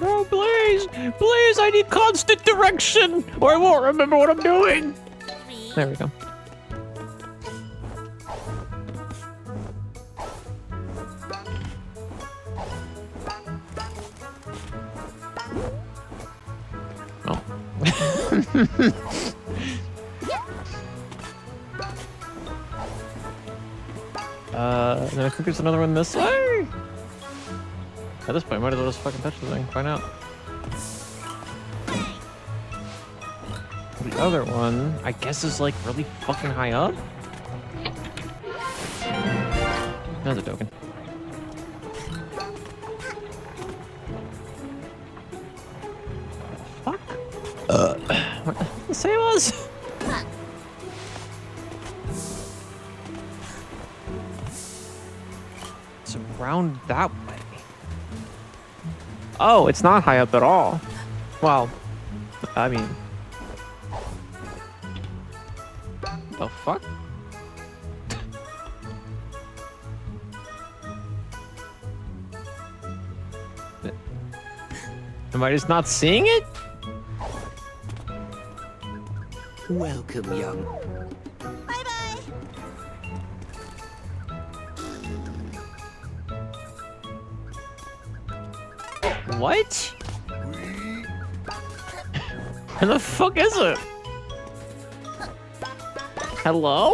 No, please! Please, I need constant direction, or I won't remember what I'm doing! There we go. Oh. then I think there's another one this way. At this point, might as well just fucking touch the thing. Find out. The other one, I guess, is like really fucking high up. That's a token. Fuck. What did I say it was? It's around that way. Oh, it's not high up at all. Well, I mean, the fuck? Am I just not seeing it? Welcome, young. Bye-bye. What? Where the fuck is it? Hello?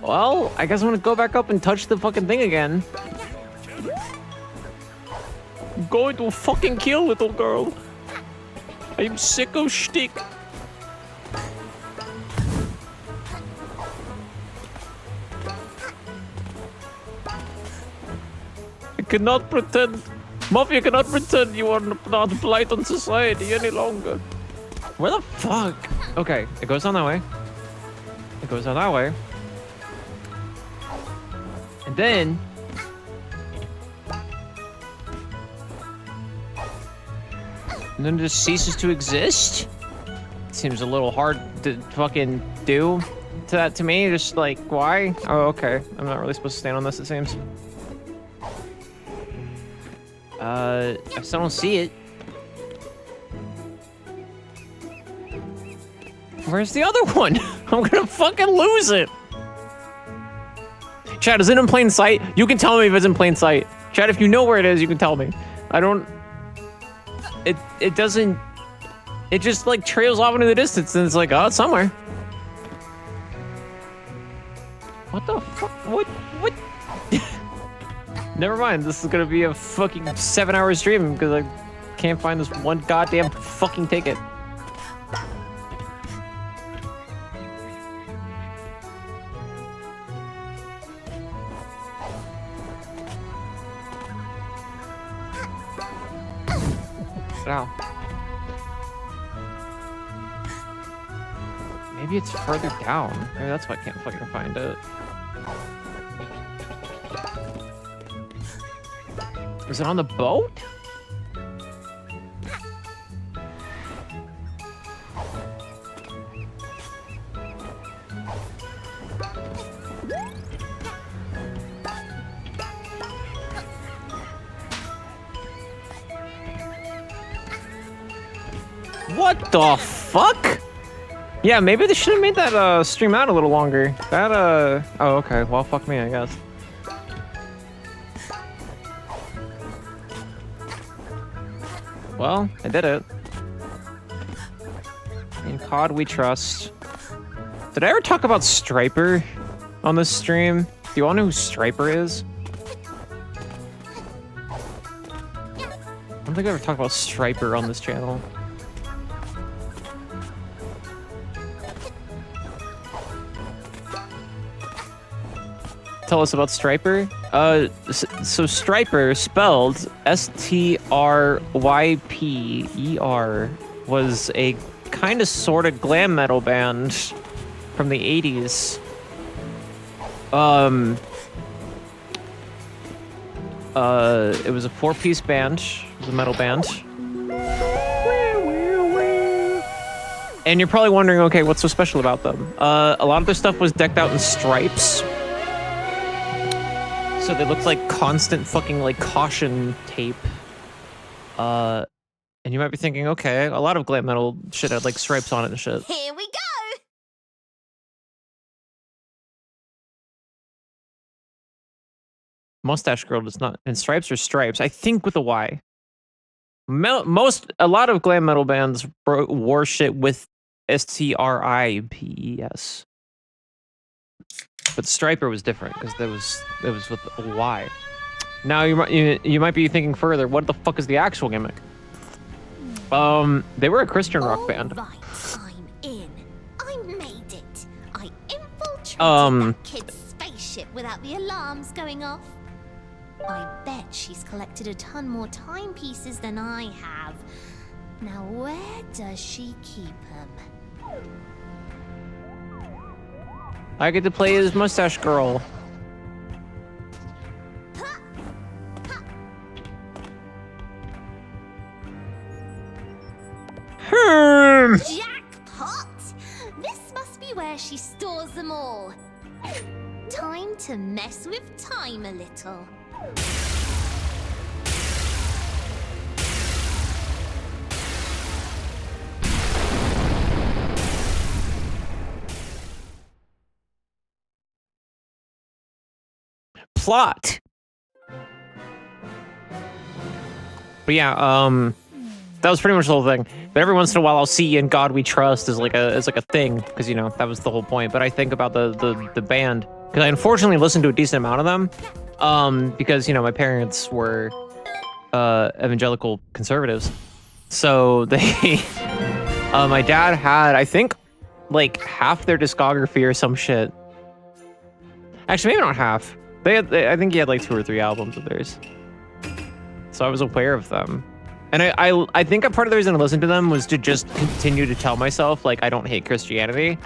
Well, I guess I'm gonna go back up and touch the fucking thing again. I'm going to fucking kill little girl. I'm sick of shtick. I cannot pretend. Mafia cannot pretend you are not blight on society any longer. Where the fuck? Okay, it goes down that way. It goes down that way. And then... and then it just ceases to exist? Seems a little hard to fucking do to that to me. Just like, why? Oh, okay. I'm not really supposed to stand on this, it seems. I still don't see it. Where's the other one? I'm gonna fucking lose it. Chad, is it in plain sight? You can tell me if it's in plain sight. Chad, if you know where it is, you can tell me. I don't... It doesn't... It just, like, trails off into the distance, and it's like, oh, it's somewhere. What the fuck? What? Never mind, this is gonna be a fucking 7-hour stream, because I can't find this one goddamn fucking ticket. Ow. Maybe it's further down. Maybe that's why I can't fucking find it. Is it on the boat? What the fuck? Yeah, maybe they should have made that stream out a little longer. That oh, okay. Well, fuck me, I guess. Well, I did it. In COD we trust. Did I ever talk about Striper on this stream? Do you all know who Striper is? I don't think I ever talked about Striper on this channel. Tell us about Striper. So Striper, spelled S-T-R-Y-P-E-R, was a kind of sort of glam metal band from the 80s. It was a 4-piece band. It was a metal band. And you're probably wondering, okay, what's so special about them? A lot of their stuff was decked out in stripes. So they looked like constant fucking like caution tape. And you might be thinking, okay, a lot of glam metal shit had like stripes on it and shit. Here we go. Mustache Girl does not. And stripes are stripes. I think with a Y. A lot of glam metal bands wore shit with S-T-R-I-P-E-S. But Striper was different because it was with a Y. Now you might be thinking further. What the fuck is the actual gimmick? They were a Christian rock band. All right, I'm in. I made it. I infiltrated that kid's spaceship without the alarms going off. I bet she's collected a ton more timepieces than I have. Now where does she keep them? I get to play as Mustache Girl. Jackpot! This must be where she stores them all. Time to mess with time a little. Plot. But yeah, that was pretty much the whole thing. But every once in a while, I'll see "In God We Trust" as like a thing, because you know that was the whole point. But I think about the band, because I unfortunately listened to a decent amount of them, because you know my parents were evangelical conservatives, so they my dad had, I think, like half their discography or some shit. Actually, maybe not half. I think he had like 2 or 3 albums of theirs. So I was aware of them. And I think a part of the reason I listened to them was to just continue to tell myself, like, I don't hate Christianity.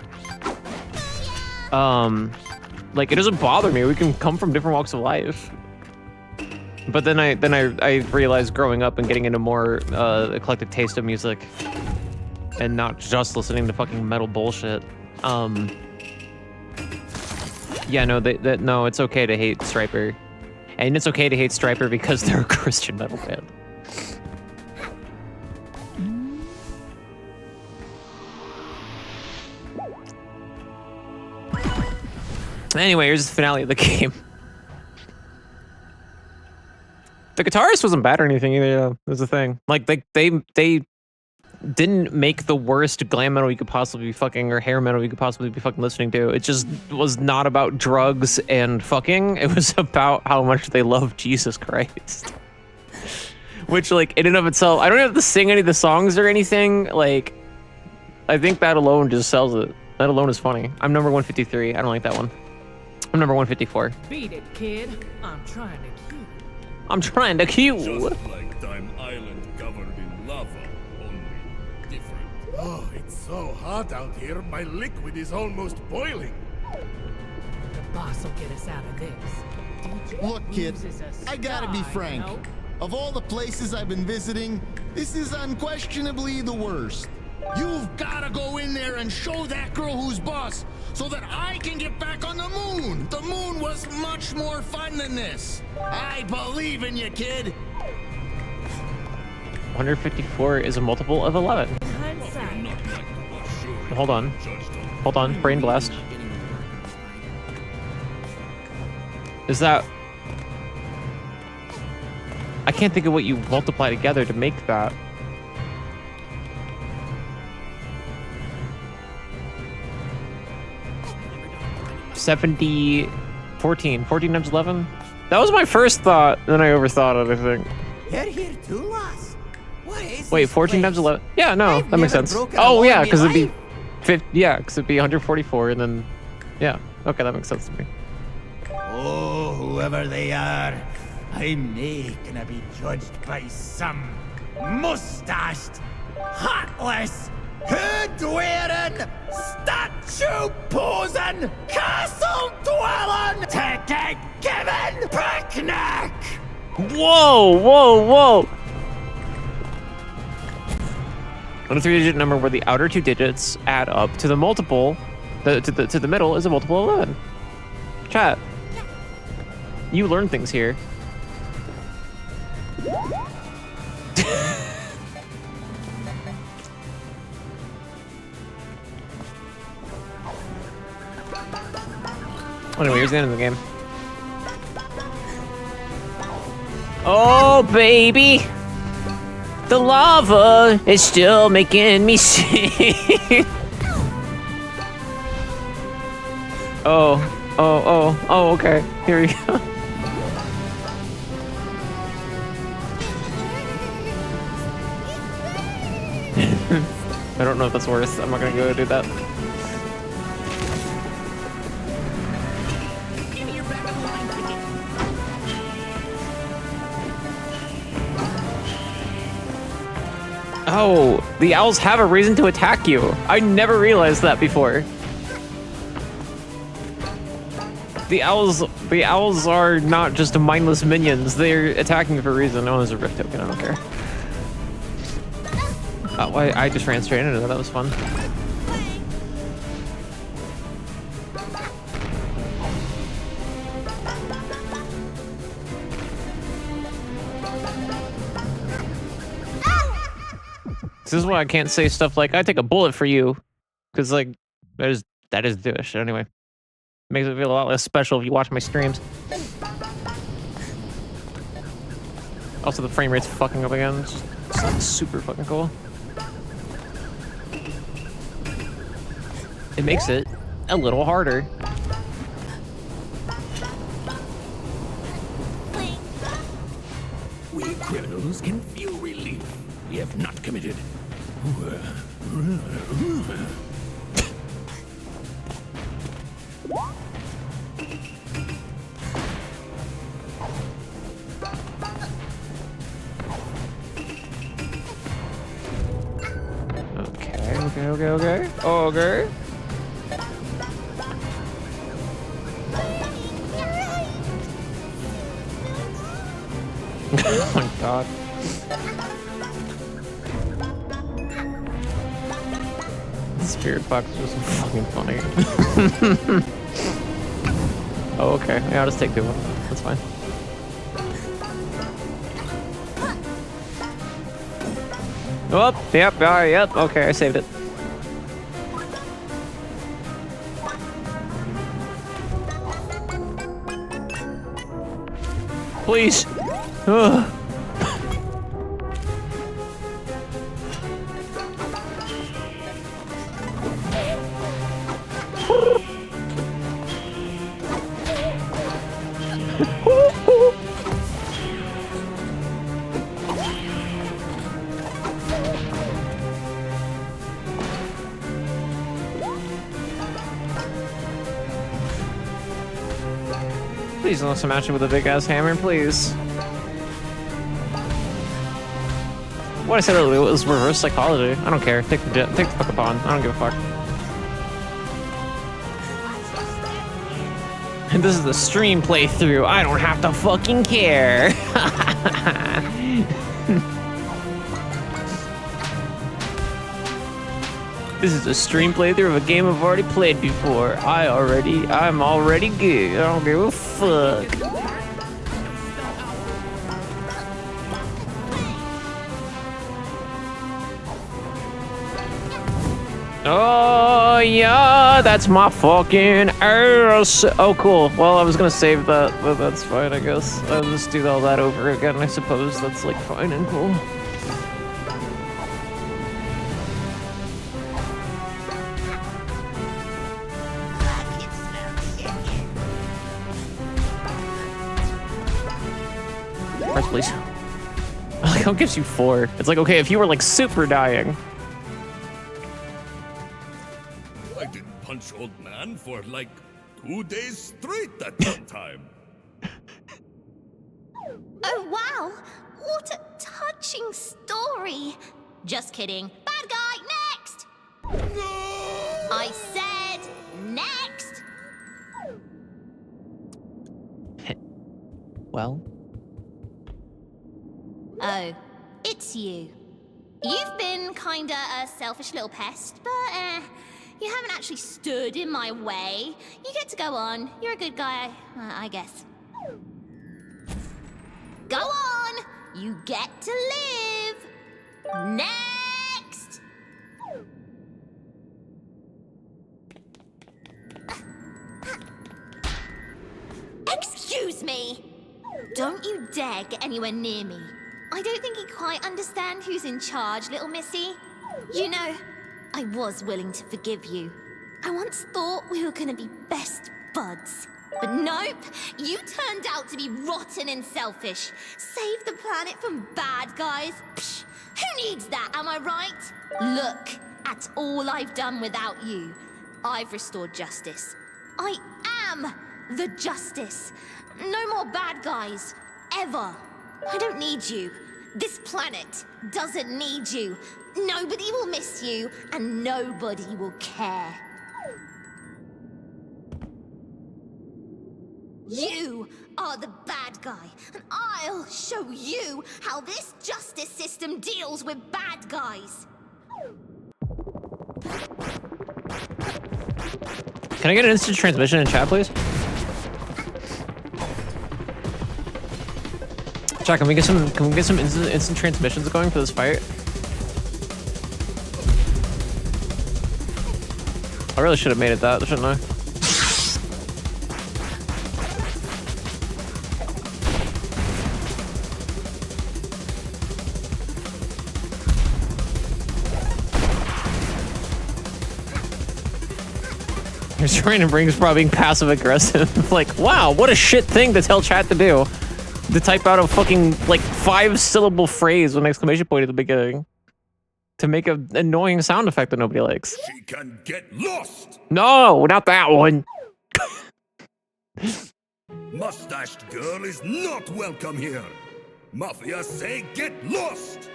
Like, it doesn't bother me. We can come from different walks of life. But then I realized growing up and getting into more eclectic taste of music and not just listening to fucking metal bullshit. Yeah, no, no, it's okay to hate Striper. And it's okay to hate Striper because they're a Christian metal band. Anyway, here's the finale of the game. The guitarist wasn't bad or anything either, though. That's the thing. Like, they didn't make the worst glam metal you could possibly be fucking, or hair metal you could possibly be fucking listening to. It just was not about drugs and fucking. It was about how much they love Jesus Christ. Which, like, in and of itself, I don't have to sing any of the songs or anything. Like, I think that alone just sells it. That alone is funny. I'm number 153. I don't like that one. I'm number 154. Beat it, kid. I'm trying to cue. I'm trying to cue. Just like Time Island covered in lava, only different. Oh, it's so hot out here. My liquid is almost boiling. The boss will get us out of this. Look, kid, I gotta be frank. Of all the places I've been visiting, this is unquestionably the worst. You've gotta go in there and show that girl who's boss, so that I can get back on the moon. The moon was much more fun than this. I believe in you, kid. 154 is a multiple of 11. Hold on. Hold on. Brain blast. Is that... I can't think of what you multiply together to make that. $14 times 11? That was my first thought, then I overthought it, I think. You're here too, lass. What is Wait, this 14 times place? 11? Yeah, no, I've that makes never sense. broken a Oh, law yeah, in because my it'd be... life. Yeah, because it'd be 144, and then... Yeah, okay, that makes sense to me. Oh, whoever they are, I'm not gonna be judged by some mustached, heartless, hood-wearing, statue-posing, castle-dwelling, ticket-giving picnic! Whoa, whoa, whoa! On a 3-digit number where the outer 2 digits add up to the multiple, to the middle is a multiple of 11. Chat. You learn things here. Anyway, here's the end of the game. Oh, baby! The lava is still making me sing. Oh, Oh, okay. Here we go. I don't know if that's worth. I'm not gonna go do that. Give me your back of the line ticket. Oh, the owls have a reason to attack you. I never realized that before. The owls are not just mindless minions. They're attacking for a reason. Oh, there's a rift token. I don't care. Oh, I just ran straight into that. That was fun. This is why I can't say stuff like, I take a bullet for you. Because, like, that is douche. Anyway. Makes me feel a lot less special if you watch my streams. Also, the frame rate's fucking up again. It's like super fucking cool. It makes it a little harder. We criminals can feel relief. We have not committed. Okay. Oh my god. Spirit box was fucking funny. Oh, okay. Yeah, I'll just take 2 of them. That's fine. Oh, yep, yep. Okay, I saved it. Please. Ugh. Please don't smash it with a big ass hammer, please. What I said earlier was reverse psychology. I don't care. Take the fuck up on. I don't give a fuck. And this is the stream playthrough. I don't have to fucking care. This is a stream playthrough of a game I've already played before. I'm already good. I don't give a fuck. Oh yeah, that's my fucking ass. Oh cool. Well, I was gonna save that, but that's fine, I guess. I'll just do all that over again. I suppose that's like fine and cool. Press, please. Like, how gives you 4? It's like, okay, if you were like super dying. I didn't punch old man for like 2 days straight that one time. Oh, wow. What a touching story. Just kidding. Bad guy, next! No! I said next! Well? Oh, it's you. You've been kinda a selfish little pest, but you haven't actually stood in my way. You get to go on. You're a good guy, I guess. Go on! You get to live! Next! Excuse me! Don't you dare get anywhere near me. I don't think you quite understand who's in charge, little missy. You know, I was willing to forgive you. I once thought we were gonna be best buds. But nope, you turned out to be rotten and selfish. Save the planet from bad guys? Psh, who needs that, am I right? Look at all I've done without you. I've restored justice. I am the justice. No more bad guys, ever. I don't need you. This planet doesn't need you. Nobody will miss you, and nobody will care. You are the bad guy, and I'll show you how this justice system deals with bad guys. Can I get an instant transmission in chat, please? Chat, can we get some instant transmissions going for this fight? I really should have made it that, shouldn't I? Here's Randomrings probably being passive aggressive. Like, wow, what a shit thing to tell chat to do. To type out a fucking, like, 5-syllable phrase with an exclamation point at the beginning. To make an annoying sound effect that nobody likes. She can get lost! No, not that one! Mustached girl is not welcome here. Mafia say get lost!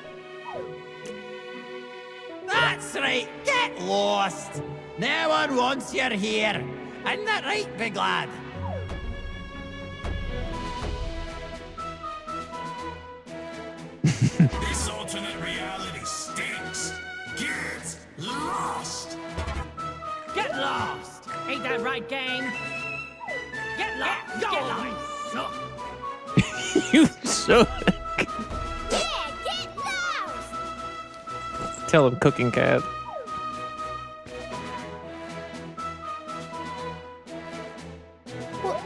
That's right, get lost! No one wants you here. Isn't that right, big lad? This alternate reality stinks. Get lost! Get lost! Ain't that right, gang? Get lost! Get lost! You so... Yeah, get lost! Tell him cooking cat. What?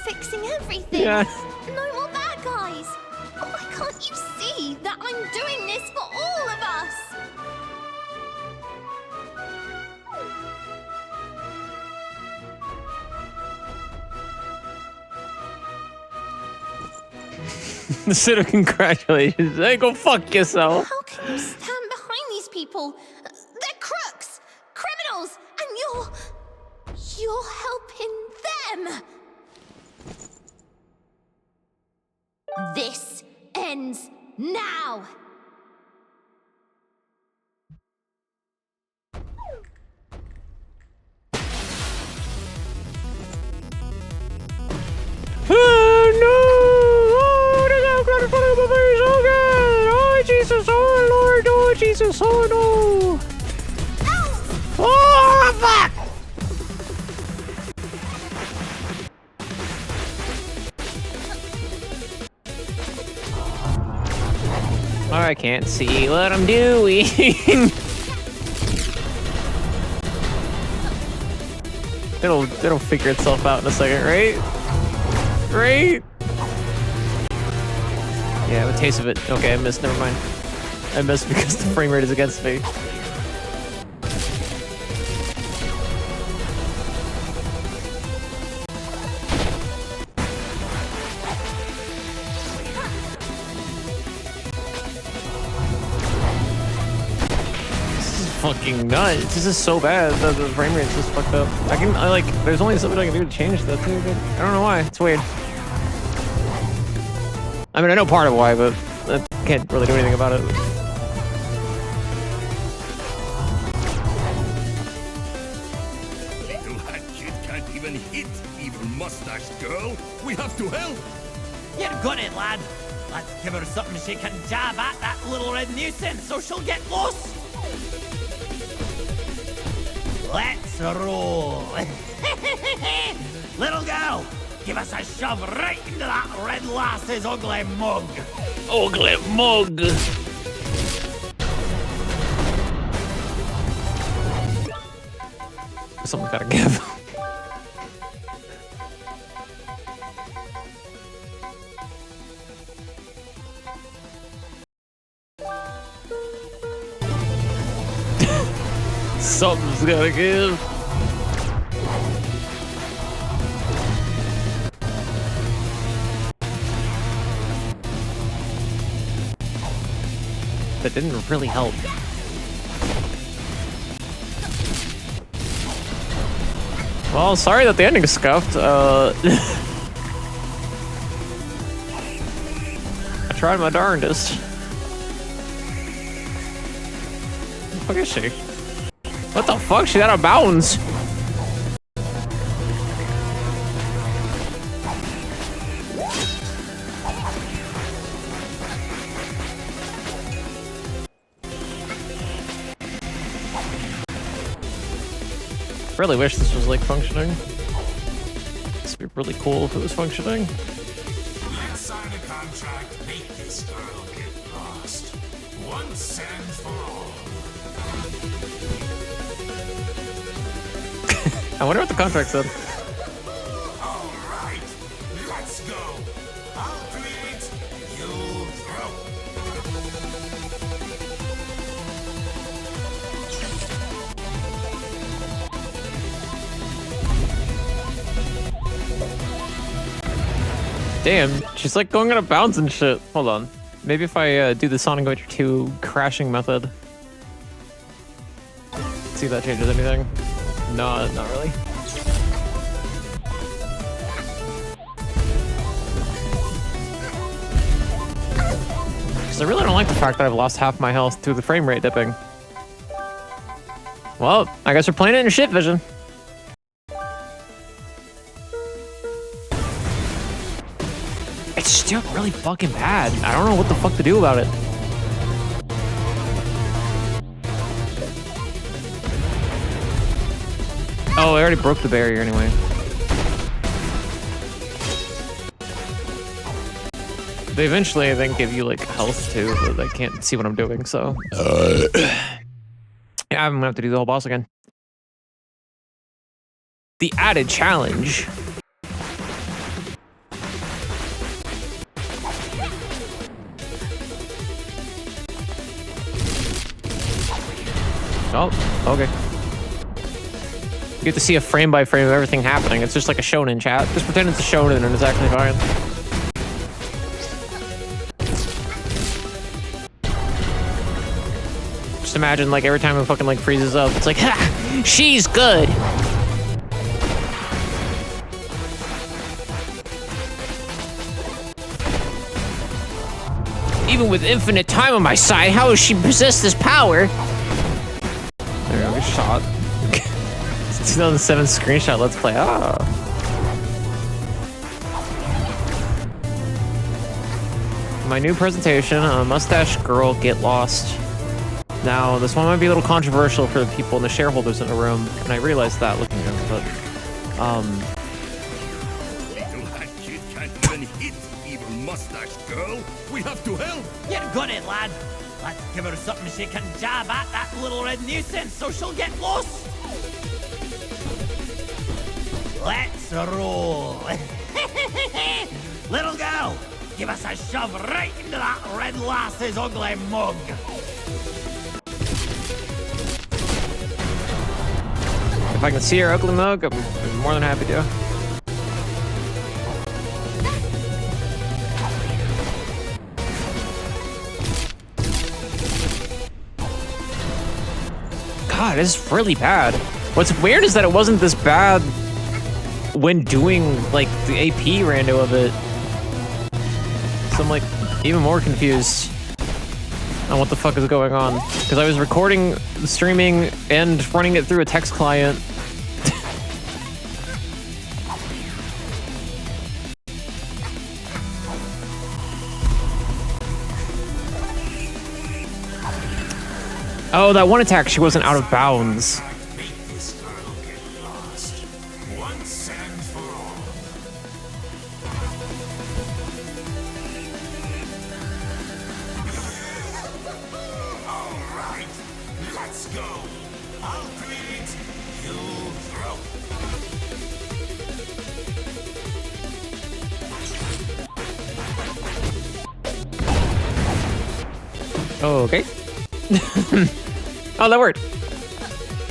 Fixing everything. Yeah. No more bad guys. Why can't you see that I'm doing this for all of us? Instead of congratulations, hey, go fuck yourself. How can you stand behind these people? They're crooks, criminals, and you're helping them. This ends now. Oh no! Oh, got in front of my face. Oh god! Oh Jesus! Oh Lord! Oh Jesus! Oh no! Oh fuck! I can't see what I'm doing. It'll figure itself out in a second, right? Right? Yeah, I have a taste of it. Okay, I missed. Never mind. I missed because the frame rate is against me. Fucking nuts. This is so bad. The frame rate's just fucked up. I like, there's only something I can do to change that too, but I don't know why. It's weird. I mean, I know part of why, but I can't really do anything about it. Little hat kid can't even hit evil mustache girl. We have to help. You're got it, lad. Let's give her something she can jab at, that little red nuisance, so she'll get lost. Let's roll. Little girl, give us a shove right into that red lass's ugly mug. Ugly mug. Someone's gotta give. Something's gotta give. that didn't really help. Well, sorry that the ending is scuffed. I tried my darndest. What the fuck is she? What the fuck? She's out of bounds. Really wish this was like functioning. This would be really cool if it was functioning. Let's sign a contract, make this girl get lost. Once and for all. I wonder what the contract said. All right, let's go. I'll create, you throw. Damn, she's like going out of bounds and shit. Hold on. Maybe if I do the Sonic Adventure 2 crashing method. See if that changes anything. No, not really. Because I really don't like the fact that I've lost half my health through the frame rate dipping. Well, I guess we're playing it in shit vision. It's still really fucking bad. I don't know what the fuck to do about it. Oh, I already broke the barrier anyway. They eventually, I think, give you like health too, but I can't see what I'm doing, so. Yeah, I'm gonna have to do the whole boss again. The added challenge. Oh, okay. You get to see a frame by frame of everything happening. It's just like a shonen, chat. Just pretend it's a shonen and it's actually fine. Just imagine like every time it fucking like freezes up, it's like, ha! She's good! Even with infinite time on my side, how does she possess this power? There we go, good shot. 2007 screenshot, let's play. Ah. My new presentation, Mustache Girl Get Lost. Now, this one might be a little controversial for the people and the shareholders in the room, and I realized that looking at it, but, Little hat kid can't even hit evil mustache girl. We have to help. You got it, lad. Let's give her something she can jab at, that little red nuisance, so she'll get lost. Let's roll. Little girl, give us a shove right into that red lass's ugly mug. if I can see her ugly mug, I'm more than happy to. God, this is really bad. What's weird is that it wasn't this bad when doing, like, the AP rando of it. So I'm, like, even more confused on what the fuck is going on. Because I was recording, streaming, and running it through a text client. Oh, that one attack, she wasn't out of bounds. Oh, okay. Oh, that worked.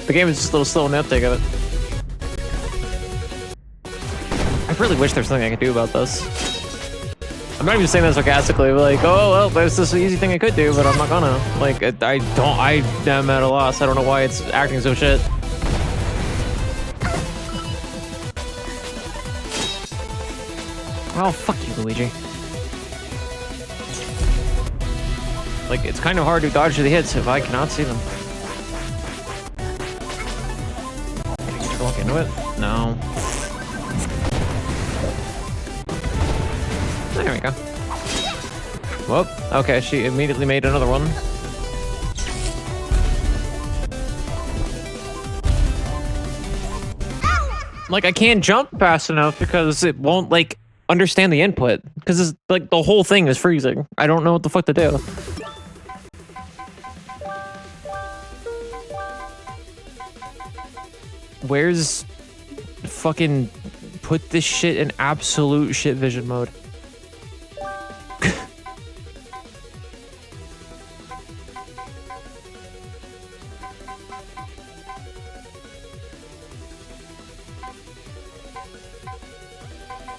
The game is just a little slow in the uptake of it. I really wish there was something I could do about this. I'm not even saying that sarcastically, but like, oh, well, there's this easy thing I could do, but I'm not gonna. Like, I am at a loss. I don't know why it's acting so shit. Oh, fuck you, Luigi. Like, it's kind of hard to dodge the hits if I cannot see them. Can I walk into it? No. There we go. Whoop. Okay, she immediately made another one. Like, I can't jump fast enough because it won't, like, understand the input. Because it's, like, the whole thing is freezing. I don't know what the fuck to do. Where's fucking put this shit in absolute shit vision mode?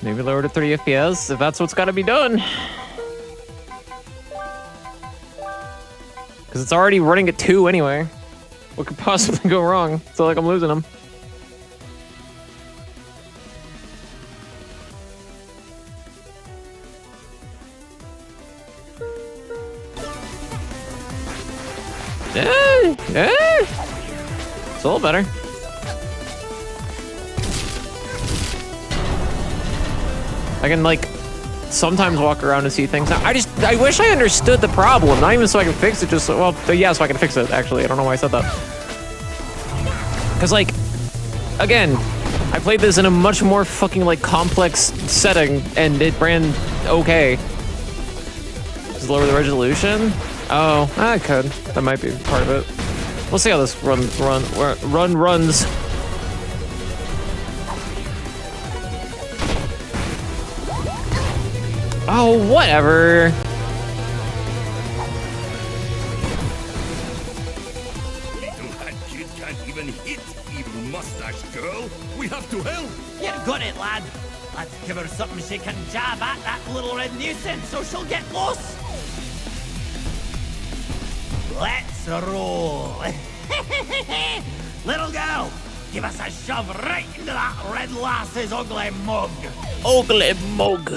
Maybe lower to 30 FPS if that's what's got to be done. Because it's already running at 2 anyway. What could possibly go wrong? It's not like I'm losing them. It's a little better. I can, like, sometimes walk around and see things. I wish I understood the problem. Not even so I can fix it, just, well, yeah, so I can fix it, actually. I don't know why I said that. Because, like, again, I played this in a much more fucking, like, complex setting, and it ran okay. Just lower the resolution? Oh, I could. That might be part of it. We'll see how this runs. Oh, whatever. Little hat kid can't even hit, evil mustache girl. We have to help. You got it, lad. Let's give her something she can jab at, that little red nuisance, so she'll get lost. Let's roll. Little girl, give us a shove right into that red lass's ugly mug. Ugly mug.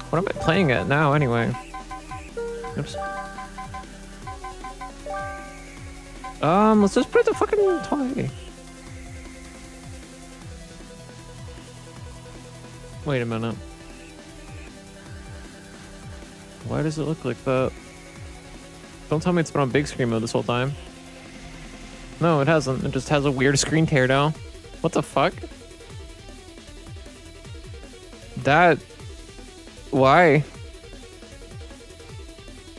What am I playing at now, anyway? Oops. Let's just put the fucking toy. Wait a minute. Why does it look like that? Don't tell me it's been on big screen mode this whole time. No, it hasn't. It just has a weird screen teardown. What the fuck? That... Why?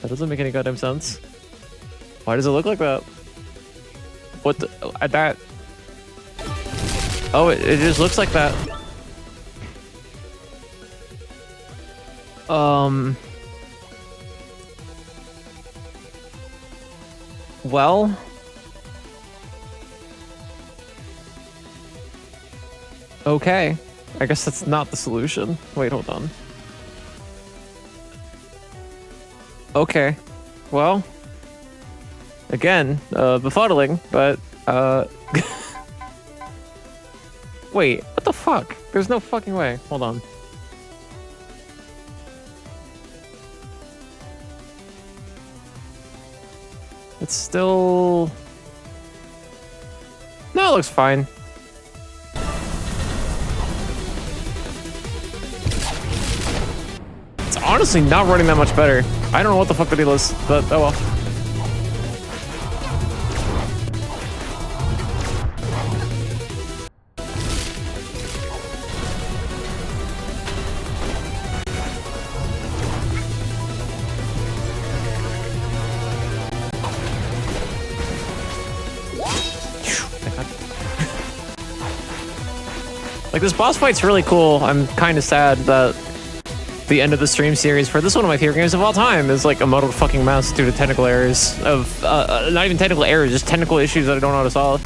That doesn't make any goddamn sense. Why does it look like that? What the... that... Oh, it just looks like that. Well... Okay. I guess that's not the solution. Wait, hold on. Okay. Well... Again, befuddling, but, Wait, what the fuck? There's no fucking way. Hold on. It's still... No, it looks fine. It's honestly not running that much better. I don't know what the fuck the deal is, but oh well. Like, this boss fight's really cool. I'm kind of sad that the end of the stream series for this one of my favorite games of all time is like a muddled fucking mess due to technical errors of, not even technical errors, just technical issues that I don't know how to solve.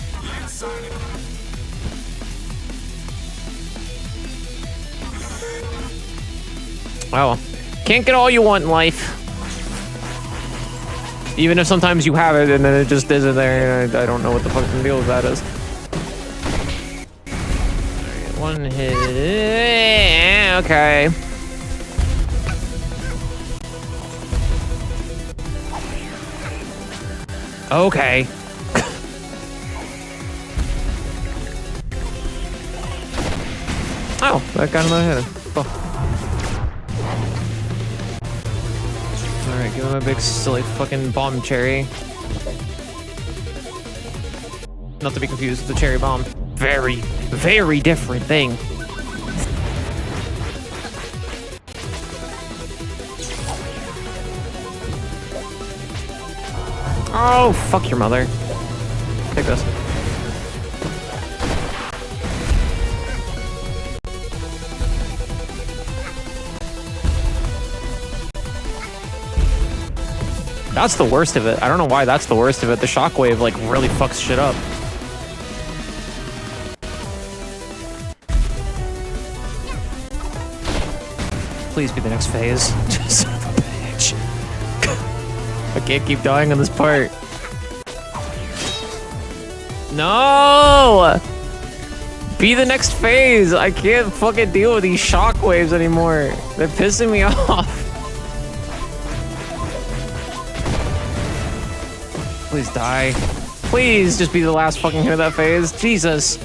Well, can't get all you want in life. Even if sometimes you have it and then it just isn't there. I don't know what the fucking deal with that is. Alright, one hit. Okay. Okay. Oh, that got another hit. Oh. Alright, give him a big silly fucking bomb cherry. Not to be confused with the cherry bomb. Very, very different thing. Oh, fuck your mother. Take this. That's the worst of it. I don't know why that's the worst of it. The shockwave, like, really fucks shit up. Please be the next phase. Son of a bitch. I can't keep dying on this part. No! Be the next phase. I can't fucking deal with these shockwaves anymore. They're pissing me off. Please die. Please just be the last fucking hit of that phase. Jesus.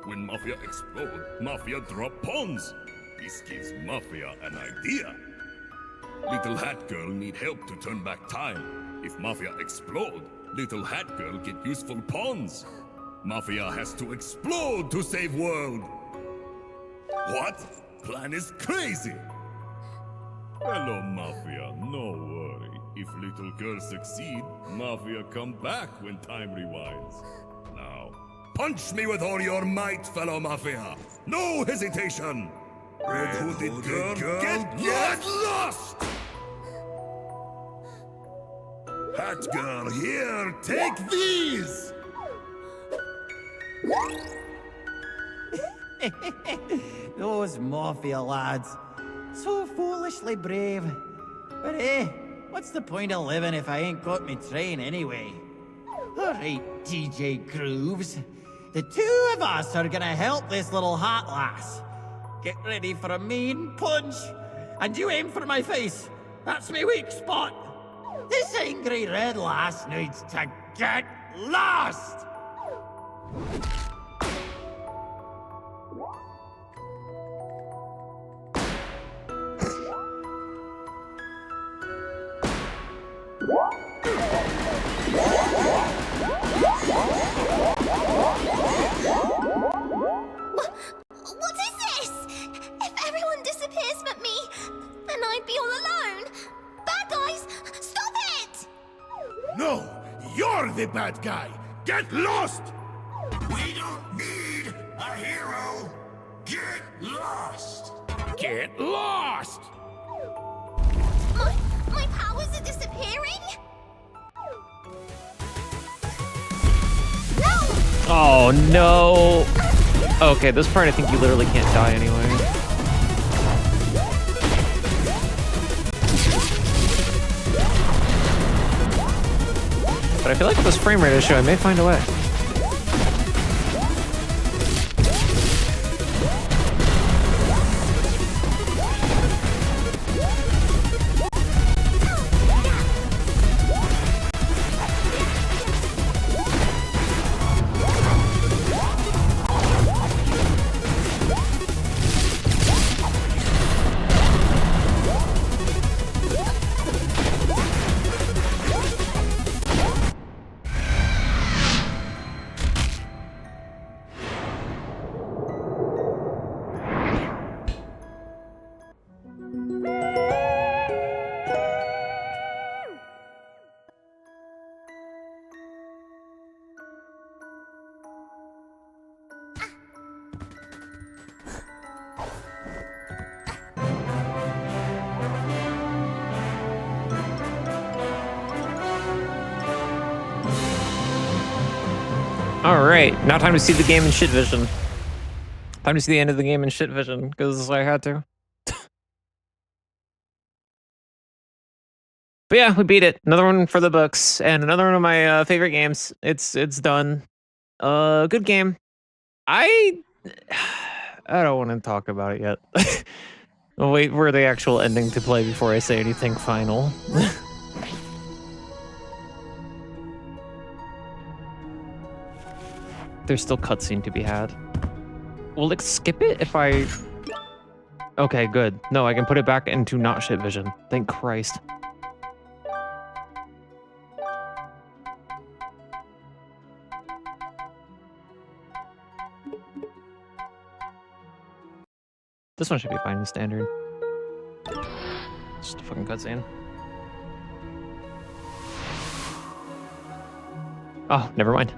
When Mafia explode, Mafia drop pawns. This gives Mafia an idea. Little Hat Girl need help to turn back time. If Mafia explode, Little Hat Girl get useful pawns. Mafia has to explode to save world. What? Plan is crazy. Hello, Mafia. No worry. If Little Girl succeed, Mafia come back when time rewinds. Now, punch me with all your might, fellow Mafia. No hesitation. Red Hooded Girl, get lost! Hat Girl, here, take these! Those Mafia lads. So foolishly brave. But what's the point of living if I ain't got me train anyway? Alright, DJ Grooves. The two of us are gonna help this little hat lass. Get ready for a mean punch. And you aim for my face. That's my weak spot. This angry red lass needs to get lost! What is this? If everyone disappears but me, then I'd be all alone. Bad guys, stop it! No, you're the bad guy. Get lost! We don't need a hero. Get lost! Get lost! My powers are disappearing? No! Oh, no. Okay, this part I think you literally can't die anyway. But I feel like with this frame rate issue, I may find a way. All right, now time to see the game in shit vision. Time to see the end of the game in shit vision, because I had to. But yeah, we beat it. Another one for the books, and another one of my favorite games. It's done. Good game. I don't want to talk about it yet. I'll wait for the actual ending to play before I say anything final. There's still cutscene to be had. Will it skip it if I... Okay, good. No, I can put it back into not shit vision. Thank Christ. This one should be fine in standard. Just a fucking cutscene. Oh, never mind.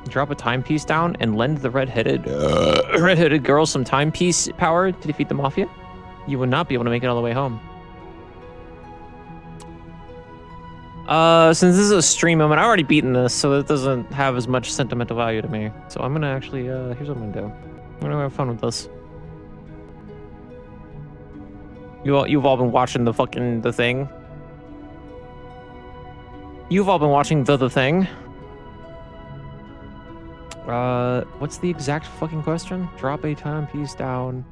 Drop a timepiece down and lend the redheaded girl some timepiece power to defeat the Mafia. You would not be able to make it all the way home. Since this is a stream moment, I've already beaten this, so it doesn't have as much sentimental value to me. So I'm gonna actually, here's what I'm gonna do. I'm gonna have fun with this. You've all been watching the thing. You've all been watching the thing. What's the exact fucking question? Drop a timepiece down.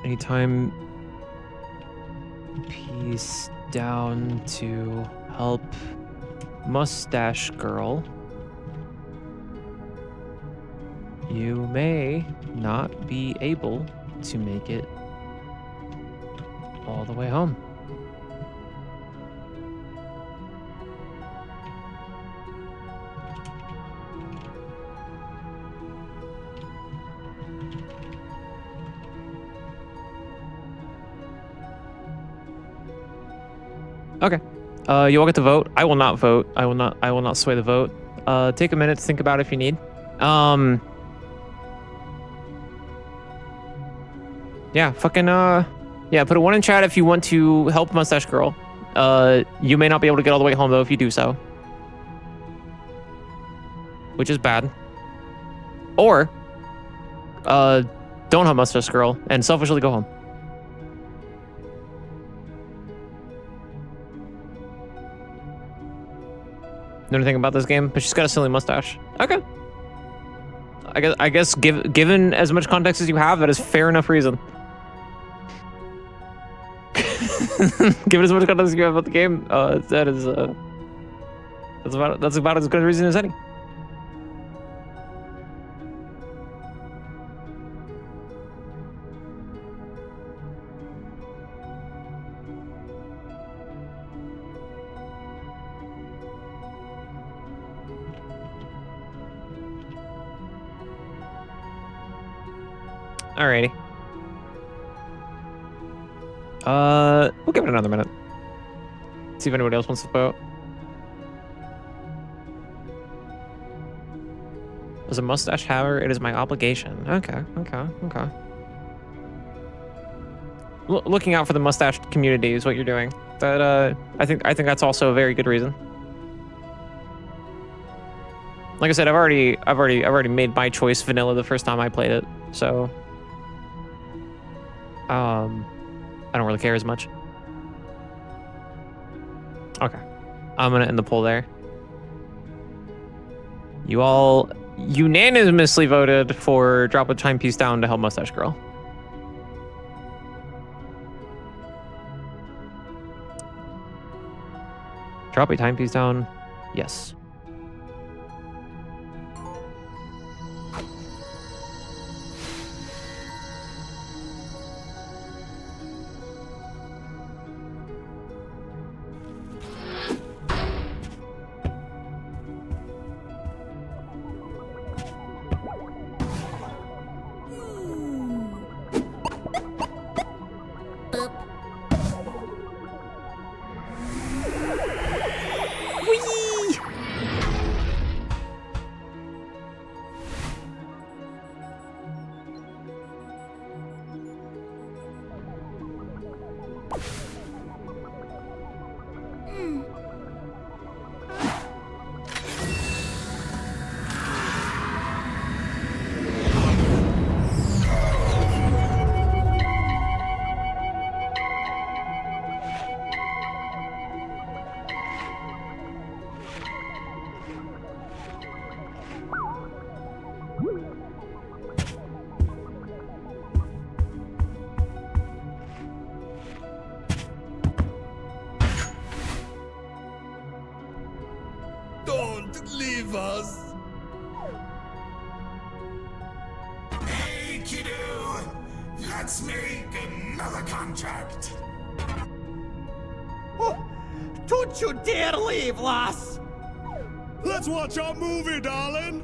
A timepiece down to help Mustache Girl. You may not be able to make it all the way home. Okay. You all get to vote. I will not vote. I will not sway the vote. Take a minute to think about it if you need. Yeah, fucking yeah, put a 1 in chat if you want to help Mustache Girl. You may not be able to get all the way home though if you do so. Which is bad. Or don't help Mustache Girl and selfishly go home. Know anything about this game? But she's got a silly mustache. Okay. I guess given as much context as you have, that is fair enough reason. Given as much context as you have about the game, that is that's about as good a reason as any. Alrighty. We'll give it another minute. See if anybody else wants to vote. As a mustache haver, it is my obligation. Okay. Looking out for the mustache community is what you're doing. That I think that's also a very good reason. Like I said, I've already made my choice vanilla the first time I played it, so I don't really care as much. Okay. I'm gonna end the poll there. You all unanimously voted for drop a timepiece down to help Mustache Girl. Drop a timepiece down. Yes. with us? Hey, kiddo! Let's make another contract. Oh, don't you dare leave, lass! Let's watch our movie, darling.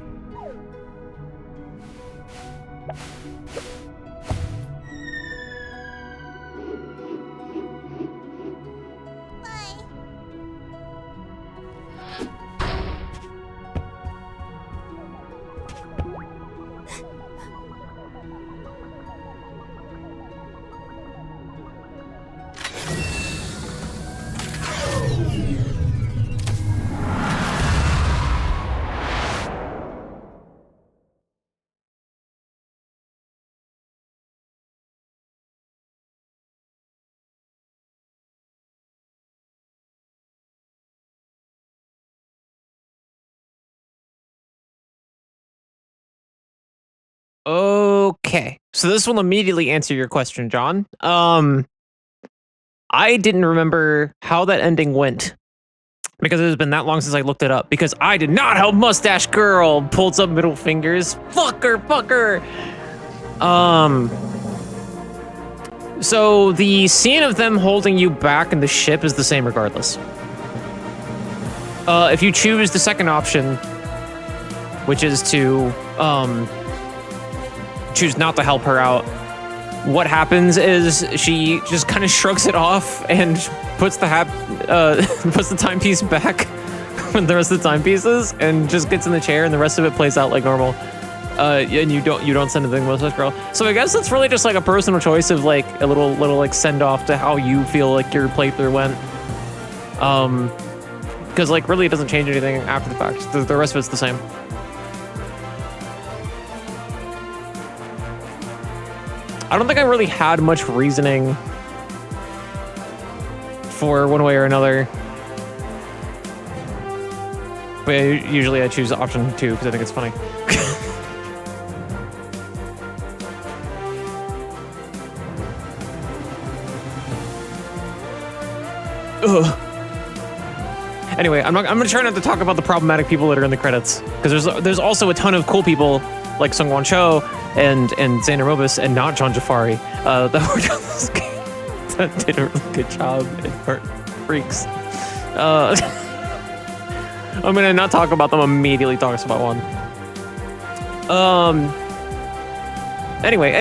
Okay, so this will immediately answer your question, John. I didn't remember how that ending went because it has been that long since I looked it up. Because I did not help Mustache Girl. Pulls up middle fingers. Fucker. So the scene of them holding you back in the ship is the same regardless. If you choose the second option, which is to choose not to help her out, what happens is she just kind of shrugs it off and puts the puts the timepiece back with the rest of the timepieces and just gets in the chair, and the rest of it plays out like normal. And you don't send anything to Mustache Girl. So I guess that's really just like a personal choice of like a little like send off to how you feel like your playthrough went. Because like really it doesn't change anything after the fact. The rest of it's the same. I don't think I really had much reasoning for one way or another. But usually I choose option 2 because I think it's funny. Ugh. Anyway, I'm gonna try not to talk about the problematic people that are in the credits, because there's also a ton of cool people like Sungwon Cho and Xander Mobus and not John Jafari that worked on this game that did a really good job in Heart Freaks. I'm gonna not talk about them immediately. Talks about one. Anyway.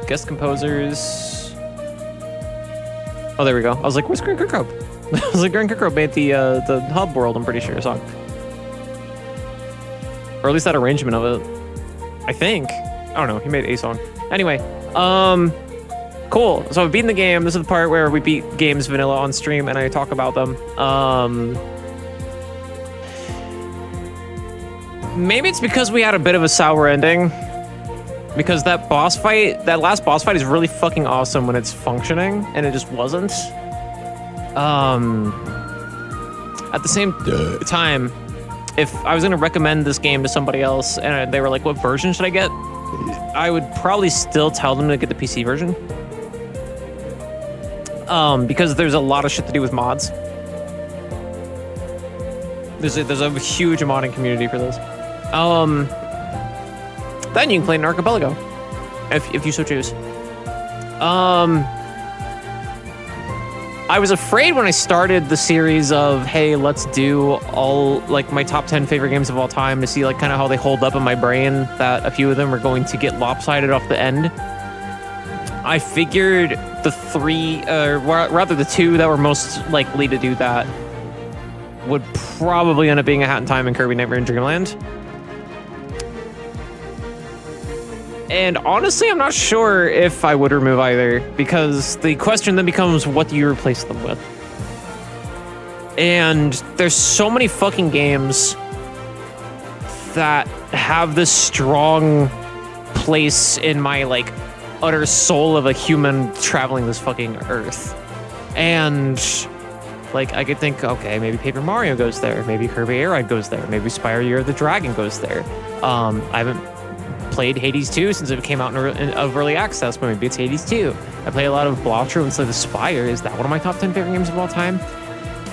Guest composers. Oh, there we go. I was like, where's Grant Kirkhope? I was like, Grant Kirkhope made the Hub World, I'm pretty sure, song. Or at least that arrangement of it. I think. I don't know. He made a song. Anyway, cool. So I've beaten the game. This is the part where we beat games vanilla on stream and I talk about them. Maybe it's because we had a bit of a sour ending. Because that last boss fight is really fucking awesome when it's functioning, and it just wasn't. At the same time, if I was gonna recommend this game to somebody else and they were like, what version should I get? I would probably still tell them to get the PC version. Because there's a lot of shit to do with mods. There's a huge modding community for this. Then you can play an Archipelago, if you so choose. I was afraid when I started the series of, hey, let's do all like my top 10 favorite games of all time to see like kind of how they hold up in my brain, that a few of them are going to get lopsided off the end. I figured the the two that were most likely to do that would probably end up being A Hat in Time and Kirby Nightmare in Dreamland. And honestly, I'm not sure if I would remove either, because the question then becomes, what do you replace them with? And there's so many fucking games that have this strong place in my, like, utter soul of a human traveling this fucking earth. And, like, I could think, okay, maybe Paper Mario goes there, maybe Kirby Air Ride goes there, maybe Spyro Year of the Dragon goes there. I haven't played Hades 2 since it came out in early access, but maybe it's Hades 2. I play a lot of Blotro and Slay the Spire. Is that one of my top 10 favorite games of all time?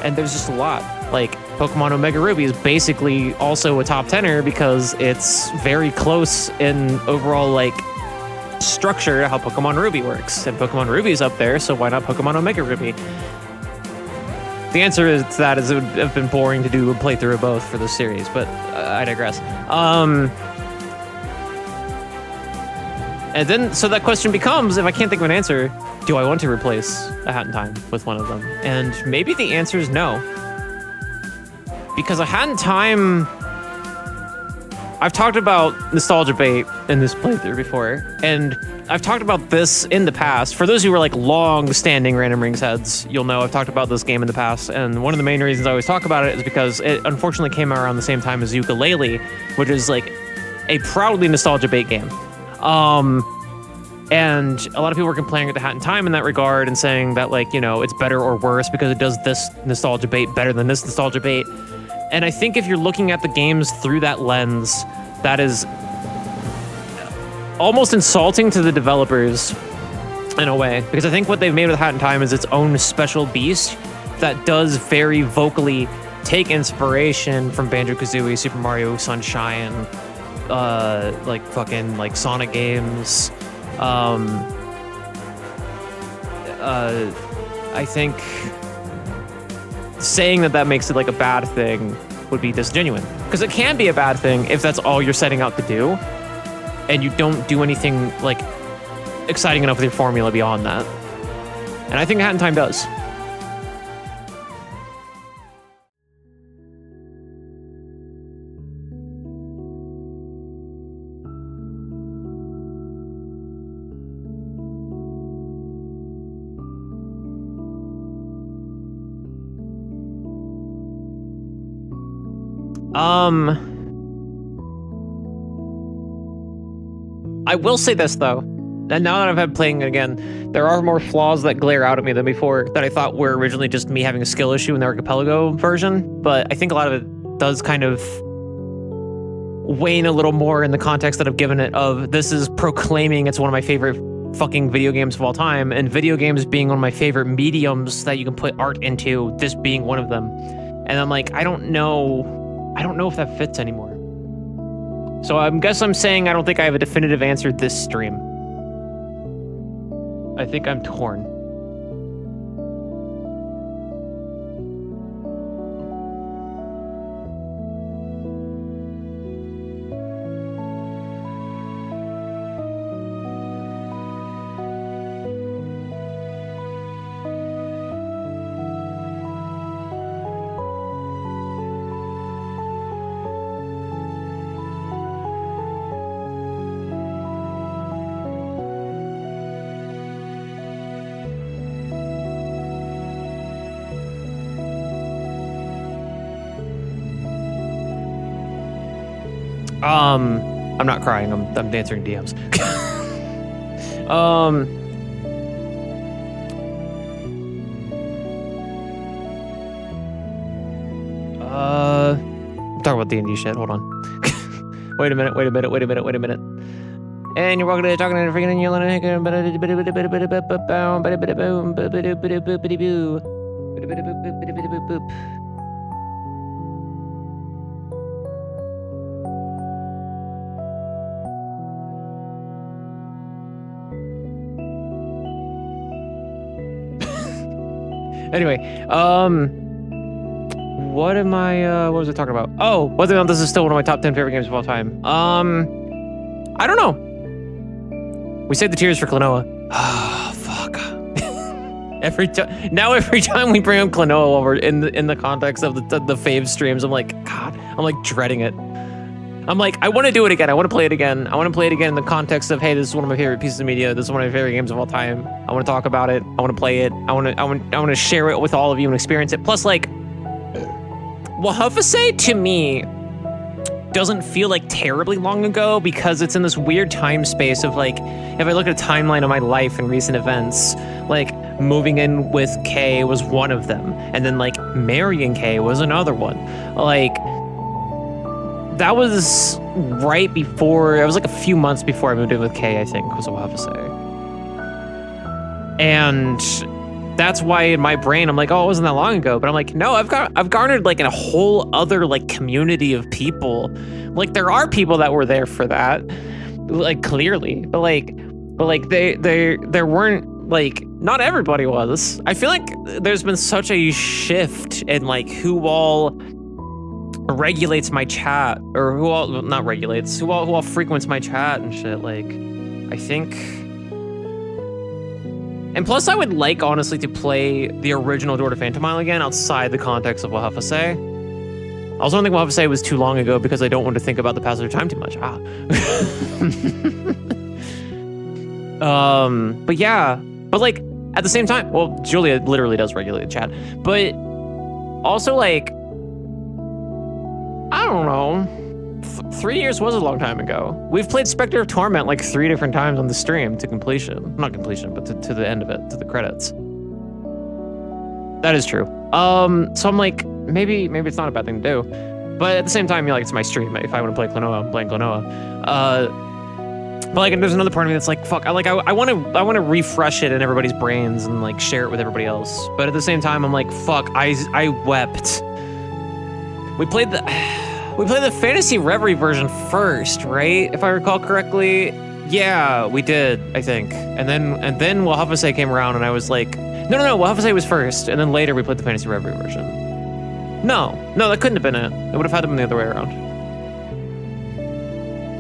And there's just a lot. Like, Pokemon Omega Ruby is basically also a top 10er because it's very close in overall, like, structure to how Pokemon Ruby works. And Pokemon Ruby is up there, so why not Pokemon Omega Ruby? The answer is that it would have been boring to do a playthrough of both for this series, but I digress. And then, so that question becomes, if I can't think of an answer, do I want to replace A Hat in Time with one of them? And maybe the answer is no. Because A Hat in Time, I've talked about nostalgia bait in this playthrough before, and I've talked about this in the past. For those who are like long-standing Random Rings heads, you'll know I've talked about this game in the past, and one of the main reasons I always talk about it is because it unfortunately came out around the same time as Yooka-Laylee, which is like a proudly nostalgia bait game. And a lot of people were complaining with The Hat in Time in that regard and saying that, like, you know, it's better or worse because it does this nostalgia bait better than this nostalgia bait. And I think if you're looking at the games through that lens, that is almost insulting to the developers in a way, because I think what they've made with Hat in Time is its own special beast that does very vocally take inspiration from Banjo-Kazooie, Super Mario Sunshine, like fucking like Sonic games. I think saying that makes it like a bad thing would be disingenuous, because it can be a bad thing if that's all you're setting out to do and you don't do anything like exciting enough with your formula beyond that. And I think Hat in Time does. I will say this though, and now that I've had playing it again, there are more flaws that glare out at me than before that I thought were originally just me having a skill issue in the Archipelago version, but I think a lot of it does kind of wane a little more in the context that I've given it of this is proclaiming it's one of my favorite fucking video games of all time, and video games being one of my favorite mediums that you can put art into, this being one of them. And I'm like, I don't know if that fits anymore. So I guess I'm saying I don't think I have a definitive answer this stream. I think I'm torn. I'm not crying. I'm answering DMs. Talk about D&D shit. Hold on. Wait a minute. And you're welcome to talking to the freaking yelling. Anyway, what was I talking about? Oh, whether or not this is still one of my top 10 favorite games of all time. I don't know. We saved the tears for Klonoa. Ah, fuck. every time we bring up Klonoa while we're in the context of the fave streams, I'm like, God, I'm like dreading it. I'm like, I want to do it again. I want to play it again. I want to play it again in the context of, hey, this is one of my favorite pieces of media. This is one of my favorite games of all time. I want to talk about it. I want to play it. I want to share it with all of you and experience it. Plus, like, Wahufase to me doesn't feel like terribly long ago because it's in this weird time space of like, if I look at a timeline of my life and recent events, like moving in with Kay was one of them, and then like marrying Kay was another one. Like, that was right before, it was like a few months before I moved in with Kay, I think, was Wahufase. And that's why in my brain I'm like, oh, it wasn't that long ago. But I'm like, no, I've garnered like a whole other like community of people. Like there are people that were there for that, like clearly, but like there weren't like not everybody was. I feel like there's been such a shift in like who all regulates my chat or who all not regulates who all frequents my chat and shit. Like I think. And plus, I would like, honestly, to play the original Door to Phantomile again outside the context of Wahuffa Say. I also don't think Wahuffa Say was too long ago because I don't want to think about the passage of time too much. But yeah, but like, at the same time, well, Julia literally does regulate the chat, but also like, I don't know, 3 years was a long time ago. We've played Spectre of Torment like 3 different times on the stream to completion. Not completion, but to the end of it, to the credits. That is true. So I'm like, maybe it's not a bad thing to do. But at the same time, like, it's my stream. If I want to play Klonoa, I'm playing Klonoa. But like, there's another part of me that's like, fuck, I want to refresh it in everybody's brains and like share it with everybody else. But at the same time, I'm like, fuck, I wept. We played the Fantasy Reverie version first, right? If I recall correctly. Yeah, we did, I think. And then Wahuffa Say came around and I was like, no, Wahuffa Say was first, and then later we played the Fantasy Reverie version. No, that couldn't have been it. It would have had to been the other way around.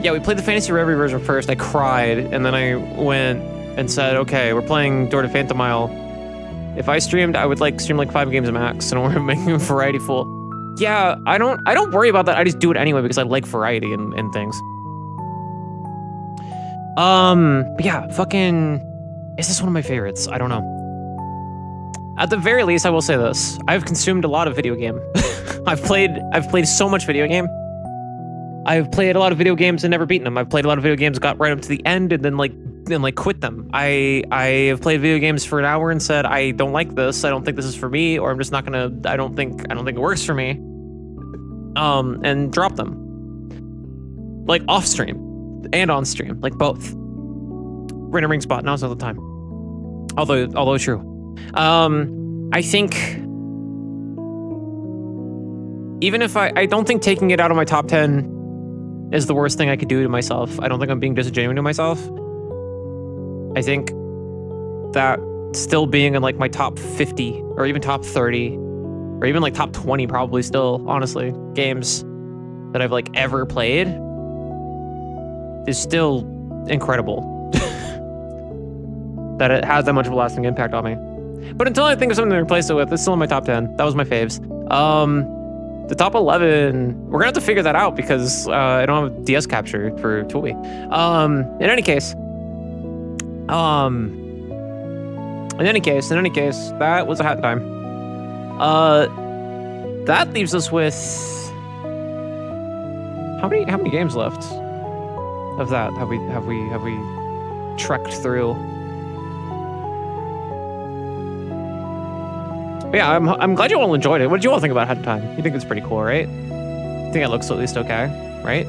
Yeah, we played the Fantasy Reverie version first. I cried, and then I went and said, okay, we're playing Door to Phantomile. If I streamed, I would like stream like 5 games max, and we're making a variety full. Yeah, I don't worry about that. I just do it anyway because I like variety and things. But yeah, fucking, is this one of my favorites? I don't know. At the very least, I will say this. I've consumed a lot of video game. I've played so much video game. I've played a lot of video games and never beaten them. I've played a lot of video games, got right up to the end and then quit them. I have played video games for an hour and said, I don't like this. I don't think this is for me, or I'm just not gonna, I don't think it works for me. And drop them. Like off stream and on stream, like both. Random ring spot, now's not the time. Although true. I think even if I don't think taking it out of my top 10 is the worst thing I could do to myself. I don't think I'm being disingenuous to myself. I think that still being in like my top 50 or even top 30 or even like top 20 probably still, honestly, games that I've like ever played is still incredible. That it has that much of a lasting impact on me. But until I think of something to replace it with, it's still in my top 10. That was my faves. The top 11, we're gonna have to figure that out because I don't have DS capture for Toolby. In any case, that was a hat time. That leaves us with how many games left of that have we trekked through? But yeah, I'm glad you all enjoyed it. What did you all think about Hat Time? You think it's pretty cool, right? You think it looks at least okay, right?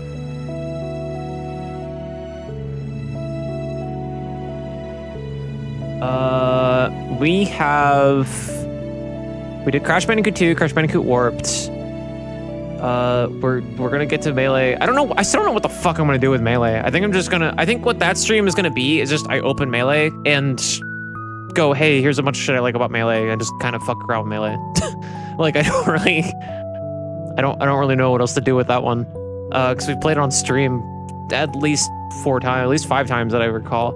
We did Crash Bandicoot 2, Crash Bandicoot Warped. We're gonna get to Melee. I don't know. I still don't know what the fuck I'm gonna do with Melee. I think what that stream is gonna be is just I open Melee and go, hey, here's a bunch of shit I like about Melee, and just kind of fuck around with Melee. Like I don't really know what else to do with that one. Because we've played it on stream at least 4 times, at least 5 times that I recall.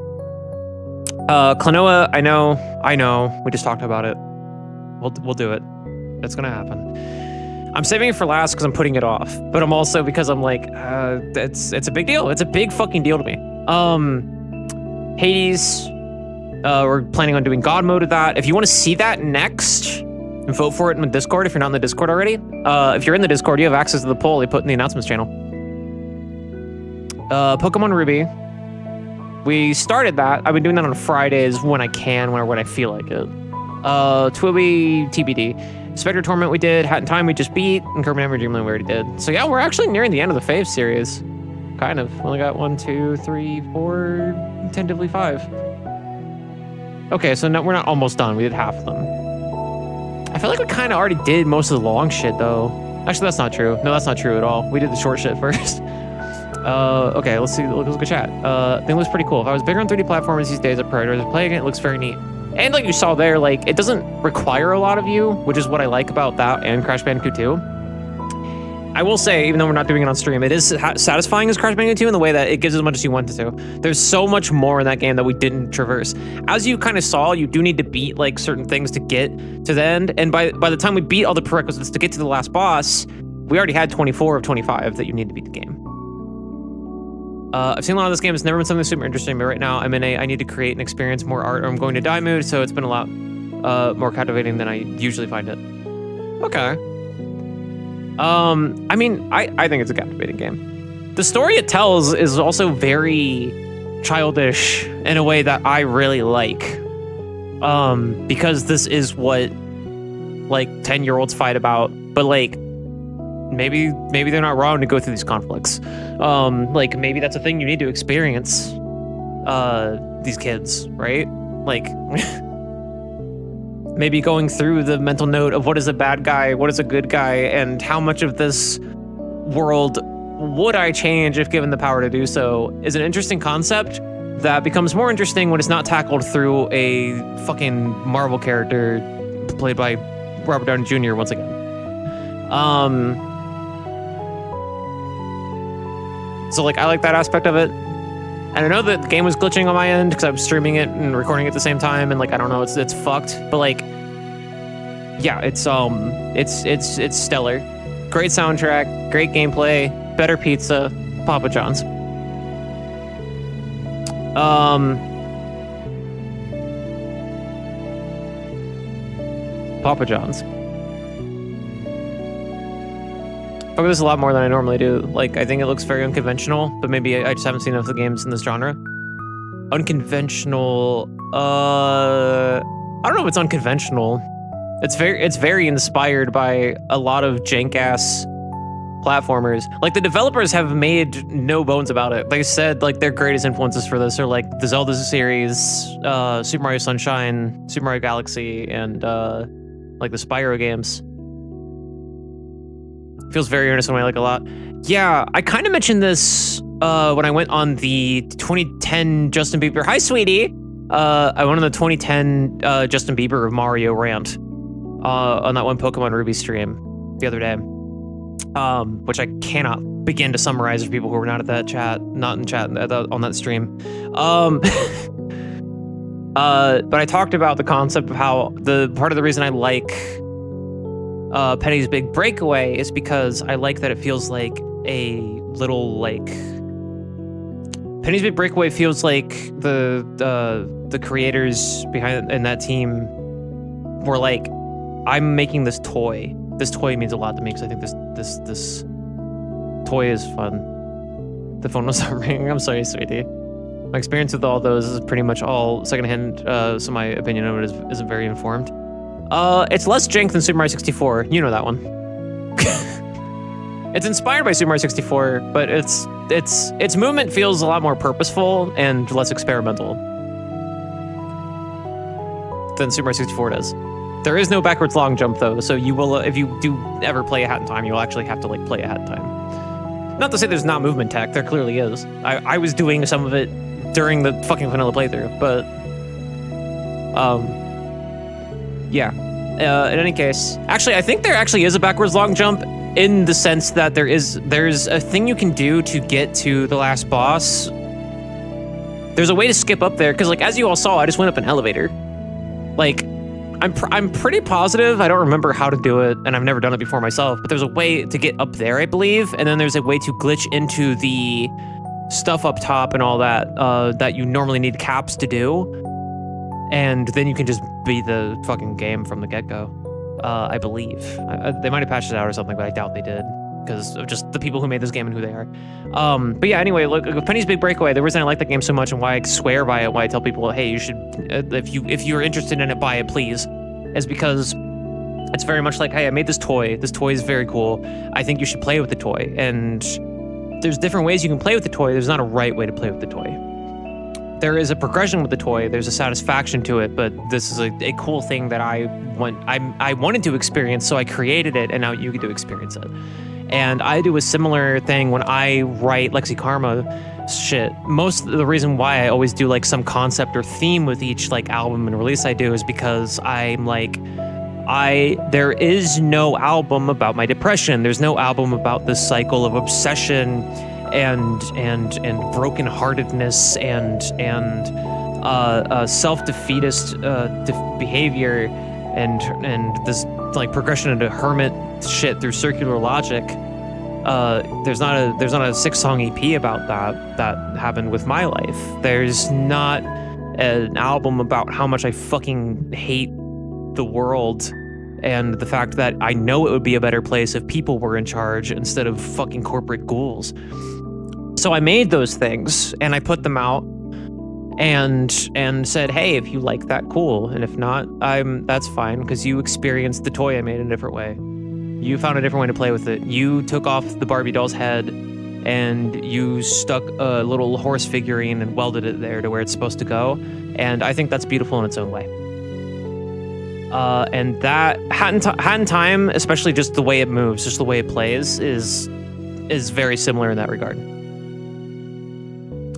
Klonoa, I know. We just talked about it. We'll do it. It's gonna happen. I'm saving it for last because I'm putting it off, but I'm also because I'm like, it's a big deal. It's a big fucking deal to me. Hades. We're planning on doing God mode of that. If you want to see that next, vote for it in the Discord if you're not in the Discord already. If you're in the Discord, you have access to the poll they put in the announcements channel. Pokemon Ruby. We started that. I've been doing that on Fridays when I can, or when I feel like it. Twilby TBD. Spectre Torment we did. Hat in Time we just beat. And Kirby Never Dreamland we already did. So yeah, we're actually nearing the end of the Fave series. Kind of. We only got 1, 2, 3, 4, tentatively 5. Okay, so no, we're not almost done. We did half of them. I feel like we kind of already did most of the long shit, though. Actually, that's not true. No, that's not true at all. We did the short shit first. Okay, let's see. Let's look at chat. I think it looks pretty cool. If I was bigger on 3D platformers these days, I'd prioritize playing it. It looks very neat. And like you saw there, like it doesn't require a lot of you, which is what I like about that and Crash Bandicoot 2. I will say, even though we're not doing it on stream, it is satisfying as Crash Bandicoot 2 in the way that it gives as much as you wanted to. There's so much more in that game that we didn't traverse. As you kind of saw, you do need to beat like certain things to get to the end. And by the time we beat all the prerequisites to get to the last boss, we already had 24 of 25 that you need to beat the game. I've seen a lot of this game. It's never been something super interesting, but right now I'm in I need to create and experience more art, or I'm going to die mood, so it's been a lot more captivating than I usually find it. Okay. I mean, I think it's a captivating game. The story it tells is also very childish in a way that I really like. Because this is what like 10-year-olds fight about, but like maybe they're not wrong to go through these conflicts. Like maybe that's a thing you need to experience. These kids, right? Like maybe going through the mental note of what is a bad guy, what is a good guy, and how much of this world would I change if given the power to do so is an interesting concept that becomes more interesting when it's not tackled through a fucking Marvel character played by Robert Downey Jr. once again. So like I like that aspect of it. And I know that the game was glitching on my end because I was streaming it and recording it at the same time, and like I don't know, it's fucked. But like, yeah, it's stellar. Great soundtrack, great gameplay, better pizza, Papa John's. Papa John's. I fuck with this a lot more than I normally do. Like, I think it looks very unconventional, but maybe I just haven't seen enough of the games in this genre. Unconventional. I don't know if it's unconventional. It's very inspired by a lot of jank-ass platformers. Like, the developers have made no bones about it. They said, like, their greatest influences for this are, like, the Zelda series, Super Mario Sunshine, Super Mario Galaxy, and, like, the Spyro games. Feels very earnest and I like a lot. Yeah, I kind of mentioned this when I went on the 2010 Justin Bieber. Hi, sweetie. I went on the 2010 Justin Bieber of Mario rant on that one Pokemon Ruby stream the other day, which I cannot begin to summarize for people who were not at that chat, not in chat on that stream. But I talked about the concept of how the part of the reason I like Penny's Big Breakaway is because I like that it feels like a little like Penny's Big Breakaway feels like the creators behind in that team were like, I'm making this toy. This toy means a lot to me because I think this toy is fun. The phone was not ringing. I'm sorry, sweetie. My experience with all those is pretty much all secondhand, so my opinion of it isn't very informed. It's less jank than Super Mario 64. You know that one. It's inspired by Super Mario 64, but its movement feels a lot more purposeful and less experimental than Super Mario 64 does. There is no backwards long jump though, so you will, if you do ever play A Hat in Time, you'll actually have to like play A Hat in Time. Not to say there's not movement tech, there clearly is. I was doing some of it during the fucking vanilla playthrough, but yeah. In any case, actually, I think there actually is a backwards long jump in the sense that there's a thing you can do to get to the last boss. There's a way to skip up there because, like, as you all saw, I just went up an elevator. Like, I'm pretty positive. I don't remember how to do it, and I've never done it before myself. But there's a way to get up there, I believe, and then there's a way to glitch into the stuff up top and all that that you normally need caps to do. And then you can just beat the fucking game from the get-go, I believe. They might have patched it out or something, but I doubt they did because of just the people who made this game and who they are. But yeah, anyway, look, Penny's Big Breakaway, the reason I like that game so much and why I swear by it, why I tell people, hey, you should, if you're interested in it, buy it, please, is because it's very much like, hey, I made this toy. This toy is very cool. I think you should play with the toy. And there's different ways you can play with the toy. There's not a right way to play with the toy. there is a progression with the toy. There's a satisfaction to it, but this is a cool thing that I wanted to experience, so I created it, and now you get to experience it. And I do a similar thing when I write Lexi Karma shit. Most of the reason why I always do like some concept or theme with each like album and release I do is because I'm like, there is no album about my depression. There's no album about this cycle of obsession and brokenheartedness and self-defeatist behavior and this like progression into hermit shit through circular logic. There's not a 6-song EP about that happened with my life. There's not an album about how much I fucking hate the world and the fact that I know it would be a better place if people were in charge instead of fucking corporate ghouls. So I made those things and I put them out and said, hey, if you like that, cool. And if not, that's fine, because you experienced the toy I made in a different way. You found a different way to play with it. You took off the Barbie doll's head and you stuck a little horse figurine and welded it there to where it's supposed to go. And I think that's beautiful in its own way. And that Hat in Time, especially just the way it moves, just the way it plays, is very similar in that regard.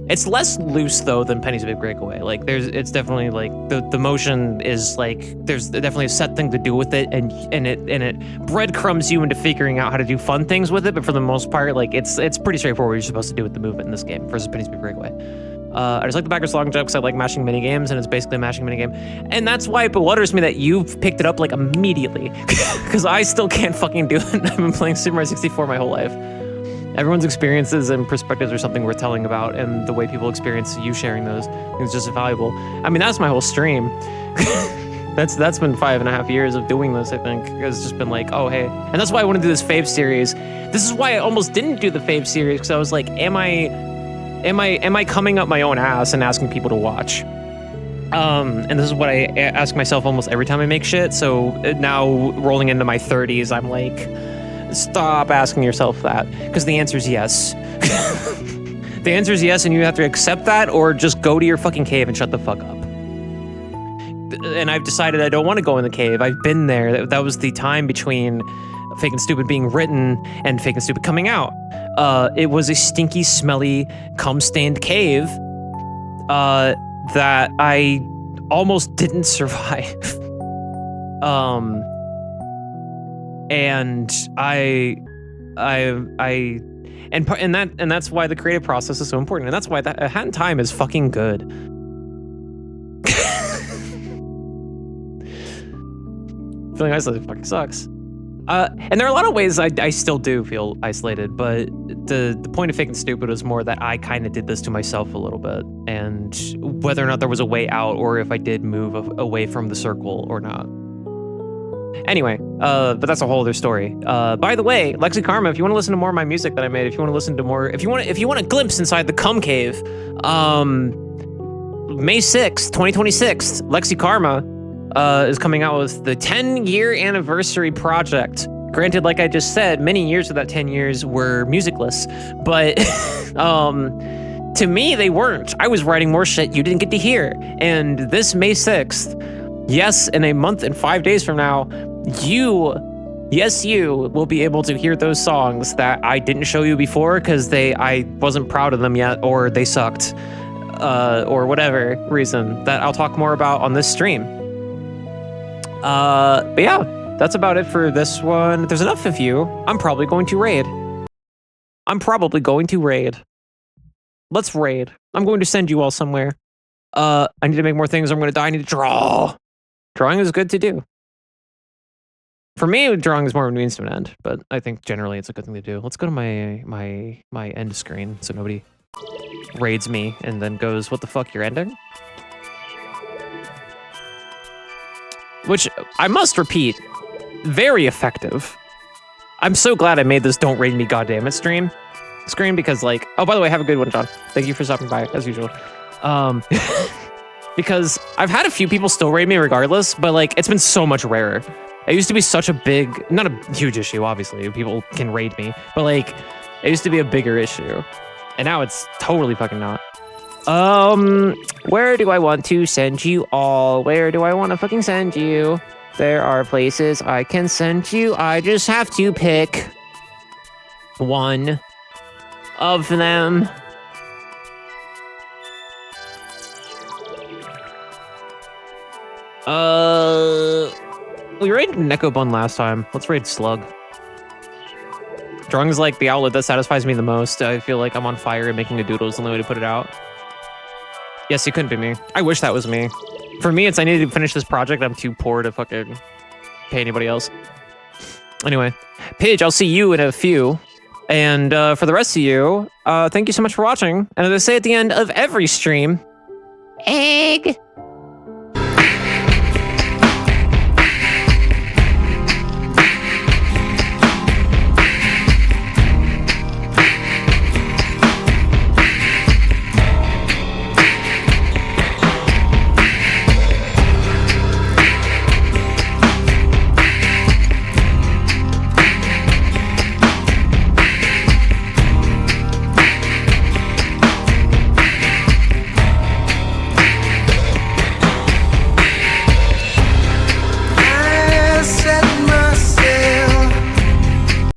It's less loose though than Penny's Big Breakaway. Like it's definitely like the motion is like there's definitely a set thing to do with it, and it breadcrumbs you into figuring out how to do fun things with it. But for the most part, like it's pretty straightforward what you're supposed to do with the movement in this game versus Penny's Big Breakaway. I just like the backwards long jump because I like mashing minigames, and it's basically a mashing minigame. And that's why it bewilders me that you've picked it up like immediately, because I still can't fucking do it. I've been playing Super Mario 64 my whole life. Everyone's experiences and perspectives are something worth telling about, and the way people experience you sharing those is just valuable. I mean, that's my whole stream. That's been 5.5 years of doing this, I think. It's just been like, oh, hey. And that's why I want to do this fave series. This is why I almost didn't do the fave series, because I was like, am I coming up my own ass and asking people to watch? And this is what I ask myself almost every time I make shit. So now rolling into my 30s, I'm like, stop asking yourself that, because the answer is yes. The answer is yes, and you have to accept that, or just go to your fucking cave and shut the fuck up. And I've decided I don't want to go in the cave. I've been there. That was the time between Fake and Stupid being written and Fake and Stupid coming out. It was a stinky, smelly, cum-stained cave that I almost didn't survive. And that's why the creative process is so important, and that's why that Hat in Time is fucking good. Feeling isolated fucking sucks. And there are a lot of ways I still do feel isolated, but the point of Fake and Stupid was more that I kind of did this to myself a little bit, and whether or not there was a way out, or if I did move away from the circle or not. Anyway, but that's a whole other story. By the way, Lexi Karma, if you want to listen to more of my music that I made, if you want to listen to more, if you want a glimpse inside the cum cave, May 6th, 2026, Lexi Karma is coming out with the 10-year anniversary project. Granted, like I just said, many years of that 10 years were musicless, but to me, they weren't. I was writing more shit you didn't get to hear. And this May 6th, yes, in a month and 5 days from now, you will be able to hear those songs that I didn't show you before because I wasn't proud of them yet, or they sucked, or whatever reason that I'll talk more about on this stream. But yeah, that's about it for this one. If there's enough of you, I'm probably going to raid. Let's raid. I'm going to send you all somewhere. I need to make more things, or I'm going to die. I need to draw. Drawing is good to do. For me, drawing is more of a means to an end, but I think generally it's a good thing to do. Let's go to my end screen so nobody raids me and then goes, what the fuck, you're ending? Which, I must repeat, very effective. I'm so glad I made this Don't Raid Me Goddammit screen because, like, oh, by the way, have a good one, John. Thank you for stopping by, as usual. Because I've had a few people still raid me regardless, but, like, it's been so much rarer. It used to be such a big, not a huge issue, obviously. People can raid me, but, like, it used to be a bigger issue. And now it's totally fucking not. Where do I want to send you all? Where do I want to fucking send you? There are places I can send you. I just have to pick one of them. We raided Nekobun last time. Let's raid Slug. Drung's like the outlet that satisfies me the most. I feel like I'm on fire and making a doodle is the only way to put it out. Yes, it couldn't be me. I wish that was me. For me, it's I need to finish this project. I'm too poor to fucking pay anybody else. Anyway, Pidge, I'll see you in a few. And for the rest of you, thank you so much for watching. And as I say at the end of every stream, egg.